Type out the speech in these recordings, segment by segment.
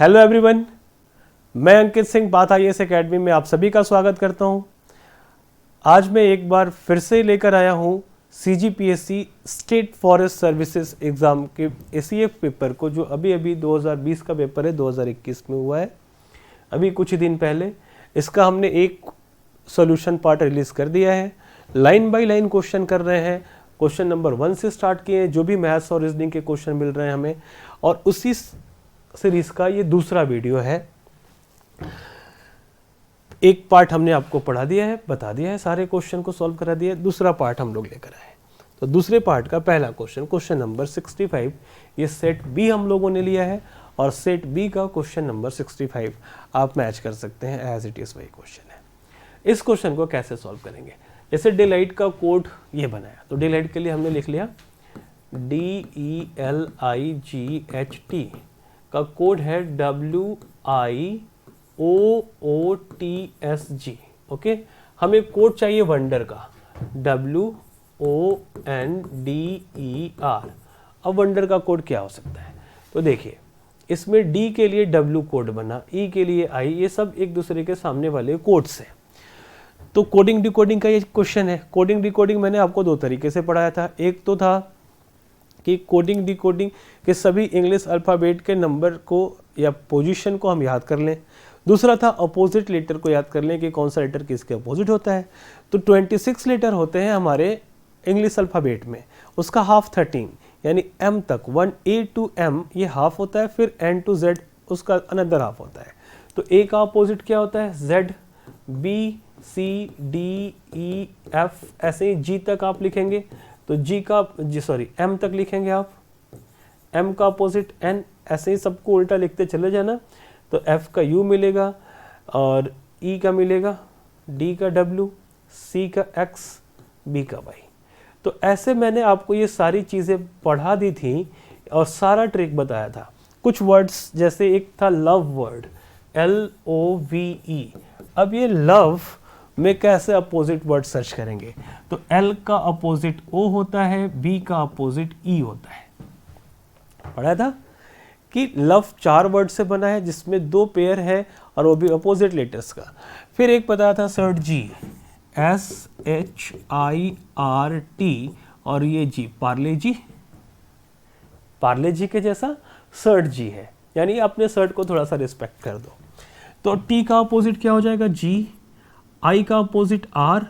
Hello everyone, मैं अंकित सिंह बात IAS academy में आप सभी का स्वागत करता हूं। आज मैं एक बार फिर से लेकर आया हूं CGPSC state forest services exam के ACF पेपर को, जो अभी 2020 का पेपर है, 2021 में हुआ है, अभी कुछ ही दिन पहले। इसका हमने एक सॉल्यूशन पार्ट रिलीज़ कर दिया है। लाइन बाय लाइन क्वेश्चन कर रहे हैं। क्वेश्चन नंबर 1 से स्टार्ट किए हैं, जो भी मैथ्स और रीजनिंग के क्वेश्चन मिल रहे हैं हमें, और उसी सीरीज का ये दूसरा वीडियो है। एक पार्ट हमने आपको पढ़ा दिया है, बता दिया है, सारे क्वेश्चन को सॉल्व करा दिया है। दूसरा पार्ट हम लोग लेकर आए। तो दूसरे पार्ट का पहला क्वेश्चन, क्वेश्चन नंबर 65, ये सेट बी हम लोगों ने लिया है, और सेट बी का क्वेश्चन नंबर 65 आप मैच कर सकते हैं, एज इट इज वही क्वेश्चन है। इस क्वेश्चन को कैसे सॉल्व करेंगे? जैसे डिलाइट का कोड ये बनाया, तो डिलाइट के लिए हमने लिख लिया DELIGHT का कोड है WIOOTSG। ओके, हमें कोड चाहिए वंडर का, WONDER। अब वंडर का कोड क्या हो सकता है? तो देखिए, इसमें D के लिए W कोड बना, E के लिए I, ये सब एक दूसरे के सामने वाले कोड्स हैं। तो कोडिंग डिकोडिंग का ये क्वेश्चन है। कोडिंग डिकोडिंग मैंने आपको दो तरीके से पढ़ाया था। एक तो था कि कोडिंग डिकोडिंग के सभी इंग्लिश अल्फ़ाबेट के नंबर को या पोजीशन को हम याद कर लें। दूसरा था अपोजिट लेटर को याद कर लें कि कौन सा लेटर किसके अपोजिट होता है। तो 26 लेटर होते हैं हमारे इंग्लिश अल्फ़ाबेट में, उसका हाफ 13, यानी M तक 1A to M ये हाफ होता है, फिर N to Z उसका अनदर हाफ होता है। तो A का अपोजिट क्या होता है? Z, B, C, D, E, F, ऐसे ही G तक आप लिखेंगे। तो M तक लिखेंगे आप, M का अपोजिट N, ऐसे ही सबको उल्टा लिखते चले जाना। तो F का U मिलेगा, और E का मिलेगा, D का W, C का X, B का Y। तो ऐसे मैंने आपको ये सारी चीज़ें पढ़ा दी थी और सारा ट्रिक बताया था। कुछ वर्ड्स, जैसे एक था लव वर्ड, LOVE। अब ये लव में कैसे अपोजिट वर्ड सर्च करेंगे? तो L का अपोजिट O होता है, B का अपोजिट E होता है। पढ़ा था कि लव 4 वर्ड से बना है, जिसमें 2 पेयर है और वो भी अपोजिट लेटर्स का। फिर एक बताया था सर्ट G, SHIRT, और ये G पार्ले जी, पार्ले जी के जैसा सर्ट G है, यानी अपने सर्ट को थोड़ा सा रिस्पेक्ट कर दो। तो T का अपोजिट क्या हो जाएगा? G, I का अपोजिट R,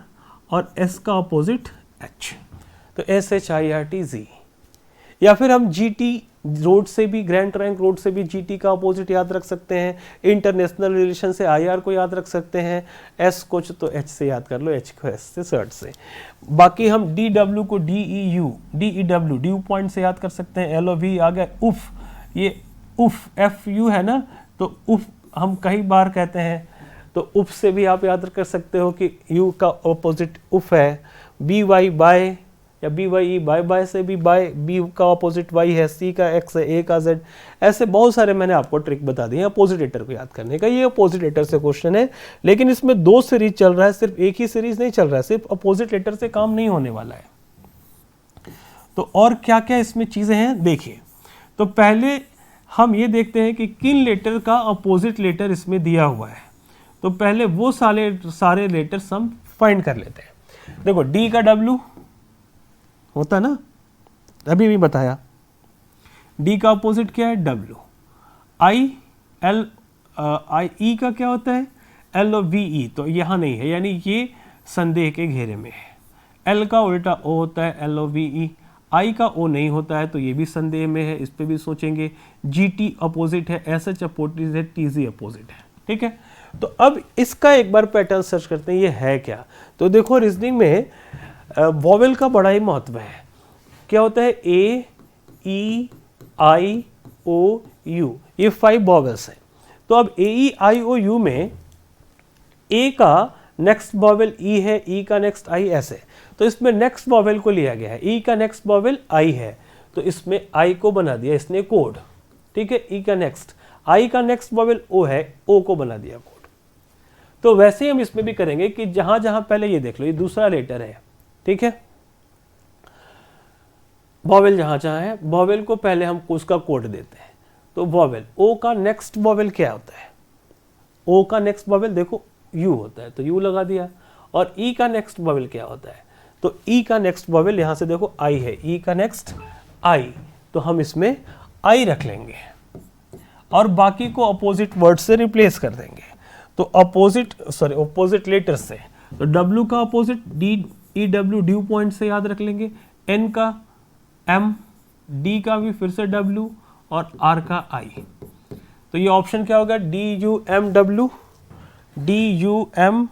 और S का अपोजिट H। तो SHIRTZ। या फिर हम GT रोड से भी, ग्रैंड ट्रैंक रोड से भी GT का अपोजिट याद रख सकते हैं। इंटरनेशनल रिलेशन से IR को याद रख सकते हैं। S को तो H से याद कर लो, H को S से, सर्ट से। बाकी हम DW को DEW ड्यू पॉइंट से याद कर सकते हैं। LOV आ गया। उफ, ये उफ FU है ना, तो उफ हम कई बार कहते हैं, तो उफ से भी आप याद कर सकते हो कि U का अपोजिट उफ है। BY बाय, या BYE बाय बाय से भी बाय, B का अपोजिट Y है, C का X है, A का Z। ऐसे बहुत सारे मैंने आपको ट्रिक बता दिए अपोजिट लेटर को याद करने का। ये अपोजिट लेटर से क्वेश्चन है, लेकिन इसमें 2 सीरीज चल रहा है, सिर्फ एक ही सीरीज नहीं चल रहा है। सिर्फ अपोजिट लेटर से काम नहीं होने वाला है। तो और क्या क्या इसमें चीज़ें हैं देखिए। तो पहले हम ये देखते हैं कि किन लेटर का अपोजिट लेटर इसमें दिया हुआ है। तो पहले वो सारे लेटर्स हम फाइंड कर लेते हैं। देखो, D का W होता है ना, अभी भी बताया। D का अपोजिट क्या है? W। E का क्या होता है? LOVE। तो यहाँ नहीं है, यानी ये संदेह के घेरे में है। L का उल्टा O होता है, LOVE। I का O नहीं होता है, तो ये भी संदेह में है, इस पे भी सोचेंगे। GT अपोजिट है, SH अपोजिट है, TZ अपोजिट है। ठीक है, तो अब इसका एक बार पैटर्न सर्च करते हैं, ये है क्या। तो देखो, रीजनिंग में वॉवेल का बड़ा ही महत्व है। क्या होता है? A, E, I, O, U, ये 5 वॉवेल्स हैं। तो अब A, E, I, O, U में A का नेक्स्ट वॉवेल E है, E का नेक्स्ट I, ऐसे। तो इसमें नेक्स्ट वॉवेल को लिया गया है, E का नेक्स्ट वॉवेल I है, तो इसमें I को बना दिया इसने कोड। ठीक है, E का नेक्स्ट, I का नेक्स्ट वॉवेल O है, O को बना दिया कोड। तो वैसे ही हम इसमें भी करेंगे कि जहां जहां, पहले ये देख लो, ये दूसरा लेटर है। ठीक है, वॉवेल जहां जहां है, वॉवेल को पहले हम उसका कोड देते हैं। तो वॉवेल, ओ का नेक्स्ट वॉवेल क्या होता है? ओ का नेक्स्ट वॉवेल देखो यू होता है, तो यू लगा दिया। और ई का नेक्स्ट वॉवेल क्या होता है? तो ई का नेक्स्ट वॉवेल यहां से देखो आई है, ई का नेक्स्ट आई, तो हम इसमें आई रख लेंगे और बाकी को अपोजिट वर्ड से रिप्लेस कर देंगे। तो अपोजिट लेटर से, तो डब्ल्यू का opposite D E W, due point से याद रख लेंगे, एन का एम, डी का भी फिर से डब्ल्यू और आर का आई। तो ये ऑप्शन क्या होगा? D U M W, D U M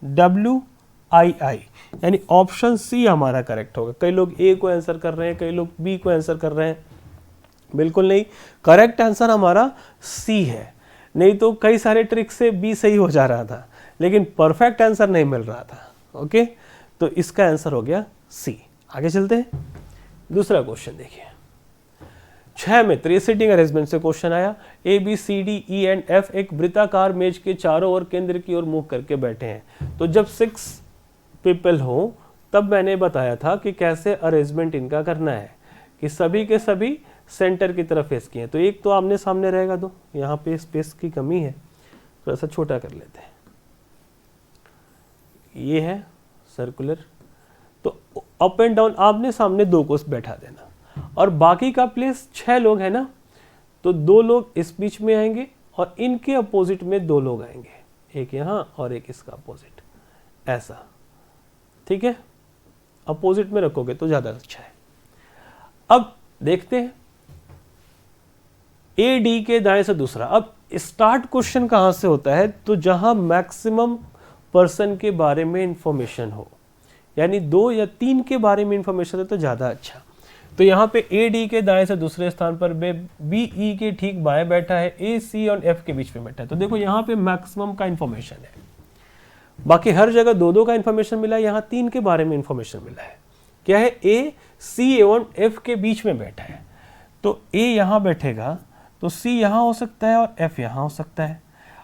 W I I, यानी ऑप्शन सी हमारा करेक्ट होगा। कई लोग ए को आंसर कर रहे हैं, कई लोग बी को आंसर कर रहे हैं, बिल्कुल नहीं, करेक्ट आंसर हमारा सी है। नहीं तो कई सारे ट्रिक से बी सही हो जा रहा था, लेकिन परफेक्ट आंसर नहीं मिल रहा था। ओके, तो इसका आंसर हो गया सी। आगे चलते हैं, दूसरा क्वेश्चन देखिए। 6 में 3 सीटिंग अरेंजमेंट से क्वेश्चन आया। A B C D E and F एक वृत्ताकार मेज के चारों ओर केंद्र की ओर मुख करके बैठे हैं। तो जब 6 पीपल हो तब मैंने बताया था कि कैसे अरेंजमेंट इनका करना है, कि सभी के सभी सेंटर की तरफ फेस किए हैं। तो एक तो आमने सामने रहेगा, दो यहाँ पे स्पेस की कमी है, थोड़ा सा छोटा कर लेते हैं। ये है सर्कुलर, तो अप एंड डाउन आमने सामने दो को बैठा देना, और बाकी का प्लेस 6 लोग है ना, तो 2 लोग इस बीच में आएंगे और इनके अपोजिट में 2 लोग आएंगे, एक यहाँ और एक इसका अपोजिट, ऐसा। ठीक है, अपोजिट में रखोगे तो ज्यादा अच्छा है। अब देखते हैं ए डी के दाएं से दूसरा। अब स्टार्ट क्वेश्चन कहां से होता है? तो जहां मैक्सिमम पर्सन के बारे में इंफॉर्मेशन हो, यानी 2 या 3 के बारे में इंफॉर्मेशन है तो ज्यादा अच्छा। तो यहाँ पे ए डी के दाएं से दूसरे स्थान पर बी ई के ठीक बाएं बैठा है, ए सी और एफ के बीच में बैठा है। तो देखो यहाँ पे मैक्सिमम का इंफॉर्मेशन है, बाकी हर जगह 2-2 का इंफॉर्मेशन मिला है, यहाँ 3 के बारे में इंफॉर्मेशन मिला है। क्या है? ए सी एवं एफ के बीच में बैठा है, तो ए यहाँ बैठेगा तो सी यहाँ हो सकता है और एफ यहाँ हो सकता है।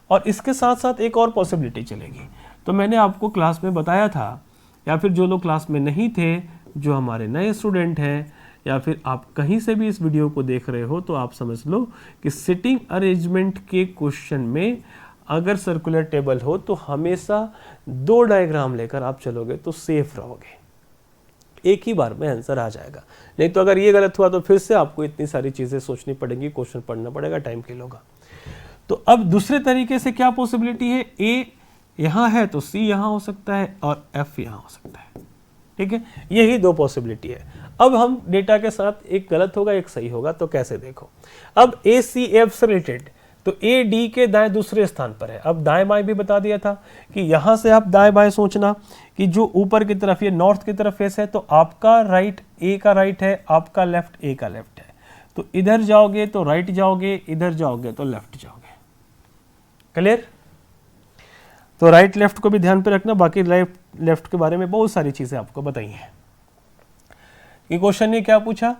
और इसके साथ साथ एक और पॉसिबिलिटी चलेगी, तो मैंने आपको क्लास में बताया था, या फिर जो लोग क्लास में नहीं थे, जो हमारे नए स्टूडेंट हैं, या फिर आप कहीं से भी इस वीडियो को देख रहे हो, तो आप समझ लो कि सिटिंग अरेंजमेंट के क्वेश्चन में अगर सर्कुलर टेबल हो तो हमेशा 2 डायग्राम लेकर आप चलोगे तो सेफ रहोगे, एक ही बार में आंसर आ जाएगा। नहीं तो अगर ये गलत हुआ तो फिर से आपको इतनी सारी चीजें सोचनी पड़ेंगी, क्वेश्चन पढ़ना पड़ेगा, टाइम किल होगा। तो अब दूसरे तरीके से क्या पॉसिबिलिटी है? ए यहाँ है तो सी यहाँ हो सकता है और एफ यहाँ हो सकता है। ठीक है, यही 2 पॉसिबिलिटी है। अब हम डेटा के साथ एक गलत होगा एक सही होगा, तो कैसे देखो। अब ए सी एफ से रिलेटेड, तो ए डी के दाएं दूसरे स्थान पर है। अब दाएं बाएं भी बता दिया था कि यहां से आप दाएं बाएं सोचना कि जो ऊपर की तरफ ये नॉर्थ की तरफ फेस है, तो आपका राइट ए का राइट है, आपका लेफ्ट ए का लेफ्ट है। तो इधर जाओगे तो राइट जाओगे, इधर जाओगे तो लेफ्ट जाओगे। क्लियर? तो राइट लेफ्ट को भी ध्यान पे रखना, बाकी लेफ्ट के बारे में बहुत सारी चीजें आपको बताई हैं। ये क्वेश्चन ने क्या पूछा?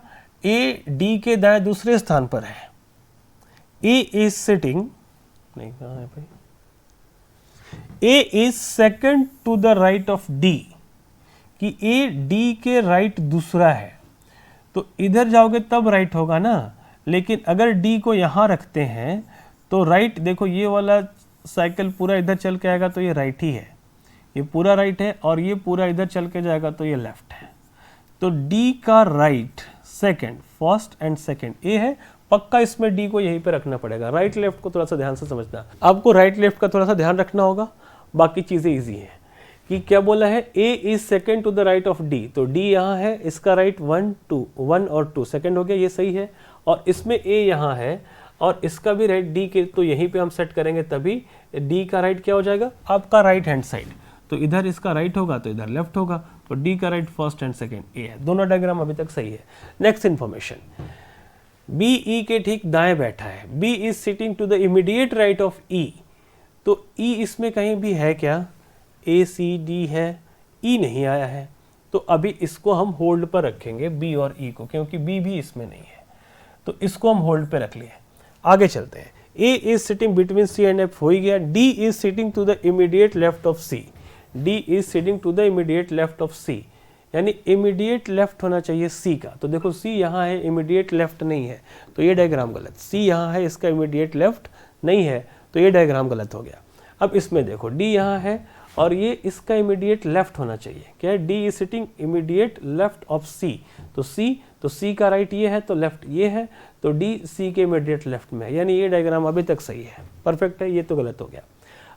ए डी के दाएं दूसरे स्थान पर है, ए इज सिटिंग, नहीं कहां है भाई, A is second to the right of D, कि ए डी के राइट दूसरा है, तो इधर जाओगे तब राइट होगा ना। लेकिन अगर डी को यहां रखते हैं तो राइट, देखो ये वाला साइकिल पूरा इधर चल के आएगा तो ये राइट ही है, ये पूरा राइट है, और ये पूरा इधर चल के जाएगा तो ये लेफ्ट है। तो डी का right second, first and second ए है, पक्का इसमें डी को यहीं पे रखना पड़ेगा। राइट लेफ्ट को थोड़ा सा ध्यान से समझना, आपको राइट लेफ्ट का थोड़ा सा ध्यान रखना होगा, बाकी चीजें इजी हैं। कि क्या बोला है? A is second to the right of D, तो डी यहाँ है, इसका राइट 1 और 2 सेकंड हो गया, ये सही है। और इसमें ए यहाँ है और इसका भी राइट डी के, तो यहीं पे हम सेट करेंगे, तभी डी का राइट क्या हो जाएगा? आपका राइट हैंड साइड। तो इधर इसका राइट होगा तो इधर लेफ्ट होगा, तो डी का राइट फर्स्ट एंड सेकंड ए है। दोनों डायग्राम अभी तक सही है। नेक्स्ट इन्फॉर्मेशन, बी ई के ठीक दाएं बैठा है, B is sitting to the immediate right of E, तो ई इसमें कहीं भी है क्या? ए सी डी है, ई नहीं आया है, तो अभी इसको हम होल्ड पर रखेंगे बी और ई को, क्योंकि बी भी इसमें नहीं है, तो इसको हम होल्ड पे रख लिए। आगे चलते हैं, A is sitting between C and F हो ही गया, D is sitting to the immediate left of C, D is sitting to the immediate left of C, यानी इमीडिएट लेफ्ट होना चाहिए सी का। तो देखो सी यहाँ है, इमीडिएट लेफ्ट नहीं है, तो ये डायग्राम गलत। सी यहाँ है, इसका इमीडिएट लेफ्ट नहीं है, तो ये डायग्राम गलत हो गया। अब इसमें देखो डी यहाँ है और ये इसका इमीडिएट लेफ्ट होना चाहिए। क्या है? D is sitting immediate left of C. तो सी का राइट ये है, तो लेफ्ट ये है, तो डी सी के इमीडिएट लेफ्ट में है, यानी ये डायग्राम अभी तक सही है, परफेक्ट है। ये तो गलत हो गया।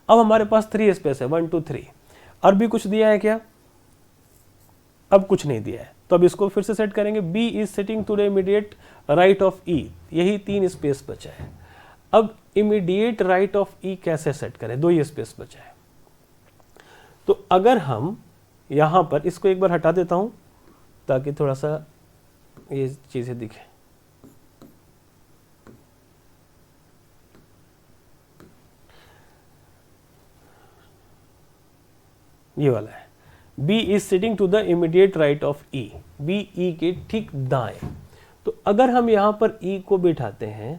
अब हमारे पास 3 स्पेस है, 1 2 3। और भी कुछ दिया है क्या? अब कुछ नहीं दिया है, तो अब इसको फिर से सेट करेंगे। B is sitting to the immediate right of E, यही 3 स्पेस बचा है। अब इमीडिएट राइट ऑफ ई कैसे सेट करें? 2 ही स्पेस बचा है। तो अगर हम यहां पर इसको एक बार हटा देता हूं ताकि थोड़ा सा ये चीजें दिखे। ये वाला है, B is sitting to the immediate right of E, B E के ठीक दाएं। तो अगर हम यहां पर E को बिठाते हैं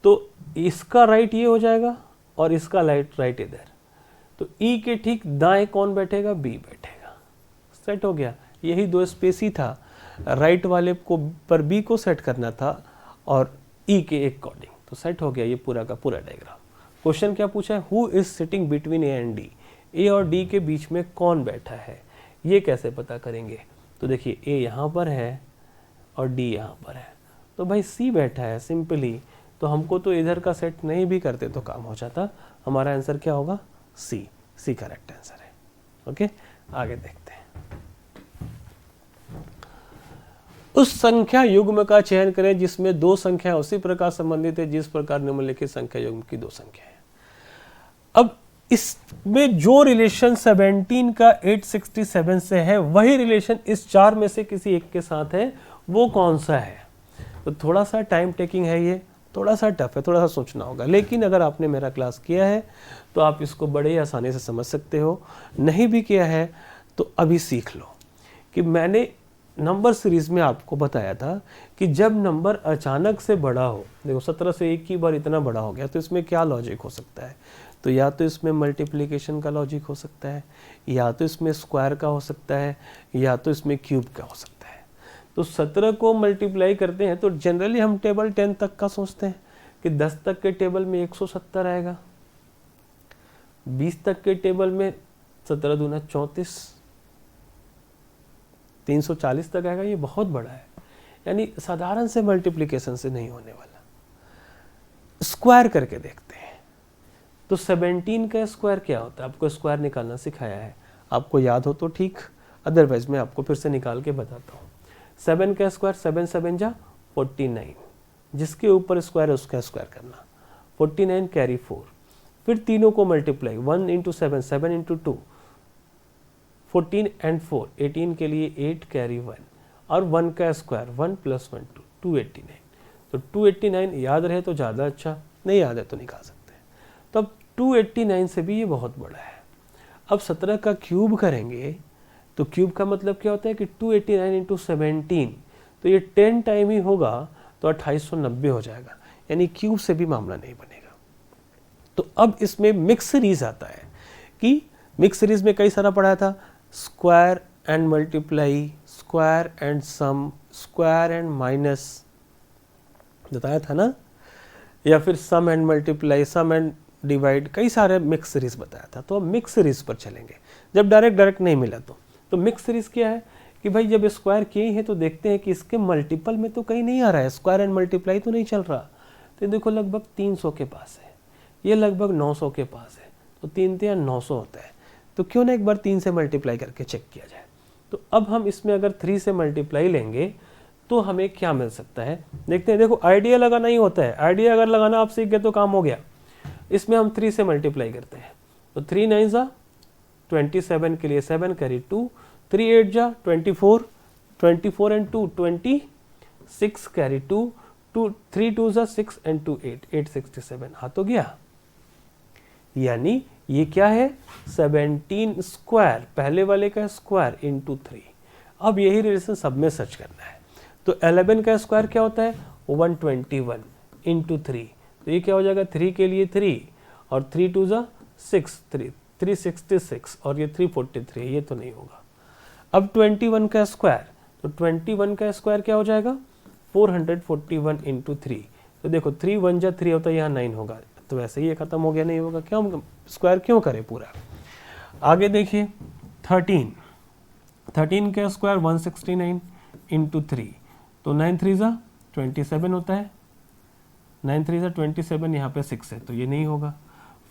तो इसका राइट ये हो जाएगा और इसका राइट इधर। तो E के ठीक दाएं कौन बैठेगा? B बैठेगा। सेट हो गया। यही 2 स्पेस ही था, राइट वाले को पर B को सेट करना था और E के अकॉर्डिंग, तो सेट हो गया ये पूरा का पूरा डायग्राम। क्वेश्चन क्या पूछा है? Who is sitting between A and D, A और डी के बीच में कौन बैठा है, ये कैसे पता करेंगे? तो देखिए ए यहाँ पर है और डी यहाँ पर है, तो भाई सी बैठा है सिंपली। तो हमको तो इधर का सेट नहीं भी करते तो काम हो जाता। हमारा आंसर क्या होगा? सी, सी करेक्ट आंसर है। ओके, आगे देखते हैं। उस संख्या युग्म का चयन करें जिसमें 2 संख्या उसी प्रकार संबंधित है जिस प्रकार निम्नलिखित संख्या युग्म की 2 संख्या है। अब इसमें जो रिलेशन 17 का 867 से है वही रिलेशन इस 4 में से किसी एक के साथ है, वो कौन सा है? तो थोड़ा सा टाइम टेकिंग है, ये थोड़ा सा टफ है, थोड़ा सा सोचना होगा। लेकिन अगर आपने मेरा क्लास किया है तो आप इसको बड़े ही आसानी से समझ सकते हो। नहीं भी किया है तो अभी सीख लो कि मैंने नंबर सीरीज में आपको बताया था कि जब नंबर अचानक से बड़ा हो, देखो 17 से एक ही बार इतना बड़ा हो गया, तो इसमें क्या लॉजिक हो सकता है? तो या तो इसमें मल्टीप्लिकेशन का लॉजिक हो सकता है, या तो इसमें स्क्वायर का हो सकता है, या तो इसमें क्यूब का हो सकता है। तो 17 को मल्टीप्लाई करते हैं तो जनरली हम टेबल 10 तक का सोचते हैं कि 10 तक के टेबल में 170 आएगा, 20 तक के टेबल में 17 दूना 34, 340 तक आएगा। ये बहुत बड़ा है, यानी साधारण से मल्टीप्लिकेशन से नहीं होने वाला। स्क्वायर करके देखते हैं। तो 17 का स्क्वायर क्या होता है? आपको स्क्वायर निकालना सिखाया है, आपको याद हो तो ठीक, अदरवाइज मैं आपको फिर से निकाल के बताता हूँ। 7 का स्क्वायर 7 7 जा 49, जिसके ऊपर स्क्वायर है उसका स्क्वायर करना, 49 कैरी 4, फिर तीनों को मल्टीप्लाई, 1 इंटू 7, 7 इंटू 2, 14 एंड 4, 18 के लिए 8 कैरी 1, और 1 का स्क्वायर 1 प्लस 1 2, 289। तो 289 याद रहे तो ज़्यादा अच्छा, नहीं याद है तो निकाल सकते हैं। तो अब 289 से भी ये बहुत बड़ा है। अब 17 का क्यूब करेंगे तो क्यूब का मतलब क्या होता है कि 289 इंटू 17, तो ये 10 टाइम ही होगा तो 2890 हो जाएगा, यानी क्यूब से भी मामला नहीं बनेगा। तो अब इसमें मिक्स सीरीज आता है कि मिक्स सीरीज में कई सारा पढ़ाया था, square and multiply, square and sum, square and minus बताया था ना, या फिर sum and multiply, sum and divide, कई सारे मिक्स सीरीज बताया था। तो अब मिक्स सीरीज पर चलेंगे, जब डायरेक्ट नहीं मिला तो मिक्स सीरीज क्या है कि भाई जब स्क्वायर किए हैं तो देखते हैं कि इसके मल्टीपल में तो कहीं नहीं आ रहा है, स्क्वायर एंड मल्टीप्लाई तो नहीं चल रहा। तो देखो लगभग 300 के पास है, ये लगभग 900 के पास है, तो 3 या 900 होता है। तो क्यों ना एक बार 3 से मल्टीप्लाई करके चेक किया जाए। तो अब हम इसमें अगर 3 से मल्टीप्लाई लेंगे तो हमें क्या मिल सकता है, देखते हैं। देखो आइडिया लगाना ही होता है, आइडिया अगर लगाना आप सीख गए तो काम हो गया। इसमें हम 3 से मल्टीप्लाई करते हैं तो 3 9 जा 27 के लिए 7 कैरी 2, 3 8 जा 24, 24 एंड 2 26 कैरी 2, 3 2 जा 6 एंड 2 8, 867 हाथ हो गया। यानी ये क्या है 17 स्क्वायर, पहले वाले का स्क्वायर इंटू 3। अब यही रिलेशन सब में सर्च करना है। तो 11 का स्क्वायर क्या होता है 121 इंटू 3, तो ये क्या हो जाएगा 3 के लिए 3 और 3 2 जा 6, 3 366 और ये 343, ये तो नहीं होगा। अब 21 का स्क्वायर, तो 21 का स्क्वायर क्या हो जाएगा 441 इंटू 3। तो देखो 3 1 जा 3 होता है, यहाँ 9 होगा, तो वैसे ही ये खत्म हो गया, नहीं होगा, क्यों स्क्वायर क्यों करें पूरा। आगे देखिए 13 का स्क्वायर 169 इंटू 3, तो 9 3 जा 27 होता है, 9 3 जा 27, यहाँ पे 6 है तो ये नहीं होगा।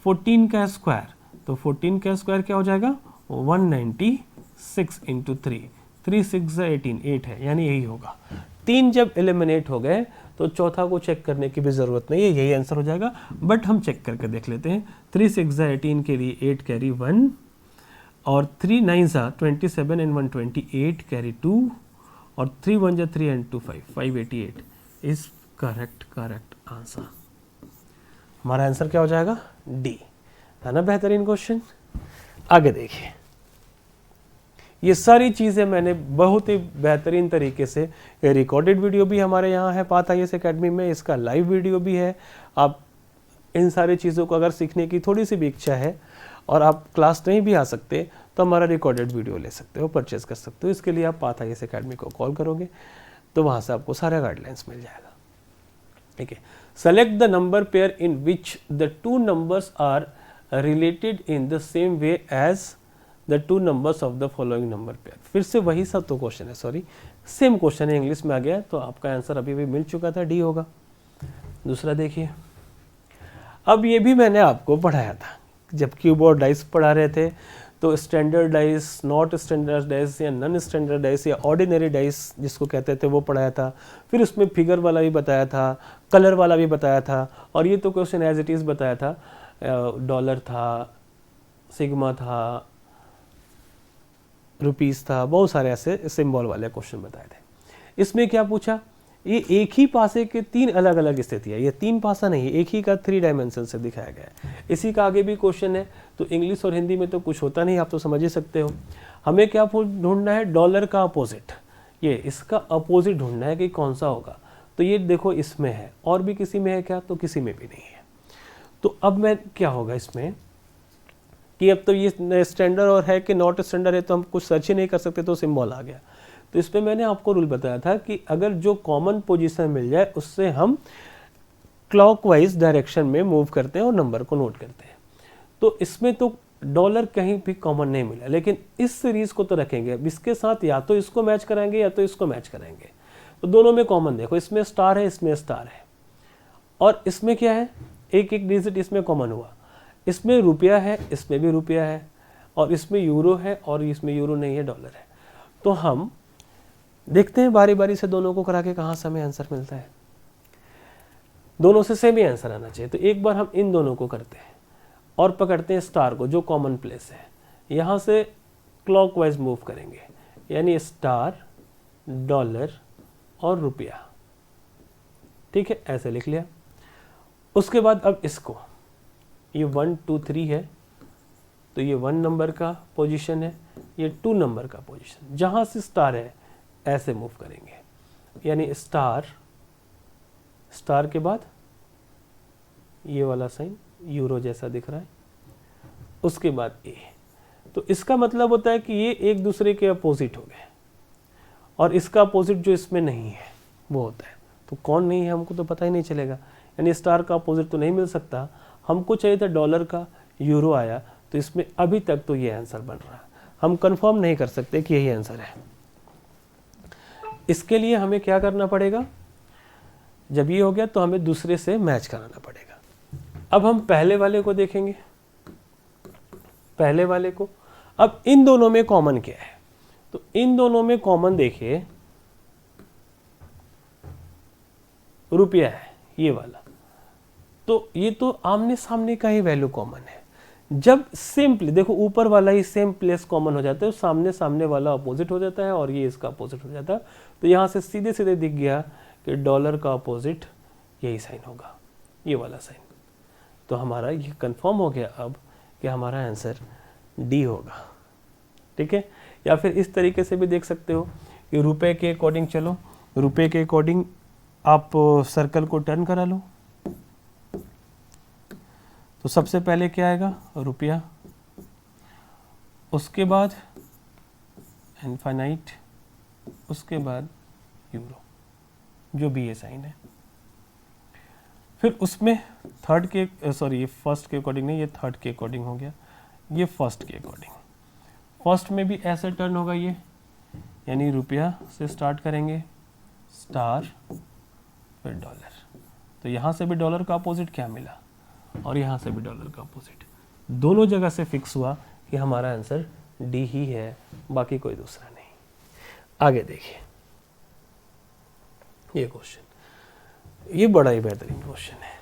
14 का स्क्वायर, तो 14 का स्क्वायर क्या हो जाएगा 196 इंटू 3, 3 6 जा 18, 8 है, यानी यही होगा। 3 जब एलिमिनेट हो गए तो चौथा को चेक करने की भी ज़रूरत नहीं है, यही आंसर हो जाएगा, बट हम चेक करके देख लेते हैं। 3 6 जा 18 के लिए 8 कैरी 1, और 3 9 जा 27 एंड 128 कैरी 2, और 3 1 जा 3 एंड 2 5, 588 इज करेक्ट आंसर। हमारा आंसर क्या हो जाएगा डी, है ना। बेहतरीन क्वेश्चन। आगे देखिए, ये सारी चीज़ें मैंने बहुत ही बेहतरीन तरीके से, ये रिकॉर्डेड वीडियो भी हमारे यहाँ है पाथ IAS एकेडमी में, इसका लाइव वीडियो भी है। आप इन सारी चीज़ों को अगर सीखने की थोड़ी सी भी इच्छा है और आप क्लास नहीं भी आ सकते तो हमारा रिकॉर्डेड वीडियो ले सकते हो, परचेज कर सकते हो। इसके लिए आप पाथ IAS एकेडमी को कॉल करोगे तो वहाँ से आपको सारा गाइडलाइंस मिल जाएगा। ठीक है, select the number pair in which the two numbers are related in the same way as the two numbers of the following number pair. फिर से वही सब तो क्वेश्चन है, सॉरी सेम क्वेश्चन है, इंग्लिश में आ गया, तो आपका आंसर अभी भी मिल चुका था, डी होगा। दूसरा देखिए, अब ये भी मैंने आपको पढ़ाया था जब क्यूब और डाइस पढ़ा रहे थे, तो standard dice, not standard dice या नॉन स्टैंडर्ड डाइस या ऑर्डिनरी डाइस जिसको कहते थे वो पढ़ाया था। फिर उसमें फिगर वाला भी बताया था, कलर वाला भी बताया था, और ये तो क्वेश्चन एज इट इज़ बताया था, डॉलर था, सिग्मा था, रुपीस था, बहुत सारे ऐसे सिंबल वाले क्वेश्चन बताए थे। इसमें क्या पूछा, ये एक ही पासे के 3 अलग अलग स्थिति है, ये 3 पासा नहीं है, एक ही का 3 डायमेंशन से दिखाया गया है। इसी का आगे भी क्वेश्चन है, तो इंग्लिश और हिंदी में तो कुछ होता नहीं, आप तो समझ ही सकते हो। हमें क्या ढूंढना है, डॉलर का अपोजिट, ये इसका अपोजिट ढूंढना है कि कौन सा होगा। तो ये देखो इसमें है, और भी किसी में है क्या, तो किसी में भी नहीं है। तो अब मैं क्या होगा इसमें कि अब तो ये स्टैंडर्ड और है कि नॉट स्टैंडर्ड है, तो हम कुछ सर्च ही नहीं कर सकते, तो सिंबल आ गया। तो इस पर मैंने आपको रूल बताया था कि अगर जो कॉमन पोजीशन मिल जाए उससे हम क्लॉकवाइज डायरेक्शन में मूव करते हैं और नंबर को नोट करते हैं। तो इसमें तो डॉलर कहीं भी कॉमन नहीं मिला, लेकिन इस सीरीज को तो रखेंगे। अब इसके साथ या तो इसको मैच कराएंगे या तो इसको मैच कराएंगे। तो दोनों में कॉमन देखो, इसमें स्टार है, इसमें स्टार है, और इसमें क्या है, एक एक डिजिट इसमें कॉमन हुआ। इसमें रुपया है, इसमें भी रुपया है, और इसमें यूरो है, और इसमें यूरो नहीं है, डॉलर है। तो हम देखते हैं बारी बारी से दोनों को करा के कहाँ से हमें आंसर मिलता है। दोनों से सेम ही आंसर आना चाहिए। तो एक बार हम इन दोनों को करते हैं और पकड़ते हैं स्टार को, जो कॉमन प्लेस है, यहाँ से क्लॉकवाइज मूव करेंगे, यानी स्टार, डॉलर और रुपया। ठीक है, ऐसे लिख लिया। उसके बाद अब इसको, ये 1 2 3 है, तो ये 1 नंबर का पोजीशन है, ये 2 नंबर का पोजीशन। जहाँ से स्टार है ऐसे मूव करेंगे, यानी स्टार, स्टार के बाद ये वाला साइन यूरो जैसा दिख रहा है, उसके बाद ए। तो इसका मतलब होता है कि ये एक दूसरे के अपोजिट हो गए, और इसका अपोजिट जो इसमें नहीं है वो होता है। तो कौन नहीं है हमको तो पता ही नहीं चलेगा, यानी स्टार का अपोजिट तो नहीं मिल सकता। हमको चाहिए था डॉलर का, यूरो आया, तो इसमें अभी तक तो ये आंसर बन रहा है। हम कंफर्म नहीं कर सकते कि यही आंसर है। इसके लिए हमें क्या करना पड़ेगा, जब ये हो गया तो हमें दूसरे से मैच कराना पड़ेगा। अब हम पहले वाले को देखेंगे, पहले वाले को। अब इन दोनों में कॉमन क्या है, तो इन दोनों में कॉमन देखिए रुपया है, ये वाला। तो ये तो आमने सामने का ही वैल्यू कॉमन है। जब सिंपली देखो ऊपर वाला ही सेम प्लेस कॉमन हो जाता है, सामने सामने वाला अपोजिट हो जाता है और ये इसका अपोजिट हो जाता है। तो यहाँ से सीधे सीधे दिख गया कि डॉलर का अपोजिट यही साइन होगा, ये वाला साइन। तो हमारा ये कंफर्म हो गया अब कि हमारा आंसर डी होगा। ठीक है, या फिर इस तरीके से भी देख सकते हो कि रुपए के अकॉर्डिंग, चलो रुपए के अकॉर्डिंग आप सर्कल को टर्न करा लो। तो सबसे पहले क्या आएगा, रुपया, उसके बाद इनफाइनाइट, उसके बाद यूरो, जो भी ये साइन है। फिर उसमें थर्ड के सॉरी ये फर्स्ट के अकॉर्डिंग नहीं, ये थर्ड के अकॉर्डिंग हो गया, ये फर्स्ट के अकॉर्डिंग। फर्स्ट में भी ऐसे टर्न होगा ये, यानी रुपया से स्टार्ट करेंगे, स्टार फिर डॉलर। तो यहाँ से भी डॉलर का अपोजिट क्या मिला और यहाँ से भी डॉलर का अपोजिट, दोनों जगह से फिक्स हुआ कि हमारा आंसर डी ही है, बाकी कोई दूसरा नहीं। आगे देखिए ये क्वेश्चन, ये बड़ा ही बेहतरीन क्वेश्चन है।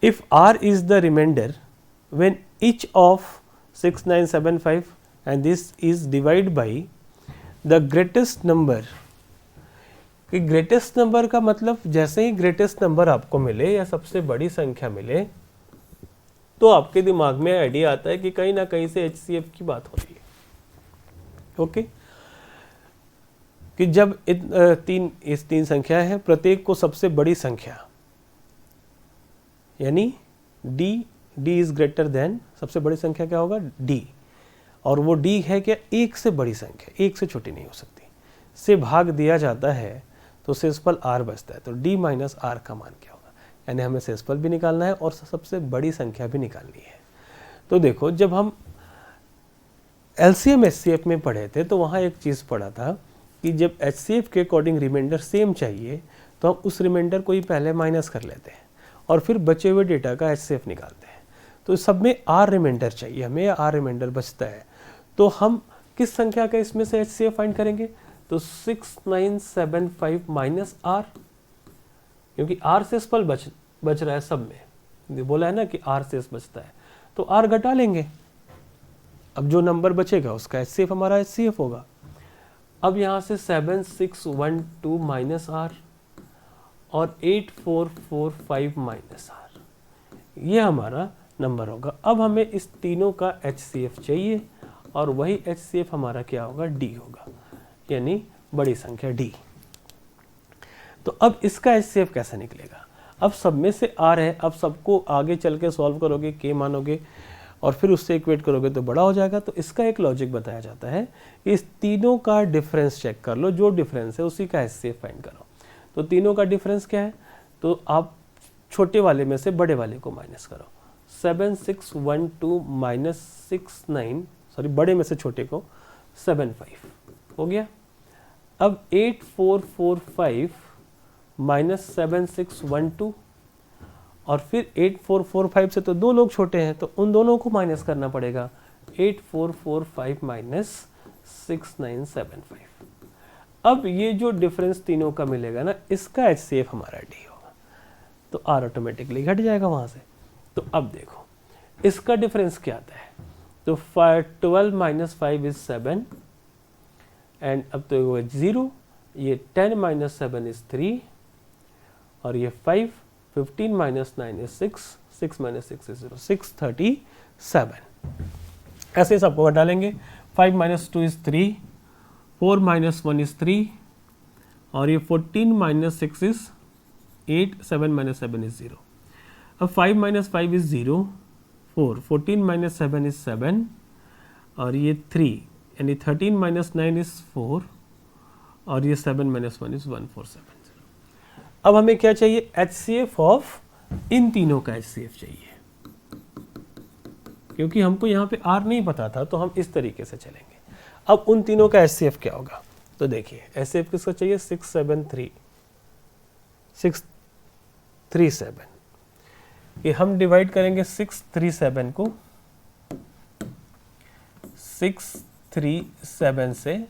If r is the reminder when each of 6975 and this is divide by the greatest number. कि ग्रेटेस्ट नंबर का मतलब जैसे ही ग्रेटेस्ट नंबर आपको मिले या सबसे बड़ी संख्या मिले तो आपके दिमाग में आइडिया आता है कि कहीं ना कहीं से HCF की बात हो रही है। ओके कि जब तीन संख्या है, प्रत्येक को सबसे बड़ी संख्या यानी d इज ग्रेटर देन, सबसे बड़ी संख्या क्या होगा d, और वो d है क्या एक से बड़ी संख्या, एक से छोटी नहीं हो सकती, से भाग दिया जाता है तो शेषफल r बचता है। तो d माइनस r का मान क्या होगा, यानी हमें शेषफल भी निकालना है और सबसे बड़ी संख्या भी निकालनी है। तो देखो जब हम LCM HCF में पढ़े थे तो वहाँ एक चीज़ पढ़ा था कि जब HCF के अकॉर्डिंग रिमाइंडर सेम चाहिए तो हम उस रिमाइंडर को ही पहले माइनस कर लेते हैं और फिर बचे हुए डेटा का HCF निकालते हैं। तो सब में r रिमाइंडर चाहिए हमें, r रिमाइंडर बचता है, तो हम किस संख्या का इसमें से HCF फाइंड करेंगे, तो 6975 माइनस r, क्योंकि r शेषफल बच रहा है सब में, बोला है ना कि r शेष बचता है, तो r घटा लेंगे, अब जो नंबर बचेगा उसका HCF हमारा HCF होगा। अब यहाँ से 7612 माइनस r और 8445 माइनस r, ये हमारा नंबर होगा। अब हमें इस तीनों का HCF चाहिए और वही HCF हमारा क्या होगा d होगा, यानी बड़ी संख्या d। तो अब इसका HCF कैसे निकलेगा, अब सब में से r है, अब सबको आगे चल के सॉल्व करोगे, k मानोगे और फिर उससे इक्वेट करोगे तो बड़ा हो जाएगा। तो इसका एक लॉजिक बताया जाता है, इस तीनों का डिफरेंस चेक कर लो, जो डिफरेंस है उसी का HCF फाइंड करो। तो तीनों का डिफरेंस क्या है, तो आप छोटे वाले में से बड़े वाले को माइनस करो, 7612 माइनस 69, सॉरी बड़े में से छोटे को 75 हो गया। अब 8445 माइनस 7612 और फिर 8445 से तो दो लोग छोटे हैं तो उन दोनों को माइनस करना पड़ेगा, 8445 माइनस 6975। अब ये जो डिफरेंस तीनों का मिलेगा ना, इसका HCF हमारा d होगा, तो r ऑटोमेटिकली घट जाएगा वहां से। तो अब देखो इसका डिफरेंस क्या आता है, तो 12 माइनस 5 इज 7 एंड अब तो वो 0, ये 10 माइनस 7 इज 3 और ये 5, 15 माइनस 9 इज 6, 6 माइनस 6 इज 0, 637। ऐसे सबको घटा लेंगे, 5 माइनस 2 इज 3, 4 माइनस 1 इज 3 और ये 14 माइनस 6 इज 8, 7 माइनस 7 इज 0। अब 5 माइनस 5 इज 0, 4, 14 माइनस 7 इज 7 और ये 3, यानी 13 माइनस 9 इज 4 और ये 7 माइनस 1 इज 1470। अब हमें क्या चाहिए, HCF ऑफ इन तीनों का HCF चाहिए, क्योंकि हमको यहाँ पे R नहीं पता था तो हम इस तरीके से चलेंगे। अब उन तीनों का HCF क्या होगा, तो देखिए HCF किसका चाहिए, 637, ये हम डिवाइड करेंगे 637 को 637 से,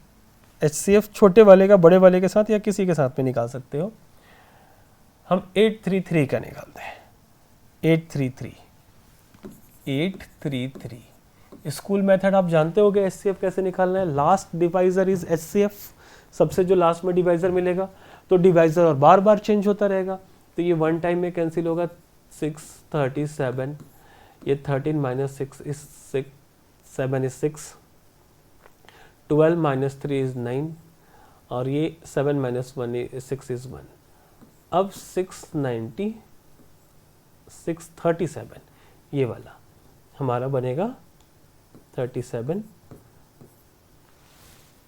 HCF छोटे वाले का बड़े वाले के साथ या किसी के साथ में निकाल सकते हो, हम 833 का निकालते हैं, 833। स्कूल मेथड आप जानते होगे HCF कैसे निकालना है, लास्ट डिवाइजर इज HCF, सबसे जो लास्ट में डिवाइजर मिलेगा, तो डिवाइजर और बार बार चेंज होता रहेगा, तो ये वन टाइम में कैंसिल होगा, 637, ये 13 minus 6 is 7 is 6, 12 minus 3 is 9 और ये 7 माइनस 1 6 इज 1। अब 637 ये वाला हमारा बनेगा 37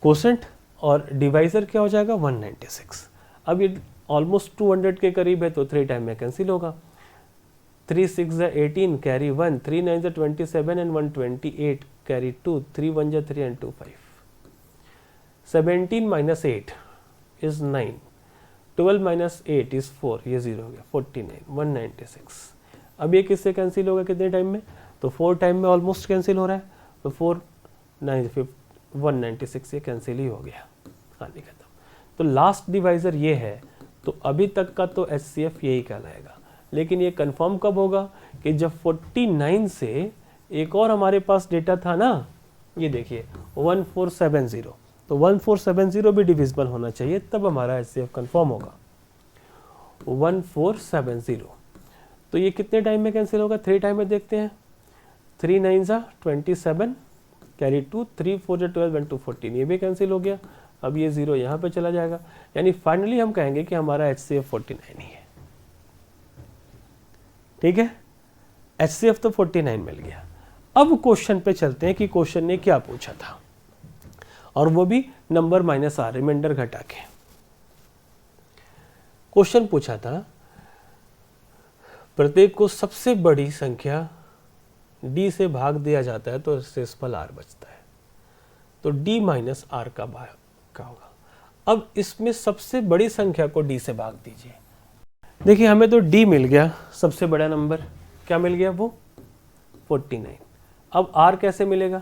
कोसेंट और डिवाइजर क्या हो जाएगा 196। अब ये ऑलमोस्ट 200 के करीब है तो 3 टाइम में कैंसिल होगा। 3 6 18 carry 1, 3 9 27 and 128 carry 2, 3 1 3 and 2 5। 17 minus 8 is 9, 12 minus 8 is 4, ये 0 हो गया, 49 196। अब ये किससे कैंसिल होगा कितने टाइम में, तो 4 टाइम में ऑलमोस्ट कैंसिल हो रहा है, तो 4 9 196 ये कैंसिल ही हो गया, कहानी खत्म। तो लास्ट डिवाइजर ये है, तो अभी तक का तो HCF यही कहलाएगा। लेकिन ये कंफर्म कब होगा कि जब 49 से एक और हमारे पास डेटा था ना, ये देखिए 1470, तो 1470 भी डिविजिबल होना चाहिए, तब हमारा HCF कंफर्म होगा। 1470 तो ये कितने टाइम में कैंसिल होगा, 3 टाइम में देखते हैं। 3 9 27 कैरी 2, 3 4 12 एंड 2 14, ये भी कैंसिल हो गया। अब ये 0 यहाँ पे चला जाएगा, यानी फाइनली हम कहेंगे कि हमारा HCF 49 ही है। ठीक है, HCF तो 49 मिल गया। अब क्वेश्चन पे चलते हैं कि क्वेश्चन ने क्या पूछा था, और वो भी नंबर माइनस आर, रिमाइंडर घटा के। क्वेश्चन पूछा था प्रत्येक को सबसे बड़ी संख्या d से भाग दिया जाता है तो शेषफल r बचता है, तो d माइनस आर का भाग का होगा। अब इसमें सबसे बड़ी संख्या को d से भाग दीजिए। देखिए हमें तो d मिल गया, सबसे बड़ा नंबर क्या मिल गया, वो 49। अब r कैसे मिलेगा,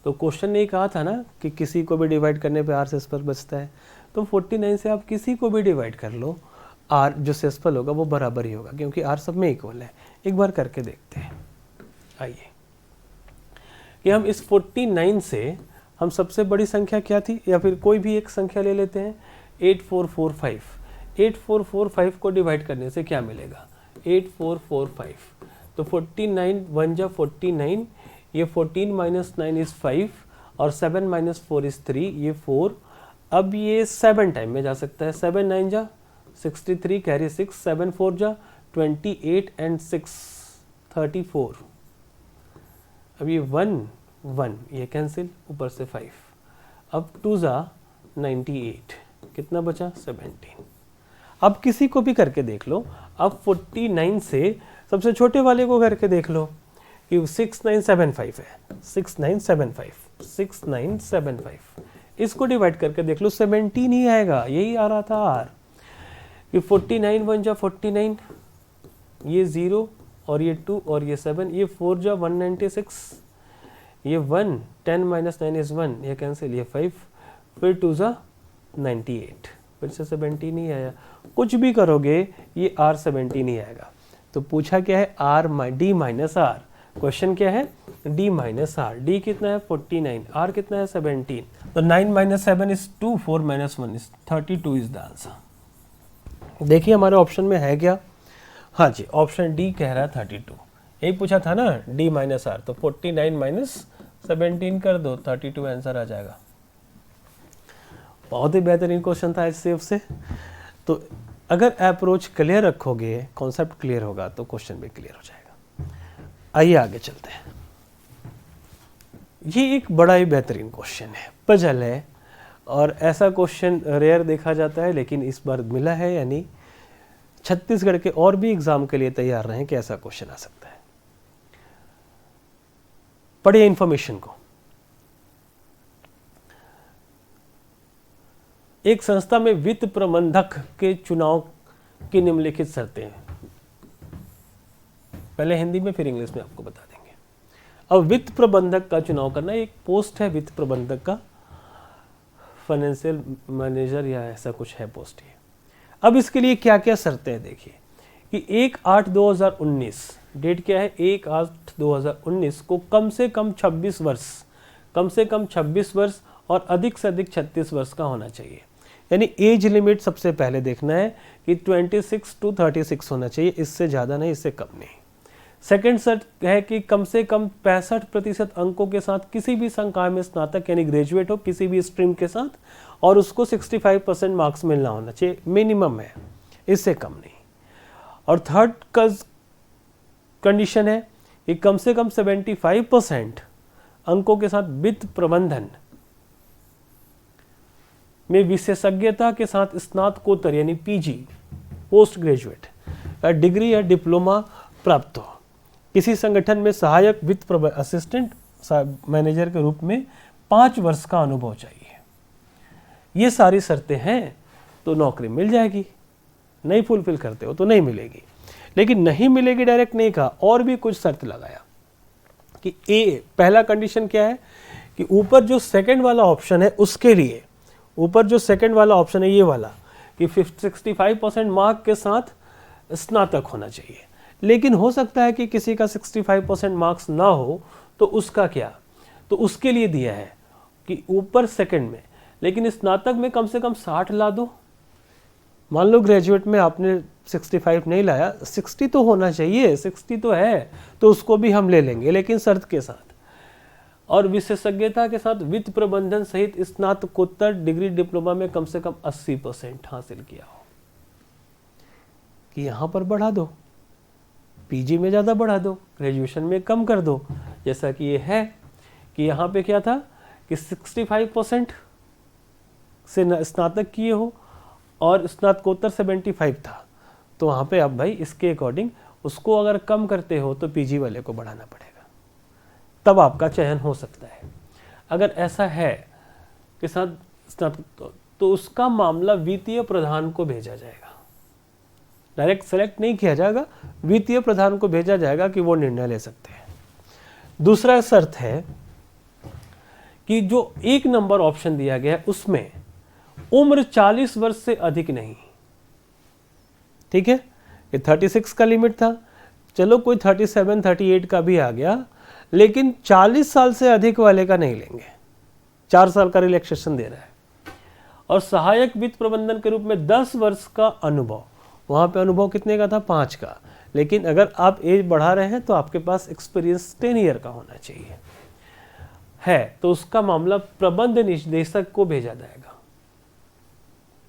तो क्वेश्चन ने कहा था ना कि किसी को भी डिवाइड करने पे r शेषफल बचता है, तो 49 से आप किसी को भी डिवाइड कर लो, r जो शेषफल होगा वो बराबर ही होगा, क्योंकि r सब में इक्वल है। एक बार करके देखते हैं, आइए कि हम इस 49 से हम सबसे बड़ी संख्या क्या थी, या फिर कोई भी एक संख्या ले लेते हैं 8445। 8445 को डिवाइड करने से क्या मिलेगा, 8445, तो 49 1 जा 49, ये 14 माइनस 9 इज 5 और 7 माइनस 4 इज 3, ये 4। अब ये 7 टाइम में जा सकता है, 7 9 जा 63 कैरी 6, 7 4 जा 28 एंड 6 34। अब ये 1 1 ये कैंसिल, ऊपर से 5, अब 2 जा 98, कितना बचा 17। अब किसी को भी करके देख लो, अब 49 से सबसे छोटे वाले को करके देख लो कि 6975 है, 6975 6975, इसको डिवाइड करके देख लो 17 ही आएगा, यही आ रहा था r। कि 49 1 जा 49, ये 0 और ये 2 और ये 7, ये 4 जा 196, ये 1 10 माइनस 9 इज 1, ये कैंसिल, ये 5, फिर 2 जा 98, फिर से 17 ही आया। कुछ भी करोगे ये r 17 ही आएगा। तो पूछा क्या है, d माइनस आर। क्वेश्चन क्या है, d माइनस आर। d कितना है 49, r कितना है 17, तो 9 minus 7 is 2, 4 minus 1 is 32 is the answer. देखिए हमारे ऑप्शन में है क्या, हाँ जी, ऑप्शन डी कह रहा है 32। यही पूछा था ना, d माइनस आर, तो 49 माइनस 17 कर दो, 32 आंसर आ जाएगा। बहुत ही बेहतरीन क्वेश्चन था HCF से। तो अगर अप्रोच क्लियर रखोगे, कॉन्सेप्ट क्लियर होगा, तो क्वेश्चन भी क्लियर हो जाएगा। आइए आगे चलते हैं। ये एक बड़ा ही बेहतरीन क्वेश्चन है, पजल है, और ऐसा क्वेश्चन रेयर देखा जाता है, लेकिन इस बार मिला है, यानी छत्तीसगढ़ के और भी एग्जाम के लिए तैयार रहें कि ऐसा क्वेश्चन आ सकता है। पढ़िए इंफॉर्मेशन को। एक संस्था में वित्त प्रबंधक के चुनाव की निम्नलिखित शर्तें हैं। पहले हिंदी में फिर इंग्लिश में आपको बता देंगे। अब वित्त प्रबंधक का चुनाव करना एक पोस्ट है, वित्त प्रबंधक का, फाइनेंशियल मैनेजर या ऐसा कुछ है पोस्ट ये। अब इसके लिए क्या क्या शर्तें हैं देखिए कि 1/8/2019, डेट क्या है 1/8/2019 को कम से कम 26 वर्ष, कम से कम 26 वर्ष और अधिक से अधिक 36 वर्ष का होना चाहिए। यानी एज लिमिट सबसे पहले देखना है कि 26 to 36 होना चाहिए, इससे ज़्यादा नहीं, इससे कम नहीं। सेकेंड शर्त है कि कम से कम 65% अंकों के साथ किसी भी संकाय में स्नातक यानी ग्रेजुएट हो किसी भी स्ट्रीम के साथ, और उसको 65% मार्क्स मिलना होना चाहिए, मिनिमम है, इससे कम नहीं। और थर्ड कंडीशन है कि कम से कम 75% अंकों के साथ वित्त प्रबंधन में विशेषज्ञता के साथ स्नातकोत्तर यानी पीजी पोस्ट ग्रेजुएट डिग्री या डिप्लोमा प्राप्त हो, किसी संगठन में सहायक वित्त असिस्टेंट मैनेजर के रूप में 5 वर्ष का अनुभव चाहिए। ये सारी शर्तें हैं तो नौकरी मिल जाएगी, नहीं फुलफिल करते हो तो नहीं मिलेगी। लेकिन नहीं मिलेगी डायरेक्ट नहीं कहा, और भी कुछ शर्त लगाया कि ए पहला कंडीशन क्या है कि ऊपर जो सेकंड वाला ऑप्शन है उसके लिए, ऊपर जो सेकंड वाला ऑप्शन है ये वाला कि 65% मार्क के साथ स्नातक होना चाहिए। लेकिन हो सकता है कि किसी का 65% मार्क्स ना हो तो उसका क्या, तो उसके लिए दिया है कि ऊपर सेकंड में, लेकिन स्नातक में कम से कम 60 ला दो। मान लो ग्रेजुएट में आपने 65 नहीं लाया, 60 तो होना चाहिए, 60 तो है, तो उसको भी हम ले लेंगे, लेकिन शर्त के साथ, और विशेषज्ञता के साथ वित्त प्रबंधन सहित स्नातकोत्तर डिग्री डिप्लोमा में कम से कम 80% हासिल किया हो। कि यहां पर बढ़ा दो, पीजी में ज़्यादा बढ़ा दो, ग्रेजुएशन में कम कर दो, जैसा कि ये है कि यहाँ पे क्या था कि 65% से स्नातक किए हो और स्नातकोत्तर 75 था, तो वहाँ पे आप भाई इसके अकॉर्डिंग उसको अगर कम करते हो तो पीजी वाले को बढ़ाना पड़ेगा, तब आपका चयन हो सकता है। अगर ऐसा है कि स्नातक तो उसका मामला वित्तीय प्रधान को भेजा जाएगा, डायरेक्ट सेलेक्ट नहीं किया जाएगा, वित्तीय प्रधान को भेजा जाएगा कि वो निर्णय ले सकते हैं। दूसरा शर्त है कि जो 1 नंबर ऑप्शन दिया गया है उसमें उम्र 40 वर्ष से अधिक नहीं। ठीक है, ये 36 का लिमिट था, चलो कोई 37 38 का भी आ गया, लेकिन 40 साल से अधिक वाले का नहीं लेंगे, 4 साल का रिलैक्सेशन दे रहा है। और सहायक वित्त प्रबंधन के रूप में 10 वर्ष का अनुभव, वहाँ पे अनुभव कितने का था, 5 का, लेकिन अगर आप एज बढ़ा रहे हैं तो आपके पास एक्सपीरियंस 10 ईयर का होना चाहिए है, तो उसका मामला प्रबंध निदेशक को भेजा जाएगा।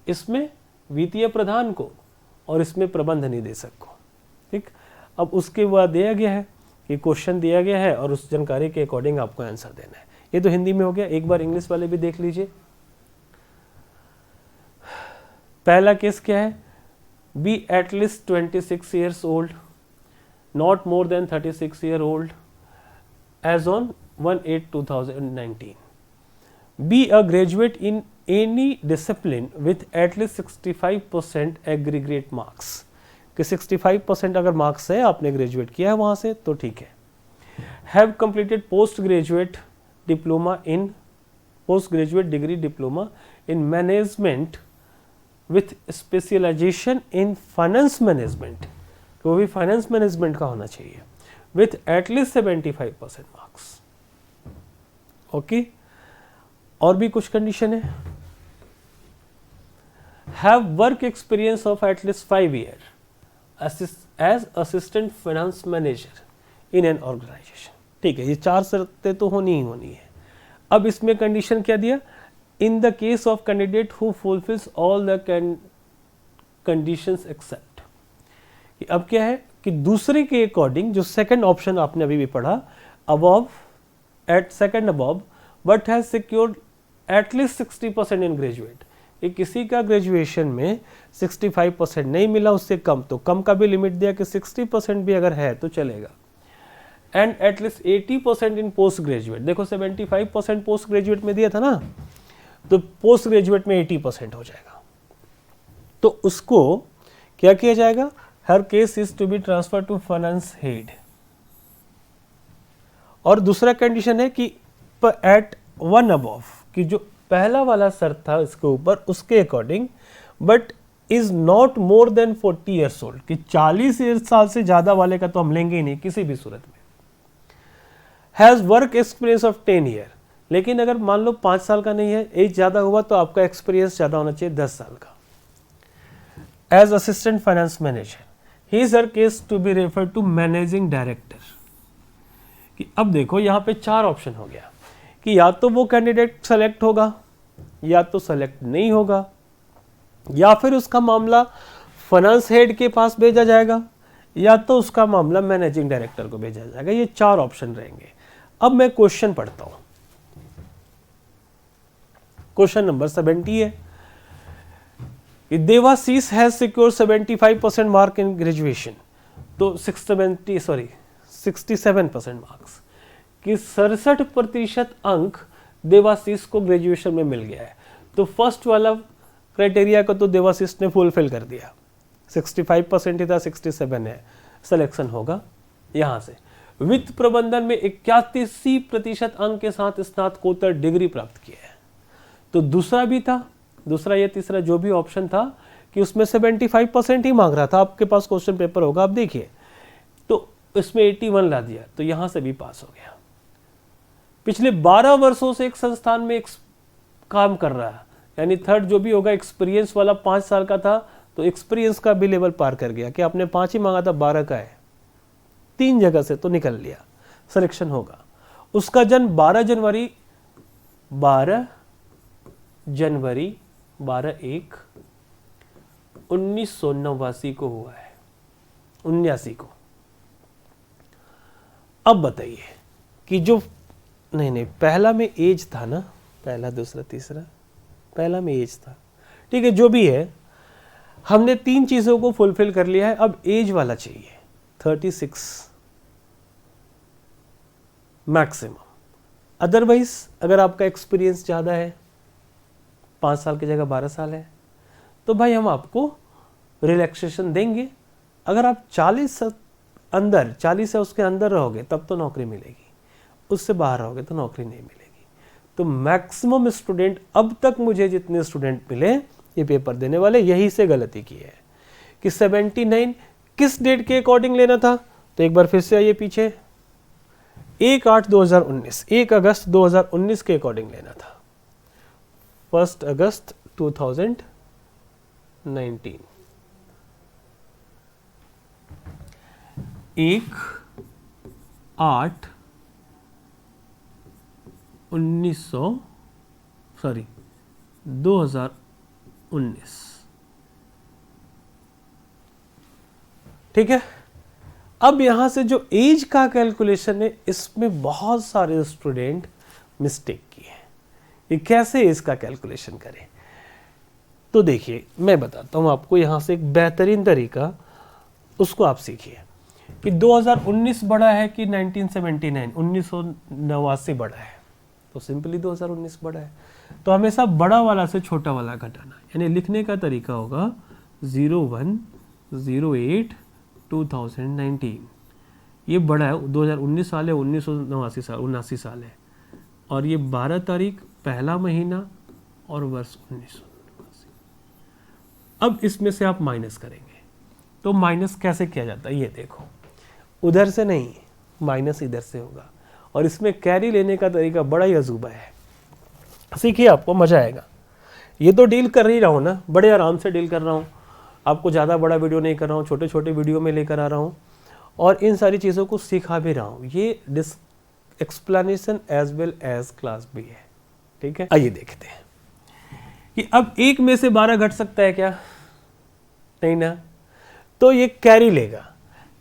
इसमें वित्तीय प्रधान को और इसमें प्रबंध निदेशक को। ठीक, अब उसके बाद दिया गया है कि क्वेश्चन दिया गया है और उस जानकारी के अकॉर्डिंग आपको आंसर देना है। ये तो हिंदी में हो गया, एक बार इंग्लिश वाले भी देख लीजिए। पहला केस क्या है, be at least 26 years old, not more than 36 year old as on 1/8/2019. Be a graduate in any discipline with at least 65% aggregate marks. कि 65% अगर मार्क्स है, आपने ग्रेजुएट किया है वहाँ से, तो ठीक है। Have completed post-graduate diploma in post-graduate degree diploma in management with specialization in finance management, वो भी फाइनेंस मैनेजमेंट का होना चाहिए, with at least 75% marks. Okay, और भी कुछ कंडीशन है। Have work experience of at least 5 years as assistant finance manager in an organization। ठीक है, ये 4 शर्तें तो होनी ही होनी है। अब इसमें कंडीशन क्या दिया, in the case of candidate who fulfills all the conditions except। अब क्या है कि दूसरे के अकॉर्डिंग जो सेकंड ऑप्शन आपने अभी भी पढ़ा, above at second above but has secured at least 60% in graduate, कि किसी का ग्रेजुएशन में 65% नहीं मिला, उससे कम, तो कम का भी लिमिट दिया कि 60% भी अगर है तो चलेगा। And at least 80% in post graduate, देखो 75% पोस्ट ग्रेजुएट में दिया था ना, तो पोस्ट ग्रेजुएट में 80% हो जाएगा, तो उसको क्या किया जाएगा, हर case is to be transfer to finance head. और दूसरा कंडीशन है कि एट 1 अबव, कि जो पहला वाला शर्त था इसके ऊपर, उसके according, but is not more than 40 years old, कि 40 साल से ज्यादा वाले का तो हम लेंगे ही नहीं किसी भी सूरत में। Has work experience of 10 year, लेकिन अगर मान लो 5 साल का नहीं है, एज ज्यादा हुआ तो आपका एक्सपीरियंस ज्यादा होना चाहिए, 10 साल का। As assistant finance manager, his her case to be refer to managing director. कि अब देखो यहाँ पे 4 ऑप्शन हो गया कि या तो वो कैंडिडेट सेलेक्ट होगा, या तो सेलेक्ट नहीं होगा, या फिर उसका मामला फाइनेंस हेड के पास भेजा जाएगा, या तो उसका मामला मैनेजिंग डायरेक्टर को भेजा जाएगा। ये 4 ऑप्शन रहेंगे। अब मैं क्वेश्चन पढ़ता हूं। क्वेश्चन नंबर 70 है, कि Devashish has secure 75% mark in graduation, तो 67% मार्क्स, कि 67% अंक देवाशीष को ग्रेजुएशन में मिल गया है। तो फर्स्ट वाला क्राइटेरिया को तो देवाशीष ने फुलफिल कर दिया, 65% ही था, 67 है, सिलेक्शन होगा यहाँ से। वित्त प्रबंधन में 81% अंक के साथ स्नातकोत्तर डिग्री प्राप्त किया है। तो दूसरा भी था, दूसरा या तीसरा जो भी ऑप्शन था कि उसमें 75% ही मांग रहा था। आपके पास क्वेश्चन पेपर होगा, आप देखिए, तो इसमें 81 ला दिया, तो यहाँ से भी पास हो गया। पिछले 12 वर्षों से एक संस्थान में काम कर रहा है, यानी थर्ड जो भी होगा एक्सपीरियंस वाला 5 साल का था, तो एक्सपीरियंस का भी लेवल पार कर गया कि आपने 5 ही मांगा था, 12 का है, 3 जगह से तो निकल लिया, सिलेक्शन होगा। उसका जन्म 12 जनवरी 1989 को हुआ है, 79 को। अब बताइए कि जो नहीं पहला में एज था ना, पहला दूसरा तीसरा, पहला में एज था, ठीक है, जो भी है, हमने 3 चीजों को फुलफिल कर लिया है। अब एज वाला चाहिए, 36 मैक्सिमम। अदरवाइज अगर आपका एक्सपीरियंस ज़्यादा है, 5 साल की जगह 12 साल है, तो भाई हम आपको रिलैक्सेशन देंगे। अगर आप 40 से उसके अंदर रहोगे तब तो नौकरी मिलेगी, उससे बाहर रहोगे तो नौकरी नहीं मिलेगी। तो मैक्सिमम स्टूडेंट, अब तक मुझे जितने स्टूडेंट मिले ये पेपर देने वाले, यही से गलती की है कि 79 किस डेट के अकॉर्डिंग लेना था। तो एक बार फिर से आइए पीछे, 1/8/2019, 1 अगस्त 2019 के अकॉर्डिंग लेना था, 1 अगस्त 2019, 2019, ठीक है। अब यहां से जो एज का कैलकुलेशन है, इसमें बहुत सारे स्टूडेंट मिस्टेक किए हैं। ये कैसे एज का कैलकुलेशन करें, तो देखिए मैं बताता हूं आपको यहां से एक बेहतरीन तरीका, उसको आप सीखिए कि 2019 बड़ा है कि 1979, 1989 बड़ा है, तो सिंपली 2019 बड़ा है। तो हमेशा बड़ा वाला से छोटा वाला घटाना, यानी लिखने का तरीका होगा 01/08/2019, ये बड़ा है, 2019 साल है, 1979 साल है, और ये 12 तारीख, पहला महीना और वर्ष 1989। अब इसमें से आप माइनस करेंगे, तो माइनस कैसे किया जाता है ये देखो, उधर से नहीं, माइनस इधर से होगा, और इसमें कैरी लेने का तरीका बड़ा ही अजूबा है, सीखिए, आपको मजा आएगा। ये तो डील कर ही रहा हूँ ना, बड़े आराम से डील कर रहा हूँ, आपको ज़्यादा बड़ा वीडियो नहीं कर रहा हूँ, छोटे छोटे वीडियो में लेकर आ रहा हूँ, और इन सारी चीज़ों को सिखा भी रहा हूँ। ये explanation as well as class भी है, ठीक है। आइए देखते हैं कि अब 1 में से 12 घट सकता है क्या, नहीं ना, तो ये कैरी लेगा,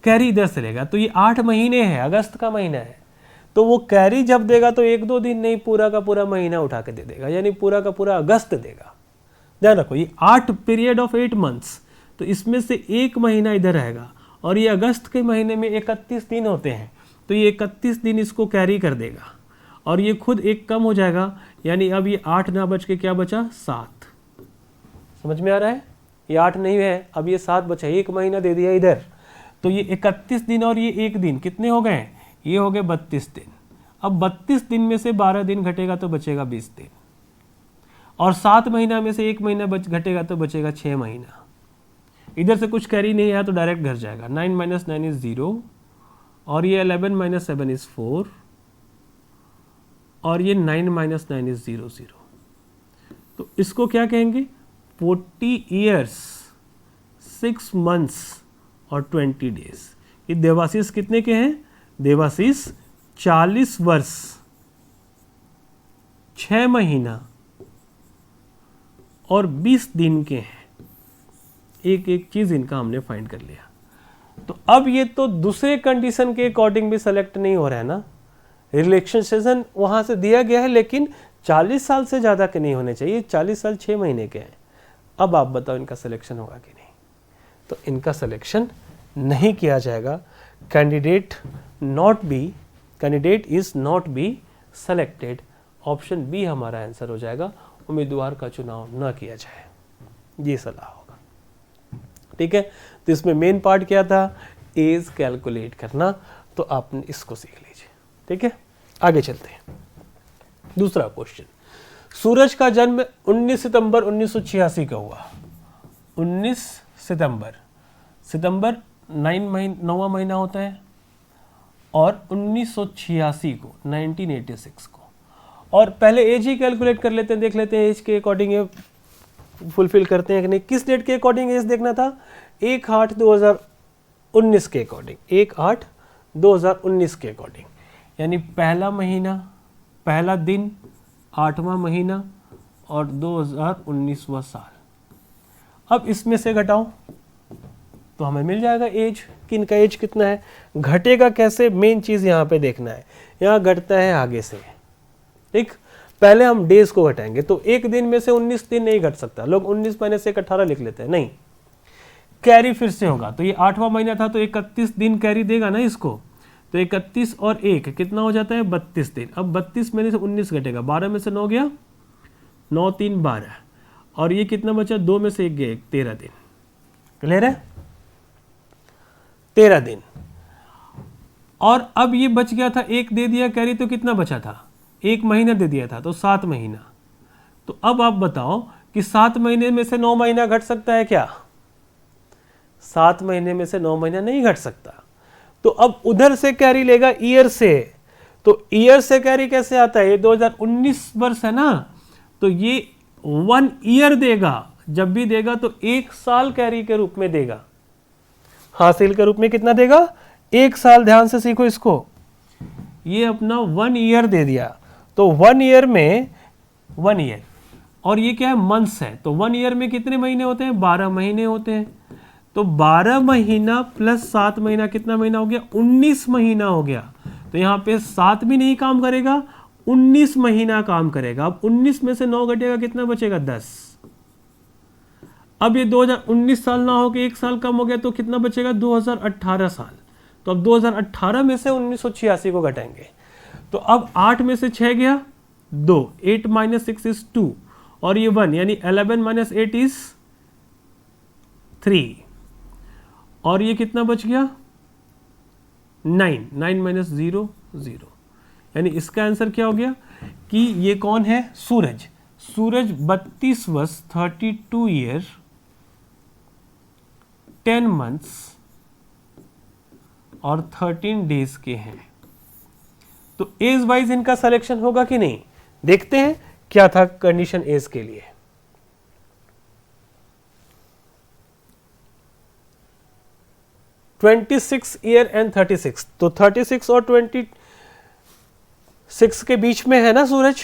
कैरी इधर से लेगा, तो ये 8 महीने है, अगस्त का महीना है, तो वो कैरी जब देगा तो 1-2 दिन नहीं, पूरा का पूरा महीना उठा के दे देगा, यानी पूरा का पूरा अगस्त देगा। ध्यान रखो, ये 8 पीरियड ऑफ 8 मंथ्स, तो इसमें से 1 महीना इधर रहेगा, और ये अगस्त के महीने में 31 दिन होते हैं, तो ये 31 दिन इसको कैरी कर देगा, और ये खुद एक कम हो जाएगा, यानी अब ये 8 ना बच के क्या बचा, 7। समझ में आ रहा है, ये 8 नहीं है, अब ये 7 बचा, 1 महीना दे दिया इधर, तो ये 31 दिन और ये 1 दिन कितने हो गए, ये हो गए 32 दिन। अब 32 दिन में से 12 दिन घटेगा तो बचेगा 20 दिन, और 7 महीना में से 1 महीना घटेगा तो बचेगा 6 महीना। इधर से कुछ कैरी नहीं आया तो डायरेक्ट घर जाएगा, 9 - 9 इज 0, और ये 11 - 7 इज 4, और ये 9 - 9 इज 0 0। तो इसको क्या कहेंगे, 40 ईयर्स 6 मंथ्स और 20 डेज। ये देवाशीष कितने के हैं, देवाशीष 40 वर्ष 6 महीना और 20 दिन के हैं। एक एक चीज इनका हमने फाइंड कर लिया। तो अब ये तो दूसरे कंडीशन के अकॉर्डिंग भी सेलेक्ट नहीं हो रहा है ना, रिलैक्सेशन वहां से दिया गया है, लेकिन 40 साल से ज्यादा के नहीं होने चाहिए, 40 साल 6 महीने के हैं। अब आप बताओ इनका सिलेक्शन होगा कि नहीं। तो इनका सिलेक्शन नहीं किया जाएगा। Candidate is not be selected. Option B हमारा आंसर हो जाएगा, उम्मीदवार का चुनाव न किया जाए, ये सलाह होगा। ठीक है, तो इसमें मेन पार्ट क्या था, एज कैलकुलेट करना, तो आपने इसको सीख लीजिए। ठीक है, आगे चलते हैं। दूसरा क्वेश्चन, सूरज का जन्म 19 सितंबर 1986 का हुआ। 19 सितंबर 9वां महीना होता है, और 1986 को 1986 को, और पहले एज ही कैलकुलेट कर लेते हैं, देख लेते हैं एज के अकॉर्डिंग ये फुलफिल करते हैं कि नहीं। किस डेट के अकॉर्डिंग एज देखना था, 1/8/2019 के अकॉर्डिंग, 1/8/2019 के अकॉर्डिंग, यानी पहला महीना, पहला दिन, 8वां महीना और 2019वां साल। अब इसमें से घटाओ तो हमें मिल जाएगा एज, कि इनका एज कितना है। घटेगा कैसे, मेन चीज़ यहाँ पे देखना है, यहाँ घटता है आगे से। ठीक, पहले हम डेज को घटाएंगे, तो एक दिन में से 19 दिन नहीं घट सकता। लोग 19 महीने से 18 लिख लेते हैं, नहीं, कैरी फिर से होगा। तो ये 8वां महीना था, तो 31 दिन कैरी देगा ना इसको, तो 31 और 1 कितना हो जाता है, 32 दिन। अब 32 महीने से 19 घटेगा, 12 में से 9 गया, 9 3 12, और ये कितना बचा, 2 में से 1 गया, 13 दिन। क्लियर है, 13 दिन। और अब ये बच गया था, 1 दे दिया कैरी, तो कितना बचा था, 1 महीना दे दिया था, तो 7 महीना। तो अब आप बताओ कि 7 महीने में से 9 महीना घट सकता है क्या, 7 महीने में से 9 महीना नहीं घट सकता। तो अब उधर से कैरी लेगा ईयर से, तो ईयर से कैरी कैसे आता है, ये 2019 वर्ष है ना, तो ये 1 ईयर देगा, जब भी देगा तो 1 साल कैरी के रूप में देगा, हासिल के रूप में कितना देगा, 1 साल। ध्यान से सीखो इसको, ये अपना 1 ईयर दे दिया, तो 1 ईयर में 1 ईयर, और ये क्या है, मंथ्स है, तो 1 ईयर में कितने महीने होते हैं, 12 महीने होते हैं। तो 12 महीना प्लस 7 महीना कितना महीना हो गया, 19 महीना हो गया। तो यहाँ पे 7 भी नहीं काम करेगा, 19 महीना काम करेगा। अब 19 में से 9 घटेगा, कितना बचेगा, 10। अब ये 2019 साल ना हो के 1 साल कम हो गया, तो कितना बचेगा, 2018 साल। तो अब 2018 में से 1986 को घटाएंगे, तो अब 8 में से 6 गया, 2, 8 - 6 is 2, और ये 1, यानी 11 - 8 is 3, और ये कितना बच गया, 9, 9 - 0 0, यानी इसका आंसर क्या हो गया कि ये कौन है, सूरज। सूरज 32 वर्ष 32 ईयर 10 मंथ्स और 13 डेज के हैं। तो एज वाइज इनका सिलेक्शन होगा कि नहीं, देखते हैं क्या था कंडीशन एज के लिए। (26 ईयर एंड 36), तो 36 और 26 के बीच में है ना सूरज,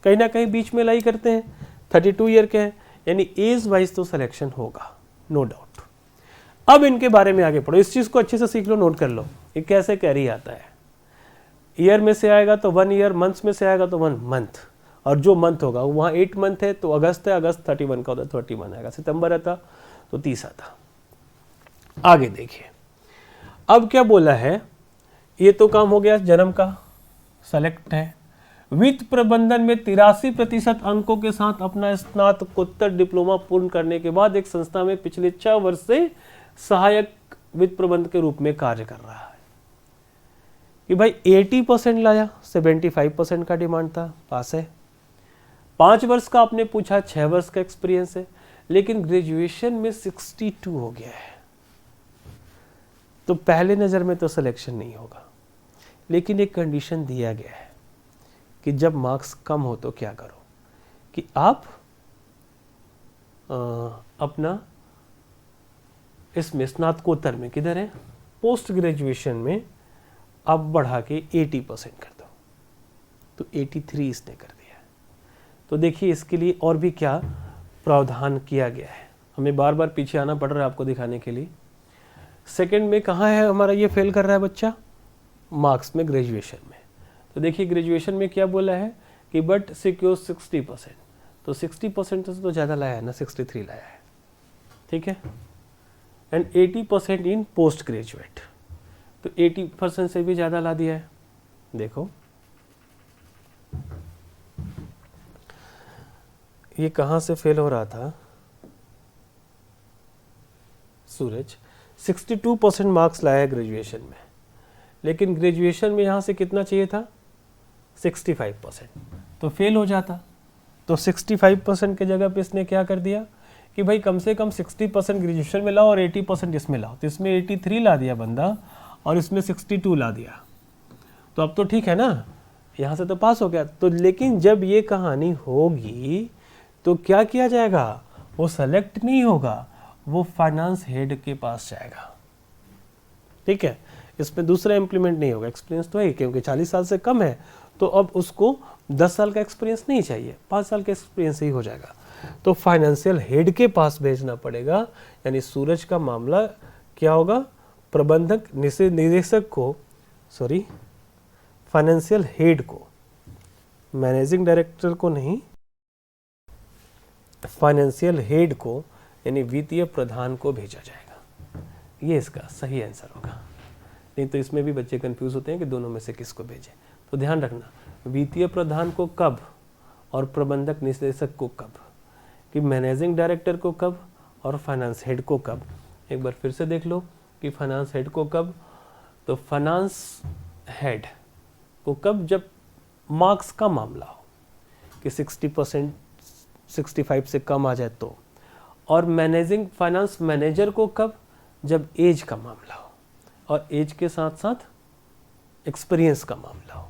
कहीं ना कहीं बीच में लाई करते हैं, 32 ईयर के हैं, यानी एज वाइज तो सिलेक्शन होगा, नो डाउट। अब इनके बारे में आगे पढ़ो, इस चीज को अच्छे से सीख लो, नोट कर लो, ये कैसे कैरी आता है। ईयर में से आएगा तो 1 ईयर, मंथ्स में से आएगा तो 1 मंथ, और जो मंथ होगा वहाँ 8 मंथ है, तो अगस्त है, अगस्त 31 का होता है, 31 आएगा। सितंबर आता तो 30 आता। आगे देखिए, अब क्या बोला है, ये तो काम हो गया जन्म का, सेलेक्ट है। वित्त प्रबंधन में 83% अंकों के साथ अपना स्नातकोत्तर डिप्लोमा पूर्ण करने के बाद एक संस्था में पिछले 6 वर्ष से सहायक वित्त प्रबंधक के रूप में कार्य कर रहा है। कि भाई 80% लाया, 75% का डिमांड था, पास है। 5 वर्ष का आपने पूछा, 6 वर्ष का एक्सपीरियंस है, लेकिन ग्रेजुएशन में 62 हो गया है, तो पहले नज़र में तो सिलेक्शन नहीं होगा। लेकिन एक कंडीशन दिया गया है कि जब मार्क्स कम हो तो क्या करो, कि आप अपना इसमें स्नातकोत्तर में, किधर है, पोस्ट ग्रेजुएशन में आप बढ़ा के 80% कर दो। तो 83 इसने कर दिया है। तो देखिए इसके लिए और भी क्या प्रावधान किया गया है, हमें बार बार पीछे आना पड़ रहा है आपको दिखाने के लिए। सेकंड में कहाँ है हमारा ये फेल कर रहा है बच्चा, मार्क्स में, ग्रेजुएशन में। तो देखिए ग्रेजुएशन में क्या बोला है कि बट सिक्योर 60%, तो तो 60% से तो ज़्यादा लाया है ना, 63 लाया है, ठीक है। एंड 80% इन पोस्ट ग्रेजुएट, तो 80% से भी ज़्यादा ला दिया है। देखो ये कहाँ से फेल हो रहा था, सूरज 62% मार्क्स लाया है ग्रेजुएशन में, लेकिन ग्रेजुएशन में यहाँ से कितना चाहिए था, 65%, तो फेल हो जाता। तो 65% के जगह पे इसने क्या कर दिया कि भाई कम से कम 60% ग्रेजुएशन में लाओ और 80% इसमें लाओ, तो इसमें 83 ला दिया बंदा और इसमें 62 ला दिया, तो अब तो ठीक है ना, यहाँ से तो पास हो गया। तो लेकिन जब ये कहानी होगी तो क्या किया जाएगा, वो सेलेक्ट नहीं होगा, वो फाइनेंस हेड के पास जाएगा, ठीक है। इसमें दूसरा इम्प्लीमेंट नहीं होगा, एक्सपीरियंस तो है क्योंकि 40 साल से कम है, तो अब उसको 10 साल का एक्सपीरियंस नहीं चाहिए, 5 साल का एक्सपीरियंस ही हो जाएगा। तो फाइनेंशियल हेड के पास भेजना पड़ेगा, यानी सूरज का मामला क्या होगा, प्रबंधक निदेशक को, सॉरी फाइनेंशियल हेड को, मैनेजिंग डायरेक्टर को नहीं, फाइनेंशियल हेड को यानी वित्तीय प्रधान को भेजा जाएगा। ये इसका सही आंसर होगा, नहीं तो इसमें भी बच्चे कंफ्यूज होते हैं कि दोनों में से किसको भेजें। तो ध्यान रखना, वित्तीय प्रधान को कब और प्रबंधक निदेशक को कब, कि मैनेजिंग डायरेक्टर को कब और फाइनेंस हेड को कब। एक बार फिर से देख लो कि फाइनेंस हेड को कब, तो फाइनेंस हेड को कब, जब मार्क्स का मामला हो कि 60% 65 से कम आ जाए तो, और मैनेजिंग फाइनेंस मैनेजर को कब, जब एज का मामला हो और एज के साथ साथ एक्सपीरियंस का मामला हो।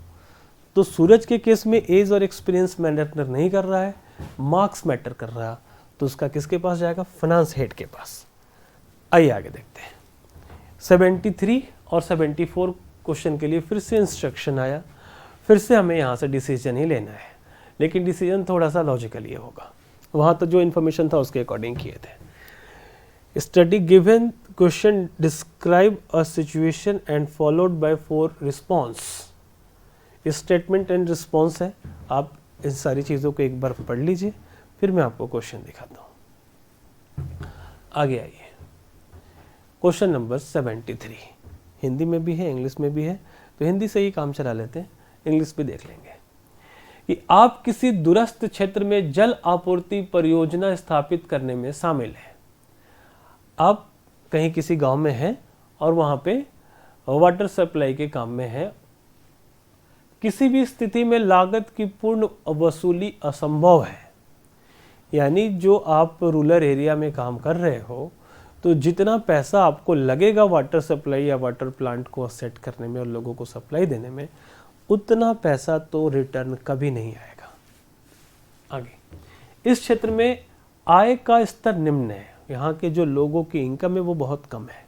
तो सूरज के केस में एज और एक्सपीरियंस मैटर नहीं कर रहा है, मार्क्स मैटर कर रहा, तो उसका किसके पास जाएगा, फाइनेंस हेड के पास। आइए आगे देखते हैं। 73 और 74 क्वेश्चन के लिए फिर से इंस्ट्रक्शन आया, फिर से हमें यहाँ से डिसीजन ही लेना है, लेकिन डिसीजन थोड़ा सा लॉजिकल ये होगा, वहाँ तो जो इन्फॉर्मेशन था उसके अकॉर्डिंग किए थे। Study given question describe a situation and followed by 4 response. Statement and response है, आप इन सारी चीज़ों को एक बार पढ़ लीजिए, फिर मैं आपको क्वेश्चन दिखाता हूँ। आगे आइए, क्वेश्चन नंबर 73 हिंदी में भी है, इंग्लिश में भी है, तो हिंदी से ही काम चला लेते हैं, इंग्लिश भी देख लेंगे। कि आप किसी दूरस्थ क्षेत्र में जल आपूर्ति परियोजना स्थापित करने में शामिल हैं। आप कहीं किसी गांव में हैं और वहां पे वाटर सप्लाई के काम में हैं। किसी भी स्थिति में लागत की पूर्ण वसूली असंभव है, यानी जो आप रूरल एरिया में काम कर रहे हो तो जितना पैसा आपको लगेगा वाटर सप्लाई या वाटर प्लांट को सेट करने में और लोगों को सप्लाई देने में, उतना पैसा तो रिटर्न कभी नहीं आएगा। आगे, इस क्षेत्र में आय का स्तर निम्न है, यहाँ के जो लोगों की इनकम है वो बहुत कम है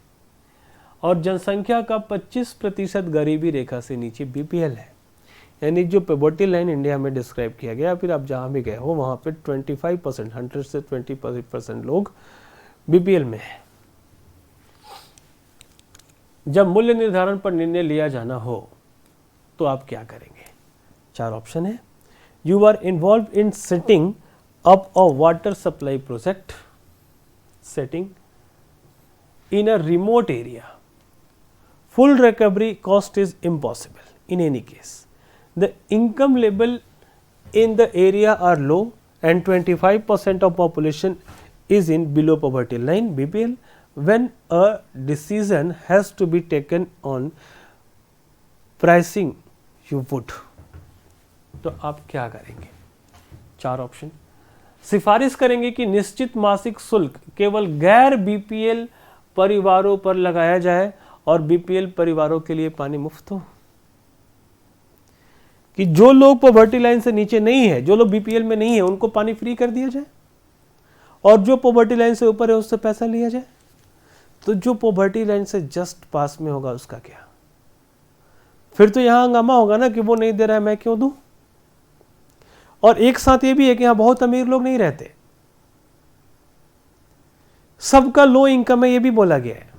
और जनसंख्या का 25% गरीबी रेखा से नीचे बीपीएल है, यानी जो पॉवर्टी लाइन इंडिया में डिस्क्राइब किया गया, फिर आप जहाँ भी गए हो वहाँ पे 25%, 100 से 20% लोग बीपीएल में है। जब मूल्य निर्धारण पर निर्णय लिया जाना हो तो आप क्या करेंगे? 4 ऑप्शन है। You are involve in setting up a water supply project, setting in a remote area, full recovery cost is impossible in any case. The income level in the area are low and 25% of population is in below poverty line BPL. When a decision has to be taken on pricing, you would. तो आप क्या करेंगे? 4 option. सिफारिश करेंगे कि निश्चित मासिक शुल्क केवल गैर बीपीएल परिवारों पर लगाया जाए और बीपीएल परिवारों के लिए पानी मुफ्त हो, कि जो लोग पॉवर्टी लाइन से नीचे नहीं है, जो लोग बीपीएल में नहीं है, उनको पानी फ्री कर दिया जाए और जो पॉवर्टी लाइन से ऊपर है उससे पैसा लिया जाए। तो जो पॉवर्टी लाइन से जस्ट पास में होगा उसका क्या? फिर तो यहां हंगामा होगा ना कि वो नहीं दे रहा है, मैं क्यों दूं। और एक साथ ये भी है कि यहां बहुत अमीर लोग नहीं रहते, सबका लो इनकम है, ये भी बोला गया है,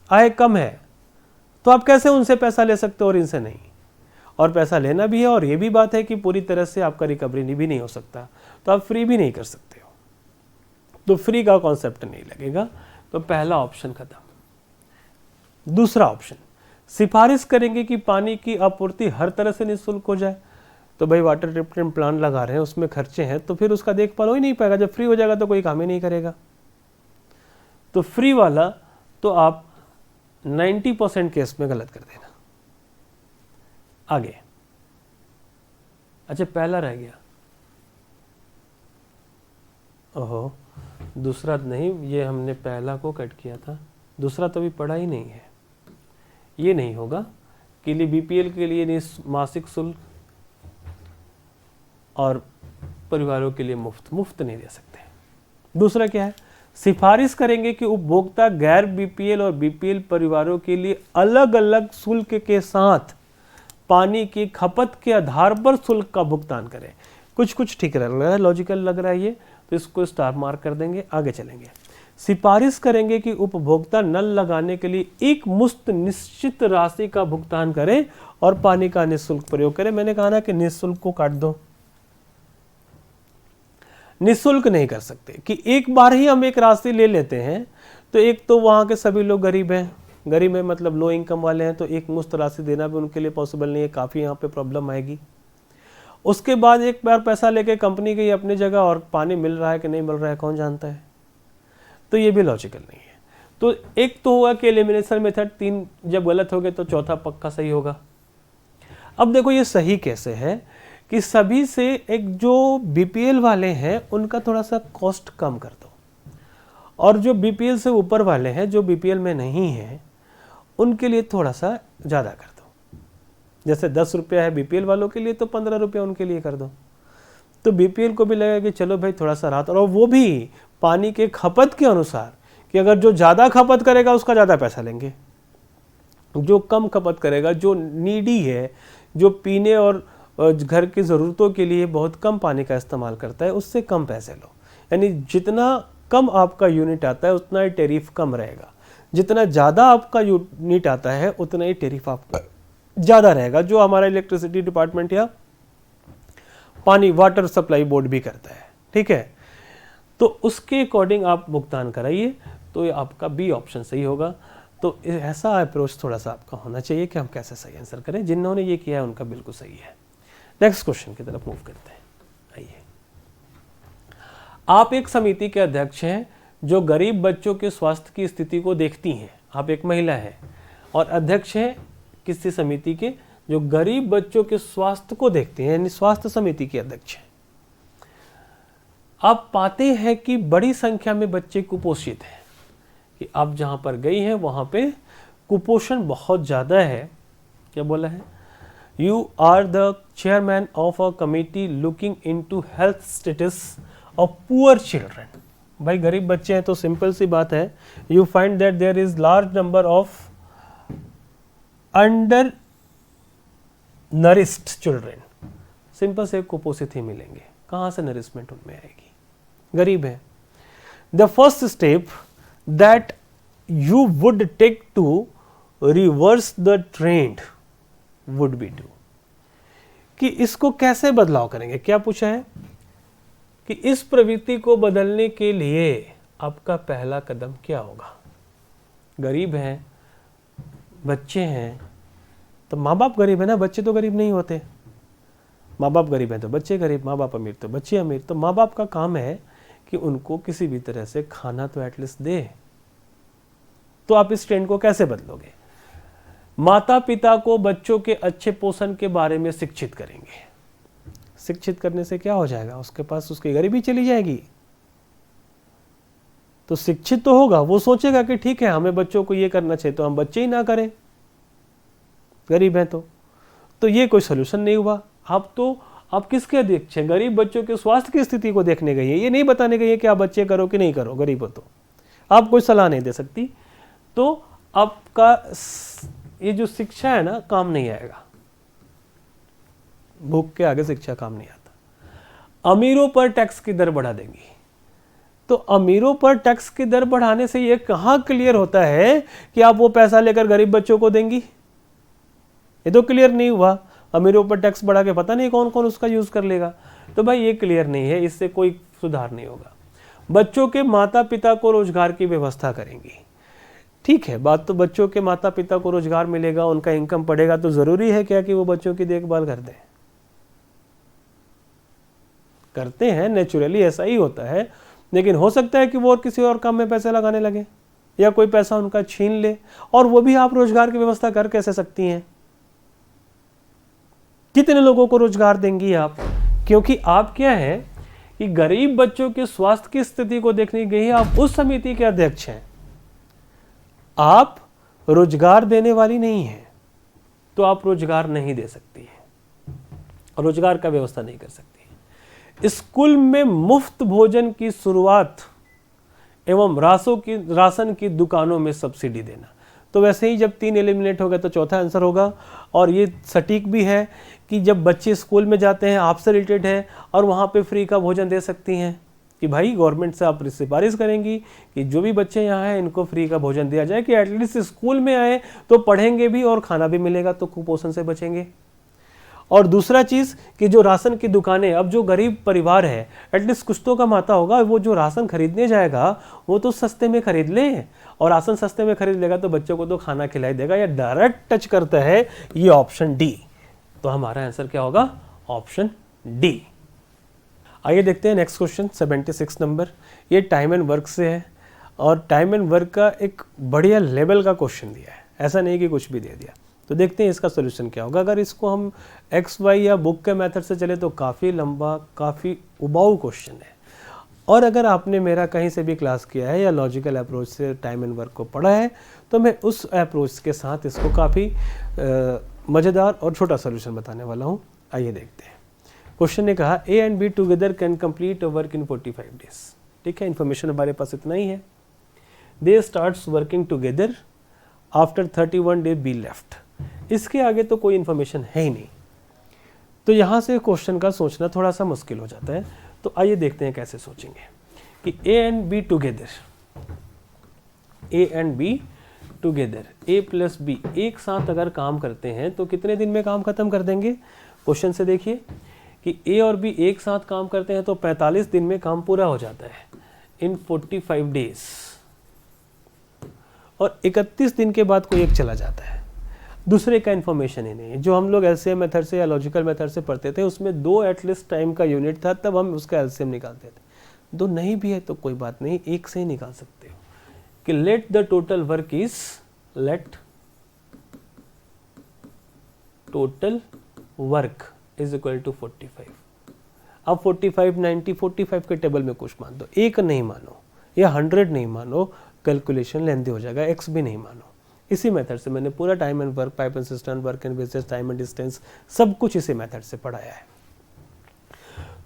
आय कम है, तो आप कैसे उनसे पैसा ले सकते हो और इनसे नहीं। और पैसा लेना भी है और ये भी बात है कि पूरी तरह से आपका रिकवरी भी नहीं हो सकता। तो आप फ्री भी नहीं कर सकते हो, तो फ्री का कॉन्सेप्ट नहीं लगेगा, तो पहला ऑप्शन खत्म। दूसरा ऑप्शन, सिफारिश करेंगे कि पानी की आपूर्ति हर तरह से निःशुल्क हो जाए। तो भाई वाटर ट्रीटमेंट प्लांट लगा रहे हैं, उसमें खर्चे हैं, तो फिर उसका देखभाल हो ही नहीं पाएगा। जब फ्री हो जाएगा तो कोई काम ही नहीं करेगा। तो फ्री वाला तो आप 90% केस में गलत कर देना। आगे, अच्छा पहला रह गया, ओहो दूसरा नहीं, ये हमने पहला को कट किया था, दूसरा तो अभी पढ़ा ही नहीं है। ये नहीं होगा के लिए बीपीएल के लिए मासिक शुल्क और परिवारों के लिए मुफ्त नहीं दे सकते। दूसरा क्या है, सिफारिश करेंगे कि उपभोक्ता गैर बीपीएल और बीपीएल परिवारों के लिए अलग अलग शुल्क के साथ पानी की खपत के आधार पर शुल्क का भुगतान करें। कुछ ठीक लग रहा है, लॉजिकल लग रहा है ये, तो इसको स्टार मार्क कर देंगे। आगे चलेंगे, सिफारिश करेंगे कि उपभोक्ता नल लगाने के लिए एक मुश्त निश्चित राशि का भुगतान करें और पानी का निःशुल्क प्रयोग करें। मैंने कहा ना कि निःशुल्क को काट दो, निःशुल्क नहीं कर सकते कि एक बार ही हम एक राशि ले लेते हैं, तो एक तो वहाँ के सभी लोग गरीब हैं, गरीब है मतलब लो इनकम वाले हैं, तो एक मुश्त राशि देना भी उनके लिए पॉसिबल नहीं है, काफ़ी यहाँ पे प्रॉब्लम आएगी। उसके बाद एक बार पैसा लेके कंपनी गई अपनी जगह और पानी मिल रहा है कि नहीं मिल रहा है कौन जानता है, तो ये भी लॉजिकल नहीं है। तो एक तो हुआ कि एलिमिनेशन मेथड, 3 जब गलत हो गए तो चौथा पक्का सही होगा। अब देखो ये सही कैसे है कि सभी से एक जो बीपीएल वाले हैं उनका थोड़ा सा कॉस्ट कम कर दो, और जो बीपीएल से ऊपर वाले हैं जो बीपीएल में नहीं हैं उनके लिए थोड़ा सा ज़्यादा कर दो। जैसे 10 रुपया है बीपीएल वालों के लिए, तो 15 रुपया उनके लिए कर दो। तो बीपीएल को भी लगेगा कि चलो भाई थोड़ा सा राहत, और वो भी पानी के खपत के अनुसार, कि अगर जो ज़्यादा खपत करेगा उसका ज़्यादा पैसा लेंगे, जो कम खपत करेगा, जो नीडी है, जो पीने और घर की ज़रूरतों के लिए बहुत कम पानी का इस्तेमाल करता है, उससे कम पैसे लो। यानी जितना कम आपका यूनिट आता है उतना ही टैरिफ कम रहेगा, जितना ज़्यादा आपका यूनिट आता है उतना ही टैरिफ आपका ज़्यादा रहेगा, जो हमारा इलेक्ट्रिसिटी डिपार्टमेंट या पानी वाटर सप्लाई बोर्ड भी करता है। ठीक है, तो उसके अकॉर्डिंग आप भुगतान कराइए, तो ये आपका बी ऑप्शन सही होगा। तो ऐसा अप्रोच थोड़ा सा आपका होना चाहिए कि हम कैसे सही आंसर करें। जिन्होंने ये किया है उनका बिल्कुल सही है। नेक्स्ट क्वेश्चन की तरफ मूव करते हैं। आइए, आप एक समिति के अध्यक्ष हैं जो गरीब बच्चों के स्वास्थ्य की स्थिति को देखती हैं। आप एक महिला है और अध्यक्ष हैं किसी समिति के जो गरीब बच्चों के स्वास्थ्य को देखते हैं, यानी स्वास्थ्य समिति के अध्यक्ष हैं। आप पाते हैं कि बड़ी संख्या में बच्चे कुपोषित हैं, कि आप जहां पर गई हैं वहां पे कुपोषण बहुत ज़्यादा है। क्या बोला है, you are the chairman of a committee looking into health status of poor children. भाई गरीब बच्चे हैं तो सिंपल सी बात है, you find that there is large number of undernourished children. Simple से कुपोषित ही मिलेंगे, कहाँ से नरिशमेंट उनमें आएगी, गरीब है। The first step that you would take to reverse the trend would be to, कि इसको कैसे बदलाव करेंगे। क्या पूछा है कि इस प्रवृत्ति को बदलने के लिए आपका पहला कदम क्या होगा। गरीब हैं, बच्चे हैं, तो माँ बाप गरीब है ना, बच्चे तो गरीब नहीं होते। माँ बाप गरीब हैं तो बच्चे गरीब, माँ बाप अमीर तो बच्चे अमीर। तो माँ बाप का काम है कि उनको किसी भी तरह से खाना तो एटलीस्ट दे। तो आप इस ट्रेंड को कैसे बदलोगे। माता पिता को बच्चों के अच्छे पोषण के बारे में शिक्षित करेंगे। शिक्षित करने से क्या हो जाएगा, उसके पास उसकी गरीबी चली जाएगी। तो शिक्षित तो होगा, वो सोचेगा कि ठीक है हमें बच्चों को ये करना चाहिए, तो हम बच्चे ही ना करें, गरीब हैं तो ये कोई सोल्यूशन नहीं हुआ। आप किसके अध्यक्ष हैं, गरीब बच्चों के स्वास्थ्य की स्थिति को देखने गई है, ये नहीं बताने गई है कि आप बच्चे करो कि नहीं करो। गरीब हो तो आप कोई सलाह नहीं दे सकती, तो आपका ये जो शिक्षा है ना काम नहीं आएगा। भूख के आगे शिक्षा काम नहीं आता। अमीरों पर टैक्स की दर बढ़ा देंगी, तो अमीरों पर टैक्स की दर बढ़ाने से ये कहाँ क्लियर होता है कि आप वो पैसा लेकर गरीब बच्चों को देंगी। ये तो क्लियर नहीं हुआ। अमीरों पर टैक्स बढ़ा के पता नहीं कौन कौन उसका यूज कर लेगा। तो भाई ये क्लियर नहीं है, इससे कोई सुधार नहीं होगा। बच्चों के माता पिता को रोजगार की व्यवस्था करेंगी, ठीक है, बात तो बच्चों के माता पिता को रोजगार मिलेगा, उनका इनकम बढ़ेगा, तो जरूरी है क्या कि वो बच्चों की देखभाल कर दें? करते हैं, नेचुरली ऐसा ही होता है, लेकिन हो सकता है कि वो और किसी और काम में पैसे लगाने लगे या कोई पैसा उनका छीन ले, और वो भी आप रोजगार की व्यवस्था कर कैसे सकती हैं? कितने लोगों को रोजगार देंगी आप? क्योंकि आप क्या है कि गरीब बच्चों के स्वास्थ्य की स्थिति को देखने गई है, आप उस समिति के अध्यक्ष हैं, आप रोजगार देने वाली नहीं है, तो आप रोजगार नहीं दे सकती है, रोजगार का व्यवस्था नहीं कर सकती। स्कूल में मुफ्त भोजन की शुरुआत एवं राशन की दुकानों में सब्सिडी देना। तो वैसे ही जब 3 एलिमिनेट हो गए तो चौथा आंसर होगा, और ये सटीक भी है कि जब बच्चे स्कूल में जाते हैं, आपसे रिलेटेड है, और वहाँ पे फ्री का भोजन दे सकती हैं कि भाई गवर्नमेंट से आप सिफारिश करेंगी कि जो भी बच्चे यहाँ हैं इनको फ्री का भोजन दिया जाए, कि एटलीस्ट स्कूल में आए तो पढ़ेंगे भी और खाना भी मिलेगा, तो कुपोषण से बचेंगे। और दूसरा चीज़ कि जो राशन की दुकानें, अब जो गरीब परिवार है एटलीस्ट कुछ तो कमाता होगा, वो जो राशन खरीदने जाएगा वो तो सस्ते में खरीद ले, और राशन सस्ते में खरीद लेगा तो बच्चों को तो खाना खिलाई देगा। या डायरेक्ट टच करता है ये ऑप्शन डी, तो हमारा आंसर क्या होगा? Option D. आइए देखते हैं नेक्स्ट क्वेश्चन 76 नंबर। ये टाइम एंड वर्क से है, और टाइम एंड वर्क का एक बढ़िया लेवल का क्वेश्चन दिया है, ऐसा नहीं कि कुछ भी दे दिया। तो देखते हैं इसका सोल्यूशन क्या होगा। अगर इसको हम XY या बुक के मेथड से चले तो काफ़ी लंबा, काफ़ी उबाऊ क्वेश्चन है, और अगर आपने मेरा कहीं से भी क्लास किया है या लॉजिकल अप्रोच से टाइम एंड वर्क को पढ़ा है, तो मैं उस अप्रोच के साथ इसको काफ़ी मज़ेदार और छोटा सोल्यूशन बताने वाला हूँ। आइए देखते हैं। क्वेश्चन ने कहा A and B together can complete a work in 45 days. ठीक है, इन्फॉर्मेशन हमारे पास इतना ही है। They starts working together after 31 day B left. इसके आगे तो कोई इन्फॉर्मेशन है ही नहीं, तो यहाँ से क्वेश्चन का सोचना थोड़ा सा मुश्किल हो जाता है। तो आइए देखते हैं कैसे सोचेंगे कि A and B together, A and B together, A plus B एक साथ अगर काम करते हैं तो कितने दिन में काम खत्म कर देंगे? क्वेश्चन से देखिए कि A और B एक साथ काम करते हैं तो 45 दिन में काम पूरा हो जाता है, इन 45 डेज, और 31 दिन के बाद कोई एक चला जाता है, दूसरे का इन्फॉर्मेशन ही नहीं है। जो हम लोग एलसीएम मेथड से या लॉजिकल मेथड से पढ़ते थे उसमें 2 एटलीस्ट टाइम का यूनिट था, तब हम उसका एलसीएम निकालते थे। 2 नहीं भी है तो कोई बात नहीं, एक से ही निकाल सकते हो कि let the total work is, let total work is equal to 45। अब 45, 90, 45 के टेबल में कुछ मान दो, एक नहीं मानो या 100 नहीं मानो, कैलकुलेशन लेंथी हो जाएगा, x भी नहीं मानो। इसी मेथड से मैंने पूरा time and work, pipe and system, work and bases, time and distance, सब कुछ इसी मेथड से पढ़ाया है।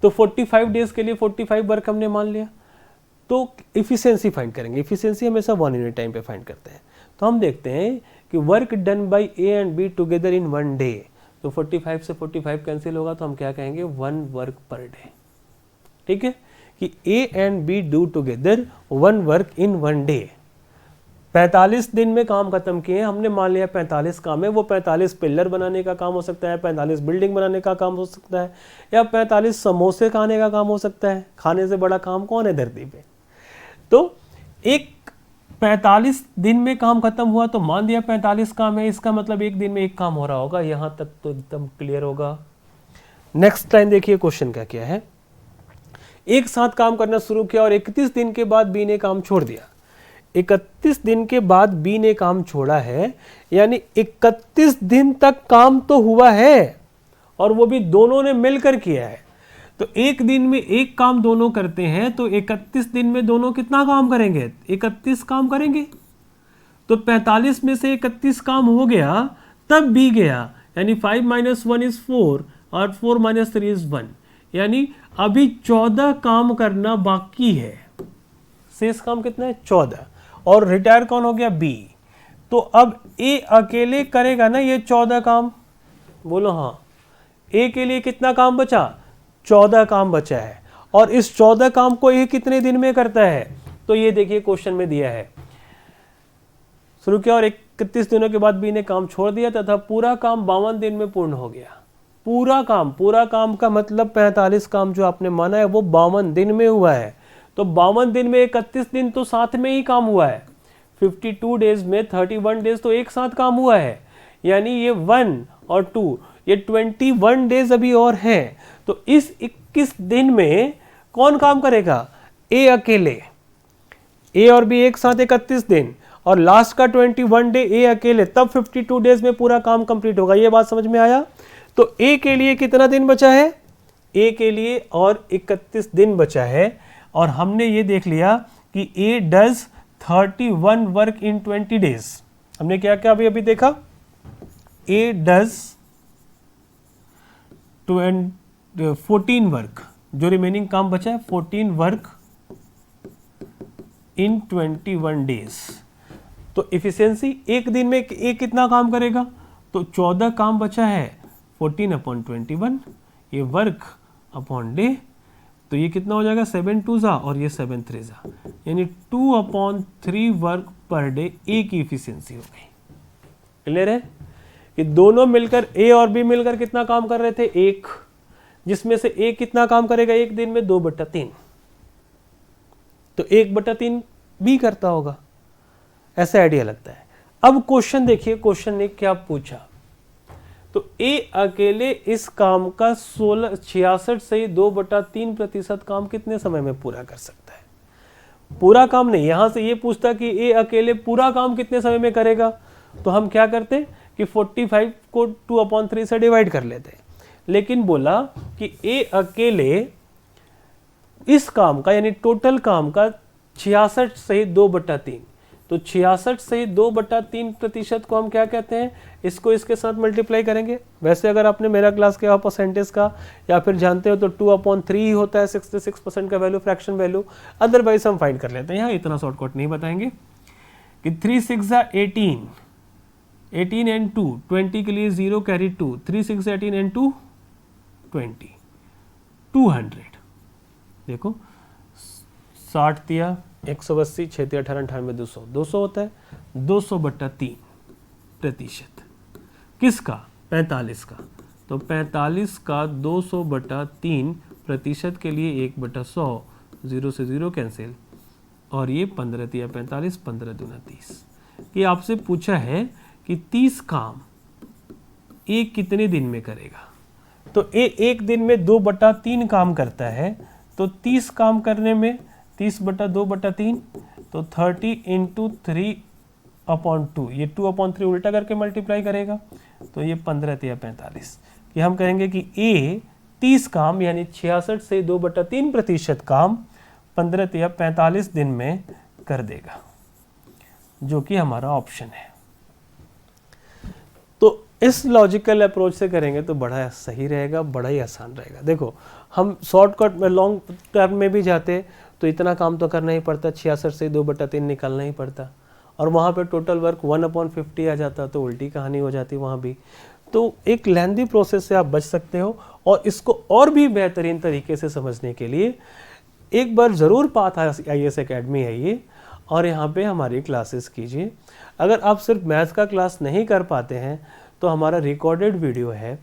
तो 45 डेज के लिए 45 वर्क हमने मान लिया, तो इफिशिएंसी फाइंड करेंगे। इफिशिएंसी हमेशा 1 यूनिट टाइम पे फाइंड करते हैं। तो हम देखते हैं कि work done by A and B together in 1 day, तो 45 से 45 कैंसिल होगा, तो हम क्या कहेंगे? 1 वर्क पर डे। ठीक है, कि A and B do together 1 work in 1 day. 45 दिन में काम खत्म किए, हमने मान लिया 45 काम है। वो 45 पिलर बनाने का काम हो सकता है, 45 बिल्डिंग बनाने का काम हो सकता है, या 45 समोसे खाने का काम हो सकता है। खाने से बड़ा काम कौन है धरती पे? तो एक 45 दिन में काम खत्म हुआ तो मान दिया 45 काम है, इसका मतलब एक दिन में एक काम हो रहा होगा। यहां तक तो एकदम क्लियर होगा। नेक्स्ट टाइम देखिए क्वेश्चन क्या क्या है। एक साथ काम करना शुरू किया और 31 दिन के बाद बी ने काम छोड़ दिया। 31 दिन के बाद बी ने काम छोड़ा है, यानी 31 दिन तक काम तो हुआ है, और वो भी दोनों ने मिलकर किया है। तो एक दिन में एक काम दोनों करते हैं, तो 31 दिन में दोनों कितना काम करेंगे? 31 काम करेंगे। तो 45 में से 31 काम हो गया, तब बी गया, यानी 5 - 1 इज 4 और 4 - 3 इज 1, यानी अभी 14 काम करना बाकी है। शेष काम कितना है? 14। और रिटायर कौन हो गया? बी। तो अब ए अकेले करेगा ना ये 14 काम? बोलो हाँ। ए के लिए कितना काम बचा? 14 काम बचा है, और इस 14 काम को ये कितने दिन में करता है? तो ये देखिए क्वेश्चन में दिया है, शुरू किया और 31 दिनों के बाद बी ने काम छोड़ दिया तथा पूरा काम 52 दिन में पूर्ण हो गया। पूरा काम का मतलब 45 काम जो आपने माना है वो 52 दिन में हुआ है। तो 52 दिन में 31 दिन तो साथ में ही काम हुआ है। 52 डेज में 31 डेज तो एक साथ काम हुआ है, यानी ये 1 और 2 ये 21 डेज अभी और हैं। तो इस 21 दिन में कौन काम करेगा? ए अकेले, ए और बी एक साथ 31 दिन, और लास्ट का 21 डे ए अकेले, तब 52 डेज में पूरा काम कंप्लीट होगा। ये बात समझ में आया? तो ए के लिए कितना दिन बचा है? ए के लिए और 31 दिन बचा है, और हमने ये देख लिया कि ए डज 31 वर्क इन 20 डेज। हमने क्या क्या अभी देखा? ए डज 14 वर्क, जो रिमेनिंग काम बचा है 14 वर्क इन 21 डेज। तो इफिशियंसी एक दिन में ए कितना काम करेगा? तो 14 काम बचा है, 14/21, ये वर्क अपॉन डे, तो ये कितना हो जाएगा? 7 2 और ये 7 3, यानी 2/3 वर्क पर डे ए की इफिशियंसी हो गई। क्लियर है कि दोनों मिलकर ए और बी मिलकर कितना काम कर रहे थे? एक, जिसमें से ए कितना काम करेगा एक दिन में? 2/3, तो 1/3 बी करता होगा। ऐसा आइडिया लगता है। अब क्वेश्चन देखिए, क्वेश्चन ने क्या पूछा। तो ए अकेले इस काम का 66 से 2/3% काम कितने समय में पूरा कर सकता है? पूरा काम नहीं, यहां से ये पूछता कि ए अकेले पूरा काम कितने समय में करेगा। तो हम क्या करते कि 45 को 2/3 से डिवाइड कर लेते, लेकिन बोला कि ए अकेले इस काम का यानी टोटल काम का 66 से 2/3, तो 66 से 2/3% को हम क्या कहते हैं? इसको इसके साथ मल्टीप्लाई करेंगे। वैसे अगर आपने मेरा क्लास किया परसेंटेज का या फिर जानते हो तो 2/3 ही होता है 66% का वैल्यू, फ्रैक्शन वैल्यू। अदरवाइज हम फाइंड कर लेते हैं, यहाँ इतना शॉर्टकट नहीं बताएंगे कि 3 6 18, 18 एंड 2 20 के लिए 0 कैरी 2, 3 6 18 एंड 2 20, 200। देखो 60 दिया, 180, 6 18 98 200, 200 होता है। 200/3%, किसका? 45 का। तो 45 का 200/3% के लिए 1/100, 0 से 0 कैंसिल, और ये 15 दिया 45, 15 दूना 30। ये आपसे पूछा है कि 30 काम ए कितने दिन में करेगा। तो ए एक दिन में 2/3 काम करता है, तो 30 काम करने में 30/2/3, तो 30 × 3/2, ये 2/3 उल्टा करके मल्टीप्लाई करेगा, तो ये 15 या 45। कि हम कहेंगे कि ए 30 काम यानी 66 से 2/3% काम 15 या 45 दिन में कर देगा, जो कि हमारा ऑप्शन है। तो इस लॉजिकल अप्रोच से करेंगे तो बड़ा सही रहेगा, बड़ा ही आसान रहेगा। देखो हम शॉर्टकट में लॉन्ग टर्म में भी जाते तो इतना काम तो करना ही पड़ता, 66 से 2/3 निकालना ही पड़ता, और वहाँ पे टोटल वर्क 1/50 आ जाता, तो उल्टी कहानी हो जाती वहाँ भी। तो एक लेंथी प्रोसेस से आप बच सकते हो, और इसको और भी बेहतरीन तरीके से समझने के लिए एक बार ज़रूर पाथ IAS एकेडमी आइए और यहाँ पे हमारी क्लासेस कीजिए। अगर आप सिर्फ मैथ का क्लास नहीं कर पाते हैं तो हमारा रिकॉर्डेड वीडियो है,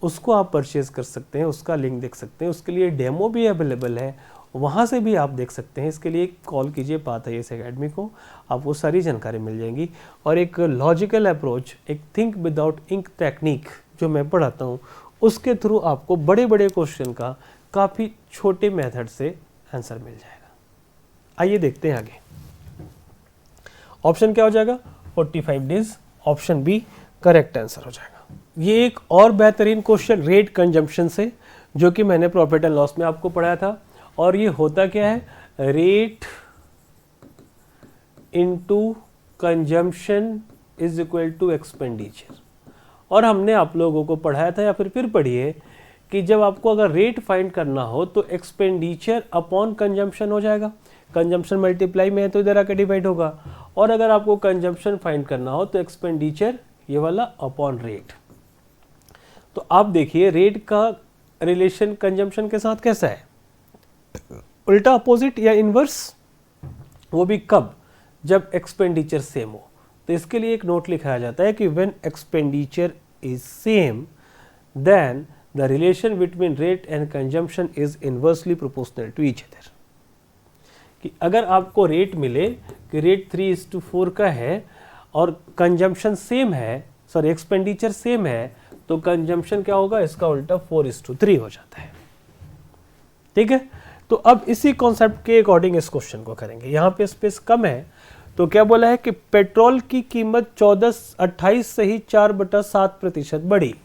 उसको आप परचेज़ कर सकते हैं, उसका लिंक देख सकते हैं। उसके लिए डेमो भी अवेलेबल है, वहाँ से भी आप देख सकते हैं। इसके लिए कॉल कीजिए पाथ IAS एकेडमी को, आपको सारी जानकारी मिल जाएगी। और एक लॉजिकल अप्रोच, एक थिंक विदाउट इंक टेक्निक जो मैं पढ़ाता हूँ, उसके थ्रू आपको बड़े बड़े क्वेश्चन का काफ़ी छोटे मेथड से आंसर मिल जाएगा। आइए देखते हैं आगे। ऑप्शन क्या हो जाएगा? 45 days, option B correct answer हो जाएगा। ये एक और बेहतरीन क्वेश्चन रेट कंजम्पशन से, जो कि मैंने प्रॉफिट एंड लॉस में आपको पढ़ाया था। और ये होता क्या है? Rate into consumption is equal to expenditure. और हमने आप लोगों को पढ़ाया था, या फिर पढ़िए, कि जब आपको अगर रेट फाइंड करना हो तो एक्सपेंडिचर अपॉन कंजम्पशन हो जाएगा। कंजम्पशन मल्टीप्लाई में है तो इधर आके डिवाइड होगा, और अगर आपको कंजम्पशन फाइंड करना हो तो एक्सपेंडिचर ये वाला अपॉन रेट। तो आप देखिए रेट का रिलेशन कंजम्पशन के साथ कैसा है? उल्टा अपोजिट या इनवर्स। वो भी कब? जब एक्सपेंडिचर सेम हो। तो इसके लिए एक नोट लिखाया जाता है कि when expenditure is same then the relation between rate and consumption is inversely proportional to each other. कि अगर आपको रेट मिले कि रेट 3:4 का है और कंजम्पशन सेम है, सॉरी एक्सपेंडिचर सेम है, तो कंजम्पशन क्या होगा, इसका उल्टा 4:3 हो जाता है। ठीक है, तो अब इसी कॉन्सेप्ट के अकॉर्डिंग इस क्वेश्चन को करेंगे। यहाँ पे स्पेस कम है, तो क्या बोला है कि पेट्रोल की कीमत 28 से ही 4/7% बढ़ी।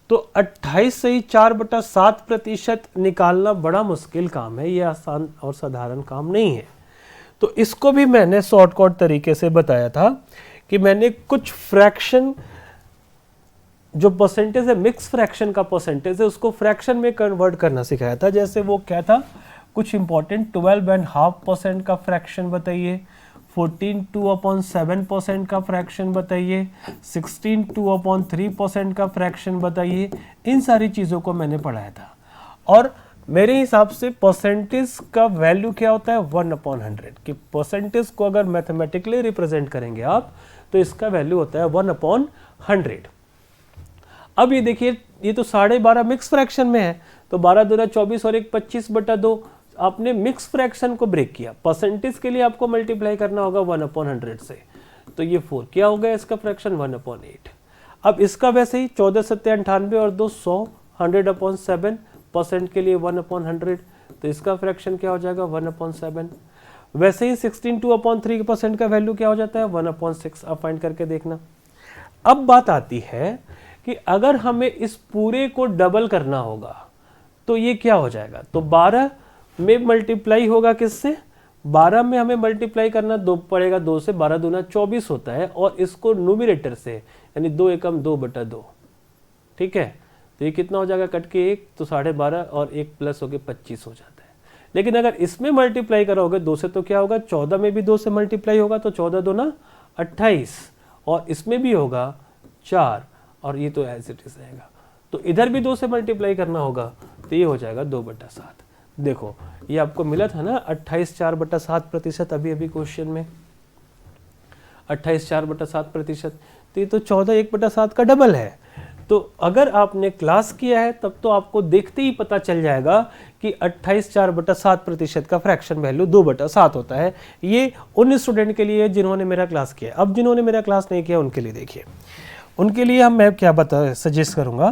तो 28 से ही 4/7% निकालना बड़ा मुश्किल काम है, ये आसान और साधारण काम नहीं है। तो इसको भी मैंने शॉर्टकट तरीके से बताया था कि मैंने कुछ फ्रैक्शन, जो परसेंटेज है मिक्स फ्रैक्शन का परसेंटेज है, उसको फ्रैक्शन में कन्वर्ट करना सिखाया था। जैसे वो क्या था, कुछ इंपॉर्टेंट 12.5% का फ्रैक्शन बताइए, 14 2/7% का फ्रैक्शन बताइए, 16 2/3% का फ्रैक्शन बताइए। इन सारी चीज़ों को मैंने पढ़ाया था। और मेरे हिसाब से परसेंटेज का वैल्यू क्या होता है, 1/100। कि परसेंटेज को अगर मैथमेटिकली रिप्रेजेंट करेंगे आप, तो इसका वैल्यू होता है 1/100। अब ये देखिए, ये तो 12.5 मिक्स फ्रैक्शन में है, तो 12 दूना 24 और 1 25/2। आपने मिक्स फ्रैक्शन को ब्रेक किया, परसेंटेज के लिए आपको मल्टीप्लाई करना होगा 1/100 से, तो ये 4 क्या हो गया इसका फ्रैक्शन, 1/8। अब इसका वैसे ही 14 7 98 और 2 100, 100/7 परसेंट के लिए 1/100, तो इसका फ्रैक्शन क्या हो जाएगा, 1/7। वैसे ही 16 2/3% का वैल्यू क्या हो जाता है, 1/6। अब फाइंड करके देखना। अब बात आती है कि अगर हमें इस पूरे को डबल करना होगा तो ये क्या हो जाएगा, तो 12 में मल्टीप्लाई होगा किससे, 12 में हमें मल्टीप्लाई करना 2 पड़ेगा, 2 से, 12 दूना 24 होता है, और इसको न्यूमरेटर से यानी 2 एकम 2/2। ठीक है, तो ये कितना हो जाएगा, कट के 1, तो 12.5 और 1 प्लस हो गया 25 हो जाता है। लेकिन अगर इसमें मल्टीप्लाई करोगे 2 से, तो क्या होगा, 14 में भी 2 से मल्टीप्लाई होगा, तो 14 दूना 28, और इसमें भी होगा 4, और ये तो एज इट इज रहेगा। तो इधर भी 2 से मल्टीप्लाई करना होगा, तो ये हो जाएगा 2/7। देखो ये आपको मिला था ना 28 4/7%, अभी क्वेश्चन में 28 4/7%, तो ये तो 14 1/7 का डबल है। तो अगर आपने क्लास किया है तब तो आपको देखते ही पता चल जाएगा कि 28 4/7% का फ्रैक्शन वैल्यू 2/7 होता है। ये उन स्टूडेंट के लिए जिन्होंने मेरा क्लास किया। अब जिन्होंने मेरा क्लास नहीं किया उनके लिए देखिए, उनके लिए मैं क्या सजेस्ट करूंगा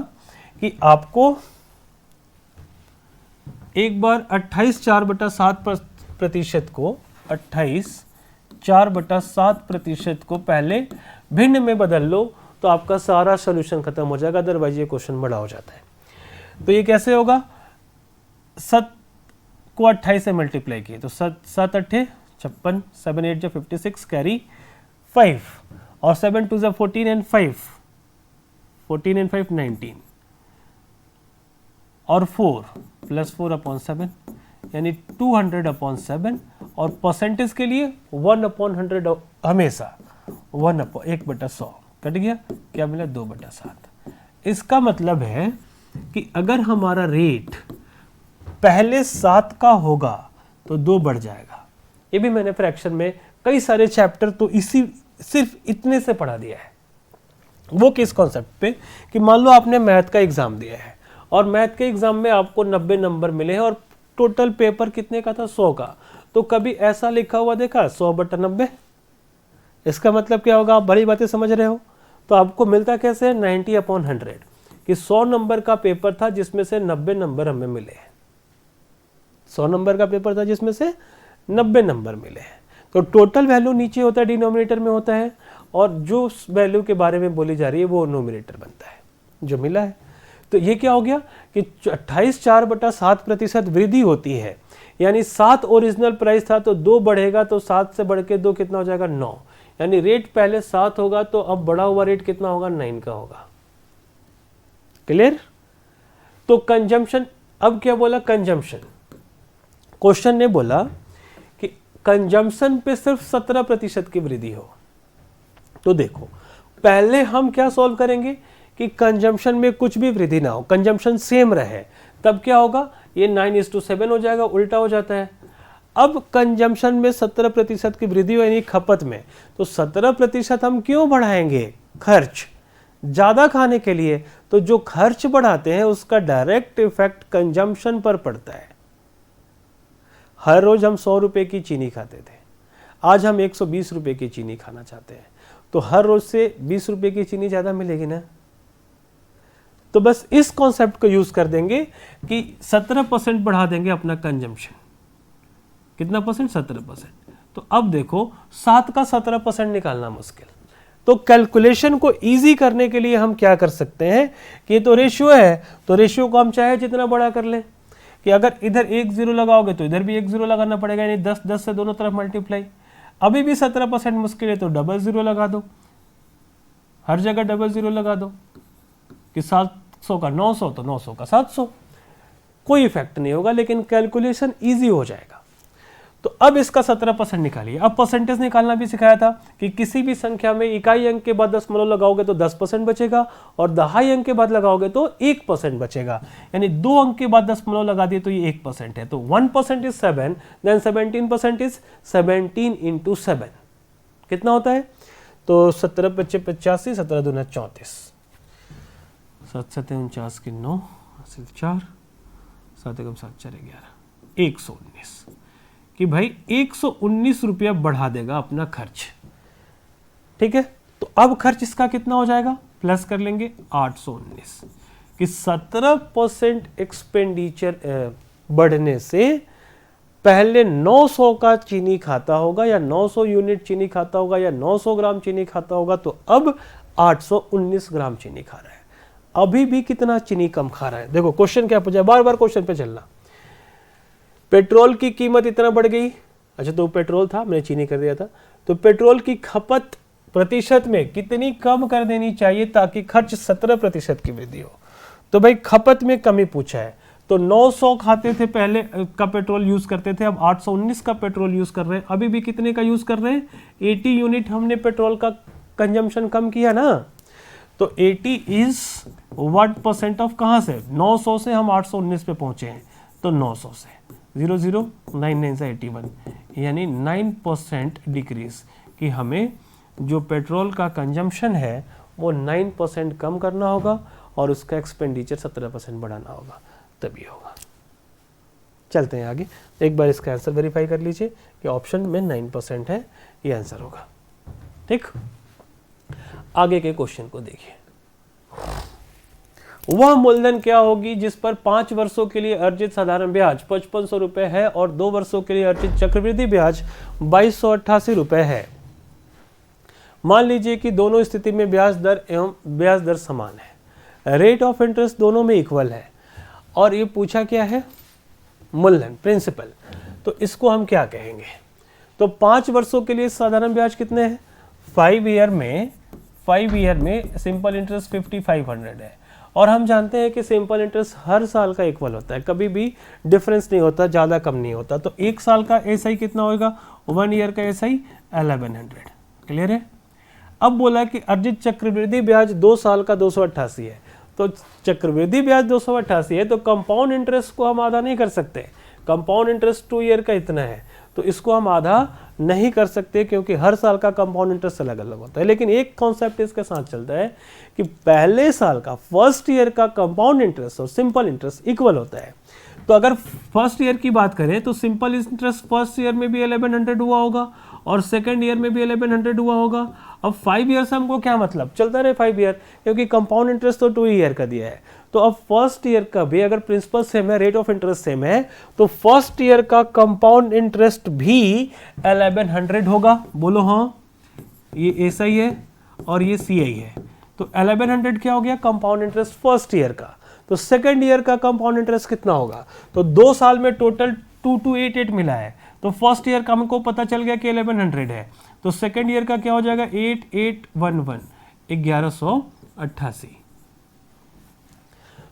कि आपको एक बार 28 4/7% को 28 4/7% को पहले भिन्न में बदल लो, तो आपका सारा सोल्यूशन खत्म हो जाएगा, अदरवाइज ये क्वेश्चन बड़ा हो जाता है। तो ये कैसे होगा, 7 को 28 से मल्टीप्लाई किए तो 7 8 56, 7 8 56, कैरी 5, और 7 2 14 एंड 5 19, और 4 प्लस 4/7 यानी 200/7, और परसेंटेज के लिए 1/100 हमेशा 1/100 कट गया, क्या मिला 2/7। इसका मतलब है कि अगर हमारा रेट पहले 7 का होगा तो 2 बढ़ जाएगा। ये भी मैंने फ्रैक्शन में कई सारे चैप्टर तो इसी सिर्फ इतने से पढ़ा दिया है। वो किस कॉन्सेप्ट पे कि मान लो आपने मैथ का एग्जाम दिया है और मैथ के एग्जाम में आपको 90 नंबर मिले हैं और टोटल पेपर कितने का था, 100 का। तो कभी ऐसा लिखा हुआ देखा 100/90, इसका मतलब क्या होगा, आप बड़ी बातें समझ रहे हो। तो आपको मिलता कैसे है 90/100, कि 100 नंबर का पेपर था जिसमें से 90 नंबर हमें मिले। 100 नंबर का पेपर था जिसमें से 90 नंबर मिले। तो टोटल वैल्यू नीचे होता है, डिनोमिनेटर में होता है, और जो वैल्यू के बारे में बोली जा रही है वो न्यूमरेटर बनता है जो मिला है। तो ये क्या हो गया कि 28 4/7% वृद्धि होती है, यानी 7 ओरिजिनल प्राइस था तो 2 बढ़ेगा, तो 7 से बढ़ के 2 कितना हो जाएगा 9, यानी रेट पहले 7 होगा तो अब बढ़ा हुआ रेट कितना होगा 9 का होगा। क्लियर। तो कंजम्पशन, अब क्या बोला कंजम्पशन, क्वेश्चन ने बोला कि कंजम्पशन पे सिर्फ 17% की वृद्धि हो। तो देखो पहले हम क्या सॉल्व करेंगे कि कंजम्पशन में कुछ भी वृद्धि ना हो, कंजम्पशन सेम रहे, तब क्या होगा ये 9:7 हो जाएगा, उल्टा हो जाता है। अब कंजम्पशन में 17% की वृद्धि हो यानी खपत में, तो 17% हम क्यों बढ़ाएंगे खर्च, ज़्यादा खाने के लिए, तो जो खर्च बढ़ाते हैं उसका डायरेक्ट इफेक्ट कंजम्पशन पर पड़ता है। हर रोज हम 100 रुपए की चीनी खाते थे, आज हम 120 रुपए की चीनी खाना चाहते हैं, तो हर रोज से 20 रुपए की चीनी ज़्यादा मिलेगी ना। तो बस इस कॉन्सेप्ट को यूज कर देंगे कि 17% बढ़ा देंगे अपना कंजम्पशन। कितना परसेंट? 17%। तो अब देखो 7 का 17% निकालना मुश्किल, तो कैलकुलेशन को इजी करने के लिए हम क्या कर सकते हैं कि ये तो रेशियो है, तो रेशियो को हम चाहे जितना बड़ा कर लें, कि अगर इधर 1 0 लगाओगे तो इधर भी 1 0 लगाना पड़ेगा, यानी 10 10 से दोनों तरफ मल्टीप्लाई। अभी भी 17% मुश्किल है तो डबल 0 लगा दो, हर जगह डबल 0 लगा दो कि 700 का 900 तो 900 का 700। कोई इफेक्ट नहीं होगा, लेकिन कैलकुलेशन ईजी हो जाएगा। तो अब इसका 17% निकालिए। अब परसेंटेज निकालना भी सिखाया था कि किसी भी संख्या में इकाई अंक के बाद दशमलव लगाओगे तो 10% बचेगा, और दहाई अंक के बाद लगाओगे तो 1% बचेगा, यानी 2 अंक के बाद दशमलव लगा दिए तो ये 1% है। तो 1% इज 7, देन 17% इज 17 इंटू 7 कितना होता है? तो 17 × 5 = 85, 17 × 2 = 34, 7 7 49 की 9 सिर्फ 4, 7 × 7 = 11, 119 कि भाई 119 रुपया बढ़ा देगा अपना खर्च। ठीक है, तो अब खर्च इसका कितना हो जाएगा? प्लस कर लेंगे 819 कि 17% एक्सपेंडिचर बढ़ने से पहले 900 का चीनी खाता होगा या 900 यूनिट चीनी खाता होगा या 900 ग्राम चीनी खाता होगा, तो अब 819 ग्राम चीनी खा रहा है। अभी भी कितना चीनी कम खा रहा है? देखो क्वेश्चन क्या पूछा, बार बार क्वेश्चन पे चलना। पेट्रोल की कीमत इतना बढ़ गई, अच्छा तो पेट्रोल था, मैंने चीनी कर दिया था, तो पेट्रोल की खपत प्रतिशत में कितनी कम कर देनी चाहिए ताकि खर्च 17% की वृद्धि हो? तो भाई खपत में कमी पूछा है, तो 900 खाते थे पहले का पेट्रोल यूज करते थे, अब 819 का पेट्रोल यूज कर रहे हैं। अभी भी कितने का यूज कर रहे हैं? 80 यूनिट हमने पेट्रोल का कंजम्पशन कम किया ना। तो 80 इज व्हाट परसेंट ऑफ, कहां से? 900 से हम 819 पे पहुंचे हैं, तो 900 से 0099 से 81, यानी 9% डिक्रीज, कि हमें जो पेट्रोल का कंजम्पशन है वो 9% कम करना होगा और उसका एक्सपेंडिचर 17% बढ़ाना होगा, तभी होगा। चलते हैं आगे, एक बार इसका आंसर वेरीफाई कर लीजिए कि ऑप्शन में 9% है, ये आंसर होगा। ठीक, आगे के क्वेश्चन को देखिए। वह मूलधन क्या होगी जिस पर 5 वर्षों के लिए अर्जित साधारण ब्याज 5500 रुपए है और 2 वर्षों के लिए अर्जित चक्रवृद्धि ब्याज 2288 रुपए है। मान लीजिए कि दोनों स्थिति में ब्याज दर एवं ब्याज दर समान है, रेट ऑफ इंटरेस्ट दोनों में इक्वल है, और ये पूछा क्या है? मूलधन, प्रिंसिपल। तो इसको हम क्या कहेंगे? तो 5 वर्षों के लिए साधारण ब्याज कितने हैं? 5 ईयर में सिंपल इंटरेस्ट 5500 है, और हम जानते हैं कि सिंपल इंटरेस्ट हर साल का इक्वल होता है, कभी भी डिफरेंस नहीं होता, ज़्यादा कम नहीं होता। तो एक साल का एसआई कितना होगा? 1 ईयर का एसआई 1100। क्लियर है? अब बोला कि अर्जित चक्रवृद्धि ब्याज 2 साल का 288 है, तो चक्रवृद्धि ब्याज 288 है, तो कंपाउंड इंटरेस्ट को हम आधा नहीं कर सकते। कंपाउंड इंटरेस्ट 2 ईयर का इतना है, तो इसको हम आधा नहीं कर सकते क्योंकि हर साल का कंपाउंड इंटरेस्ट अलग अलग होता है। लेकिन एक कॉन्सेप्ट इसके साथ चलता है कि पहले साल का फर्स्ट ईयर का कंपाउंड इंटरेस्ट और सिंपल इंटरेस्ट इक्वल होता है। तो अगर फर्स्ट ईयर की बात करें तो सिंपल इंटरेस्ट फर्स्ट ईयर में भी 1100 हुआ होगा और सेकेंड ईयर में भी 1100 हुआ होगा। अब 5 ईयर से हमको क्या मतलब? चलता रहे 5 ईयर, क्योंकि कंपाउंड इंटरेस्ट तो 2 ईयर का दिया है। तो अब फर्स्ट ईयर का भी अगर प्रिंसिपल सेम है, रेट ऑफ इंटरेस्ट सेम है, तो फर्स्ट ईयर का कंपाउंड इंटरेस्ट भी 1100 होगा। बोलो हाँ, ये एसआई है और ये सीआई है, तो 1100 क्या हो गया? कंपाउंड इंटरेस्ट फर्स्ट ईयर का। तो सेकेंड ईयर का कंपाउंड इंटरेस्ट कितना होगा? तो 2 साल में टोटल 2288 मिला है, तो फर्स्ट ईयर का हमको पता चल गया कि 1100 है, तो सेकेंड ईयर का क्या हो जाएगा? 8811, 1188।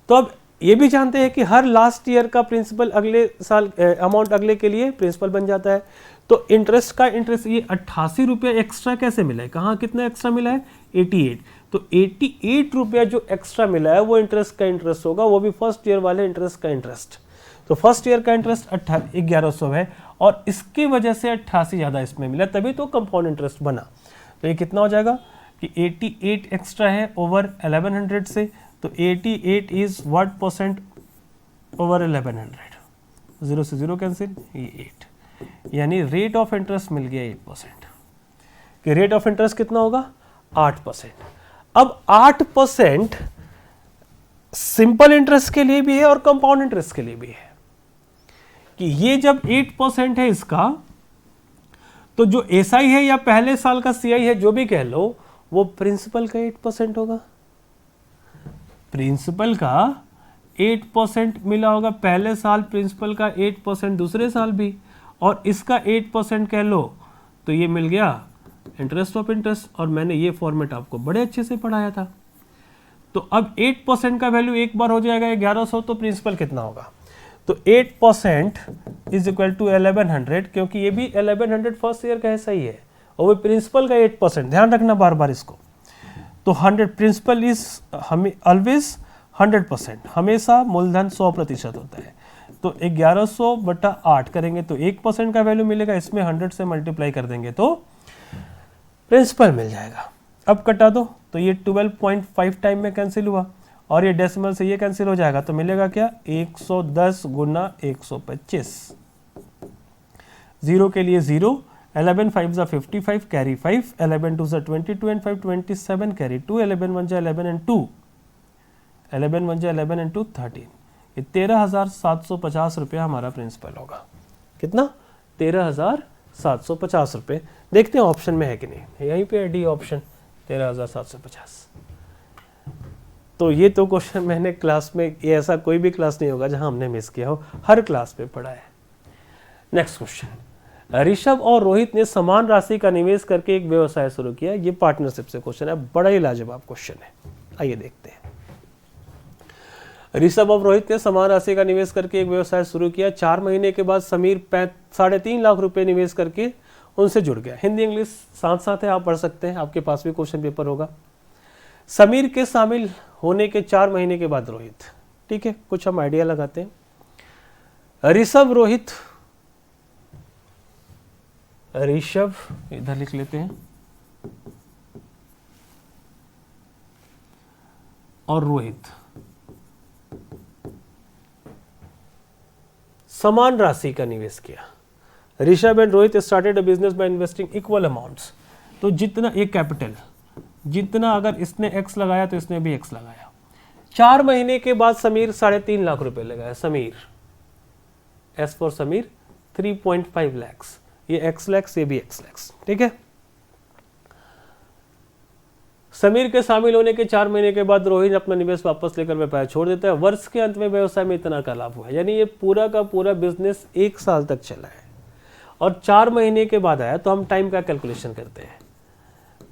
तो अब ये भी जानते हैं कि हर लास्ट ईयर का प्रिंसिपल अगले साल अमाउंट अगले के लिए प्रिंसिपल बन जाता है। तो इंटरेस्ट का इंटरेस्ट ये 88 रुपया एक्स्ट्रा कैसे मिला है? कहाँ कितना एक्स्ट्रा मिला है? 88। तो 88 रुपया जो एक्स्ट्रा मिला है वो इंटरेस्ट का इंटरेस्ट होगा, वो भी फर्स्ट ईयर वाले इंटरेस्ट का इंटरेस्ट। तो फर्स्ट ईयर का इंटरेस्ट 1100 है और इसकी वजह से 88 ज़्यादा इसमें मिला, तभी तो कंपाउंड इंटरेस्ट बना। तो ये कितना हो जाएगा? कि 88 एक्स्ट्रा है ओवर 1100 से, तो 88 इज व्हाट परसेंट ओवर 1100, 0 से 0 कैंसिल, ये 8, यानी रेट ऑफ इंटरेस्ट मिल गया 8%, कि रेट ऑफ इंटरेस्ट कितना होगा 8%। अब 8% सिंपल इंटरेस्ट के लिए भी है और कंपाउंड इंटरेस्ट के लिए भी है, कि ये जब 8% है इसका, तो जो एसआई है या पहले साल का सीआई है जो भी कह लो, वो प्रिंसिपल का 8% होगा। प्रिंसिपल का 8% मिला होगा पहले साल, प्रिंसिपल का 8% दूसरे साल भी, और इसका 8% कह लो, तो ये मिल गया इंटरेस्ट ऑफ इंटरेस्ट। और मैंने ये फॉर्मेट आपको बड़े अच्छे से पढ़ाया था। तो अब 8% का वैल्यू एक बार हो जाएगा 1100, तो प्रिंसिपल कितना होगा, तो 8% इज इक्वल टू 1100, क्योंकि ये भी 1100 फर्स्ट ईयर का ऐसा ही है, और वो प्रिंसिपल का 8%, ध्यान रखना बार बार इसको। तो 100 प्रिंसिपल इज हमें ऑलवेज 100%, हमेशा मूलधन 100% होता है। तो 1100 बटा 8 करेंगे तो 1% का वैल्यू मिलेगा, इसमें 100 से मल्टीप्लाई कर देंगे तो प्रिंसिपल मिल जाएगा। अब कटा दो, तो ये 12.5 टाइम में कैंसिल हुआ, और ये डेसिमल से ये कैंसिल हो जाएगा, तो मिलेगा क्या 110 गुना 125, 0 के लिए 0, 11 5 जा 55 कैरी 5, 11 2 जा 22 एंड 5 27 कैरी 2, 11 1 जा 11 एंड 2, 11 1 जा 11 एंड 2 13, ये 13,750 रुपये हमारा प्रिंसिपल होगा। कितना 13,750 रुपये। देखते हैं ऑप्शन में है कि नहीं, यहीं पे है डी ऑप्शन 13,750। तो ये तो क्वेश्चन मैंने क्लास में, ये ऐसा कोई भी क्लास नहीं होगा जहां हमने मिस किया हो, हर क्लास में पढ़ा है। नेक्स्ट क्वेश्चन, ऋषभ और रोहित ने समान राशि का निवेश करके एक व्यवसाय शुरू किया। ये पार्टनरशिप से क्वेश्चन है, बड़ा ही लाजवाब क्वेश्चन है। आइए देखते हैं। ऋषभ और रोहित ने समान राशि का निवेश करके एक व्यवसाय शुरू किया। 4 महीने के बाद समीर 3.5 लाख रुपए निवेश करके उनसे जुड़ गया। हिंदी इंग्लिश साथ साथ है, आप पढ़ सकते हैं, आपके पास भी क्वेश्चन पेपर होगा। समीर के शामिल होने के 4 महीने के बाद रोहित, ठीक है, कुछ हम आइडिया लगाते हैं। ऋषभ रोहित, ऋषभ इधर लिख लेते हैं, और रोहित समान राशि का निवेश किया। Rishabh and Rohit started a business by investing equal amounts. तो जितना एक कैपिटल, जितना अगर इसने x लगाया तो इसने भी x लगाया। 4 महीने के बाद समीर 3.5 लाख रुपए लगाया। समीर, एस फॉर समीर, 3.5 लैक्स, ये x लैक्स, ये भी x लैक्स, ठीक है। समीर के शामिल होने के 4 महीने के बाद रोहित अपना निवेश वापस लेकर व्यापार छोड़ देता है। वर्ष के अंत में व्यवसाय में इतना का लाभ हुआ, यानी ये पूरा का पूरा बिजनेस 1 साल तक चला है और 4 महीने के बाद आया। तो हम टाइम का कैलकुलेशन करते हैं।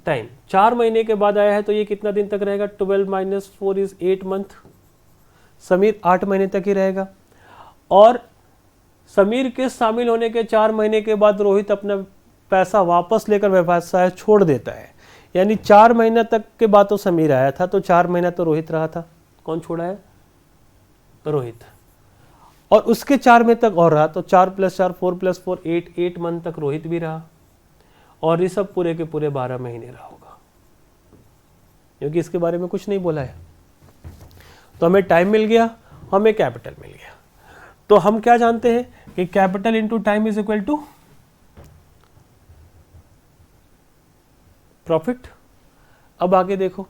टाइम 4 महीने के बाद आया है तो ये कितना दिन तक रहेगा, 12 - 4 इज 8 मंथ। समीर 8 महीने तक ही रहेगा। और समीर के शामिल होने के 4 महीने के बाद रोहित अपना पैसा वापस लेकर व्यवसाय छोड़ देता है। यानी 4 महीने तक के बाद तो समीर आया था, तो 4 महीना तो रोहित रहा था। कौन छोड़ा है, रोहित। और उसके 4 महीने तक और रहा, तो 4 + 4 4 + 4 8 मंथ तक रोहित भी रहा। और ये सब पूरे के पूरे 12 महीने रहा होगा, क्योंकि इसके बारे में कुछ नहीं बोला है। तो हमें टाइम मिल गया, हमें कैपिटल मिल गया। तो हम क्या जानते हैं कि capital into time is equal to profit. अब आगे देखो,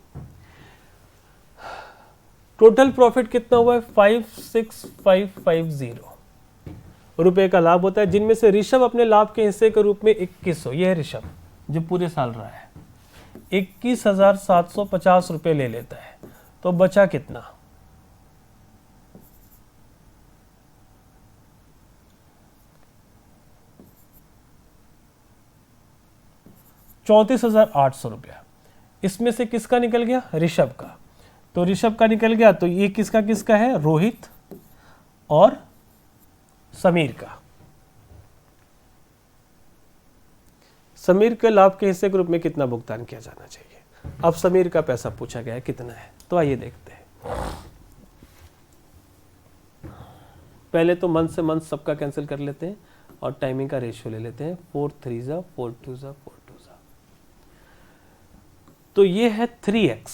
टोटल प्रॉफिट कितना हुआ है, 56,550 रुपए का लाभ होता है, जिनमें से ऋषभ अपने लाभ के हिस्से के रूप में 2100, यह है ऋषभ जो पूरे साल रहा है, 21,750 रुपए ले लेता है। तो बचा कितना, 34,800 रुपया। इसमें से किसका निकल गया, ऋषभ का। तो ऋषभ का निकल गया, तो ये किसका किसका है, रोहित और समीर का। समीर के लाभ के हिस्से के रूप में कितना भुगतान किया जाना चाहिए। अब समीर का पैसा पूछा गया है कितना है, तो आइए देखते हैं। पहले तो मंथ से मंथ सबका कैंसिल कर लेते हैं और टाइमिंग का रेशियो ले लेते हैं। 4 3 जा 4 2 जा 4 2 जा। तो ये है 3x,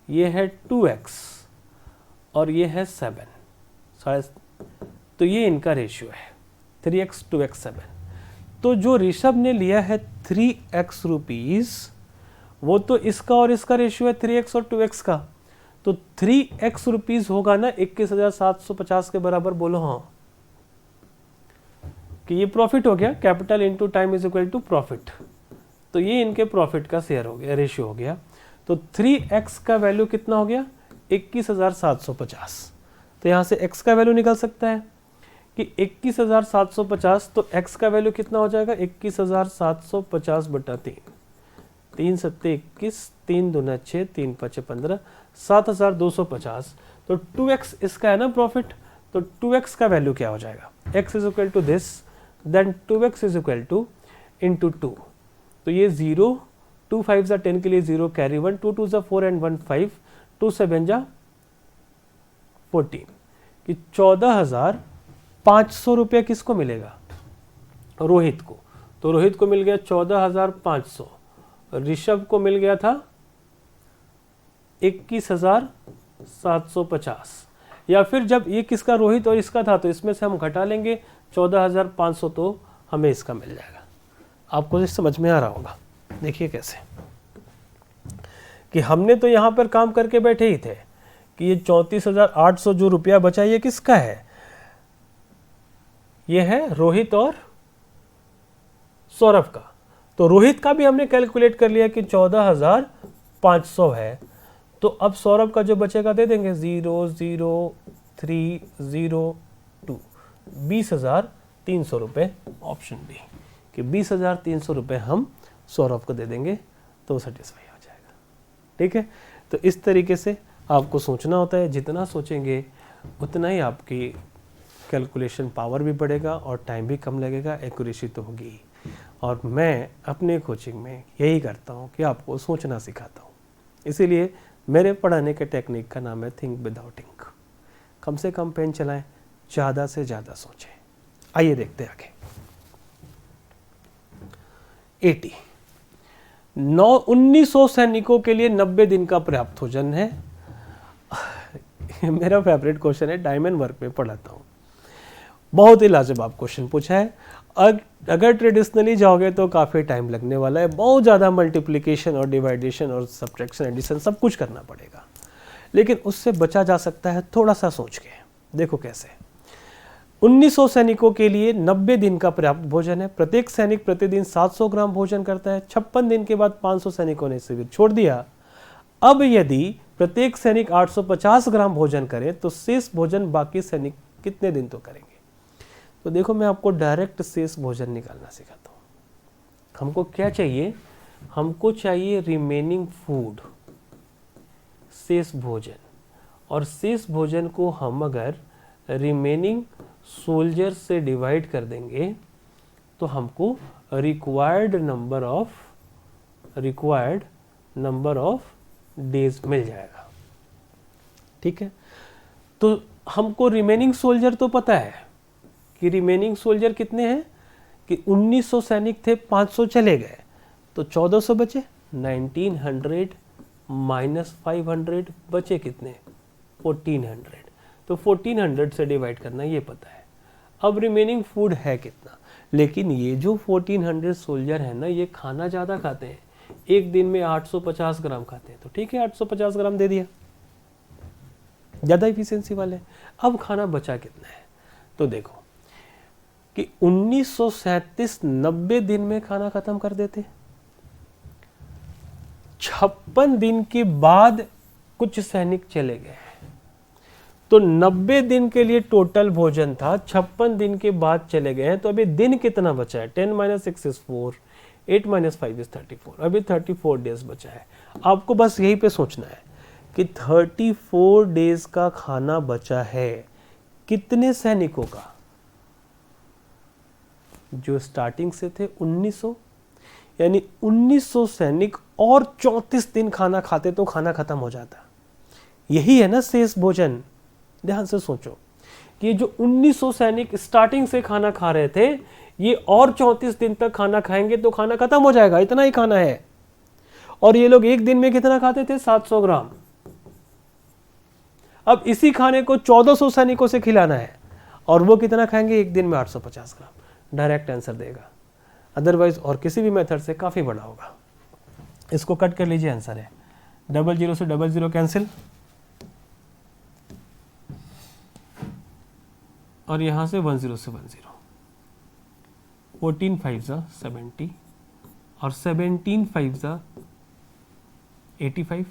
ये है 2x और ये है 7, तो ये इनका रेशियो है 3x 2x 7। तो जो ऋषभ ने लिया है 3x रुपीज, वो तो इसका और इसका रेशियो है 3x और 2x का, तो 3x रुपीज होगा ना 21,750 के बराबर, बोलो हाँ कि ये प्रॉफिट हो गया, capital into time is equal to profit. तो ये इनके प्रॉफिट का शेयर हो गया, रेशियो हो गया। तो 3x का वैल्यू कितना हो गया 21,750। तो यहाँ से x का वैल्यू निकल सकता है कि 21,750, तो x का वैल्यू कितना हो जाएगा 21,750 बटा 3, 3 सत्ते 21, 3 दूना 6, 3 पचे 15, 7,250। तो 2x इसका है ना प्रॉफिट, तो 2x का वैल्यू क्या हो जाएगा, x is equal to this, then 2x is equal to into 2। तो ये 0, 2 5 जा 10 के लिए 0 कैरी 1, 2 2 जा 4 एंड 1 5, 2 7 जा 14 कि 14,500 रुपये किसको मिलेगा, रोहित को। तो रोहित को मिल गया 14,500, ऋषभ को मिल गया था 21,750। या फिर जब ये किसका, रोहित और इसका था, तो इसमें से हम घटा लेंगे 14,500, तो हमें इसका मिल जाएगा। आपको इस समझ में आ रहा होगा। देखिए कैसे कि हमने तो यहाँ पर काम करके बैठे ही थे कि ये 34,800 जो रुपया बचा ये किसका है, ये है रोहित और सौरभ का। तो रोहित का भी हमने कैलकुलेट कर लिया कि 14,500 है। तो अब सौरभ का जो बचेगा दे देंगे 0,0,3,0,2, 20,300 रुपये, ऑप्शन बी कि 20,300 रुपये हम सौरभ को दे देंगे तो सेटिस्फाई हो जाएगा। ठीक है, तो इस तरीके से आपको सोचना होता है, जितना सोचेंगे उतना ही आपकी कैलकुलेशन पावर भी बढ़ेगा और टाइम भी कम लगेगा, एक्यूरेसी तो होगी। और मैं अपने कोचिंग में यही करता हूँ कि आपको सोचना सिखाता हूँ, इसीलिए मेरे पढ़ाने के टेक्निक का नाम है थिंक विदाउट इंक। कम से कम पेन चलाएं, ज़्यादा से ज़्यादा सोचें। आइए देखते हैं आगे। 80 1900 सैनिकों के लिए 90 दिन का पर्याप्त भोजन है। मेरा फेवरेट क्वेश्चन है, डायमंड वर्क में पढ़ाता हूँ। बहुत ही लाजवाब क्वेश्चन पूछा है। अगर ट्रेडिशनली जाओगे तो काफ़ी टाइम लगने वाला है, बहुत ज़्यादा मल्टीप्लिकेशन और डिवाइडेशन और सब्ट्रैक्शन एडिशन सब कुछ करना पड़ेगा, लेकिन उससे बचा जा सकता है थोड़ा सा सोच के। देखो कैसे, 1900 सैनिकों के लिए 90 दिन का पर्याप्त भोजन है। प्रत्येक सैनिक प्रतिदिन 700 ग्राम भोजन करता है। 56 दिन के बाद 500 सैनिकों ने शिविर छोड़ दिया। अब यदि प्रत्येक सैनिक 850 ग्राम भोजन करे तो शेष भोजन बाकी सैनिक कितने दिन तो करेंगे। तो देखो मैं आपको डायरेक्ट शेष भोजन निकालना सिखाता हूँ। हमको क्या चाहिए, हमको चाहिए रिमेनिंग फूड, शेष भोजन। और शेष भोजन को हम अगर रिमेनिंग सोल्जर से डिवाइड कर देंगे तो हमको रिक्वायर्ड नंबर ऑफ डेज मिल जाएगा। ठीक है, तो हमको रिमेनिंग सोल्जर तो पता है कि रिमेनिंग सोल्जर कितने हैं, कि 1900 सैनिक थे, 500 चले गए तो 1400 बचे, 1900 माइनस 500 बचे कितने, 1400। तो 1400 से डिवाइड करना ये पता है। अब रिमेनिंग फूड है कितना, लेकिन ये जो 1400 सोल्जर है ना, ये खाना ज़्यादा खाते हैं, एक दिन में 850 ग्राम खाते हैं। तो ठीक है, 850 ग्राम दे दिया, ज़्यादा इफिशियंसी वाले। अब खाना बचा कितना है, तो देखो कि 1937 90 दिन में खाना खत्म कर देते। 56 दिन के बाद कुछ सैनिक चले गए, तो 90 दिन के लिए टोटल भोजन था, 56 दिन के बाद चले गए हैं। तो अभी दिन कितना बचा है, 10 - 6 is 4, 8 - 5 is 34, अभी 34 डेज बचा है। आपको बस यहीं पे सोचना है कि 34 डेज का खाना बचा है कितने सैनिकों का, जो स्टार्टिंग से थे 1900, यानी 1900 सैनिक और 34 दिन खाना खाते तो खाना खत्म हो जाता। यही है ना शेष भोजन। ध्यान से सोचो कि ये जो 1900 सैनिक स्टार्टिंग से खाना खा रहे थे, ये और 34 दिन तक खाना खाएंगे तो खाना खत्म हो जाएगा, इतना ही खाना है। और ये लोग एक दिन में कितना खाते थे? 700 ग्राम। अब इसी खाने को 1400 सैनिकों से खिलाना है और वो कितना खाएंगे? एक दिन में 850 ग्राम। डायरेक्ट आंसर देगा, अदरवाइज और किसी भी मेथड से काफ़ी बड़ा होगा। इसको कट कर लीजिए, आंसर है 00 से 00 कैंसिल, और यहाँ से 10 से 10, 14 5 ज़ा 70 और 17 5 ज़ा 85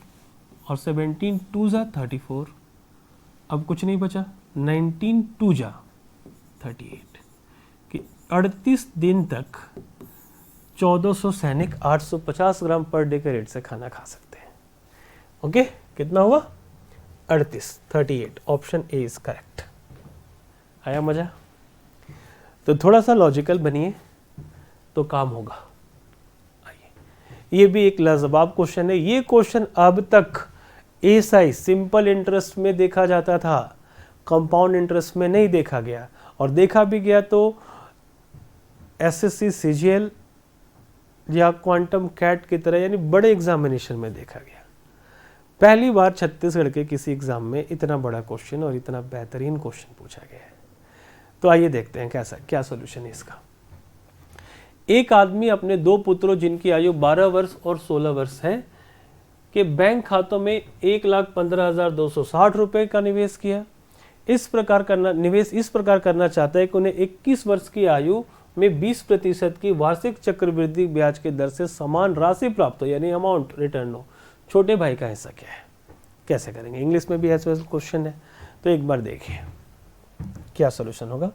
और 17 2 ज़ा 34। अब कुछ नहीं बचा, 19 2 ज़ा 38 कि 38 दिन तक 1400 सैनिक 850 ग्राम पर डे के रेट से खाना खा सकते हैं। ओके, कितना हुआ? 38। Option A is correct. आया मजा? तो थोड़ा सा लॉजिकल बनिए तो काम होगा। आइए, ये भी एक लाजवाब क्वेश्चन है। ये क्वेश्चन अब तक एसआई सिंपल इंटरेस्ट में देखा जाता था, कंपाउंड इंटरेस्ट में नहीं देखा गया, और देखा भी गया तो एसएससी सीजीएल या क्वांटम कैट की तरह यानी बड़े एग्जामिनेशन में देखा गया। पहली बार छत्तीसगढ़ के किसी एग्जाम में इतना बड़ा क्वेश्चन और इतना बेहतरीन क्वेश्चन पूछा गया है। तो आइए देखते हैं कैसा क्या सॉल्यूशन है इसका। एक आदमी अपने 2 पुत्रों जिनकी आयु 12 वर्ष और 16 वर्ष है के बैंक खातों में 1,15,260 रुपए का निवेश किया। निवेश इस प्रकार करना चाहता है कि उन्हें 21 वर्ष की आयु में 20% की वार्षिक चक्रवृद्धि ब्याज की दर से समान राशि प्राप्त हो, यानी अमाउंट रिटर्न हो। छोटे भाई का हिस्सा क्या है? कैसे करेंगे? इंग्लिश में भी ऐसा क्वेश्चन है, तो एक बार देखिए क्या सॉल्यूशन होगा।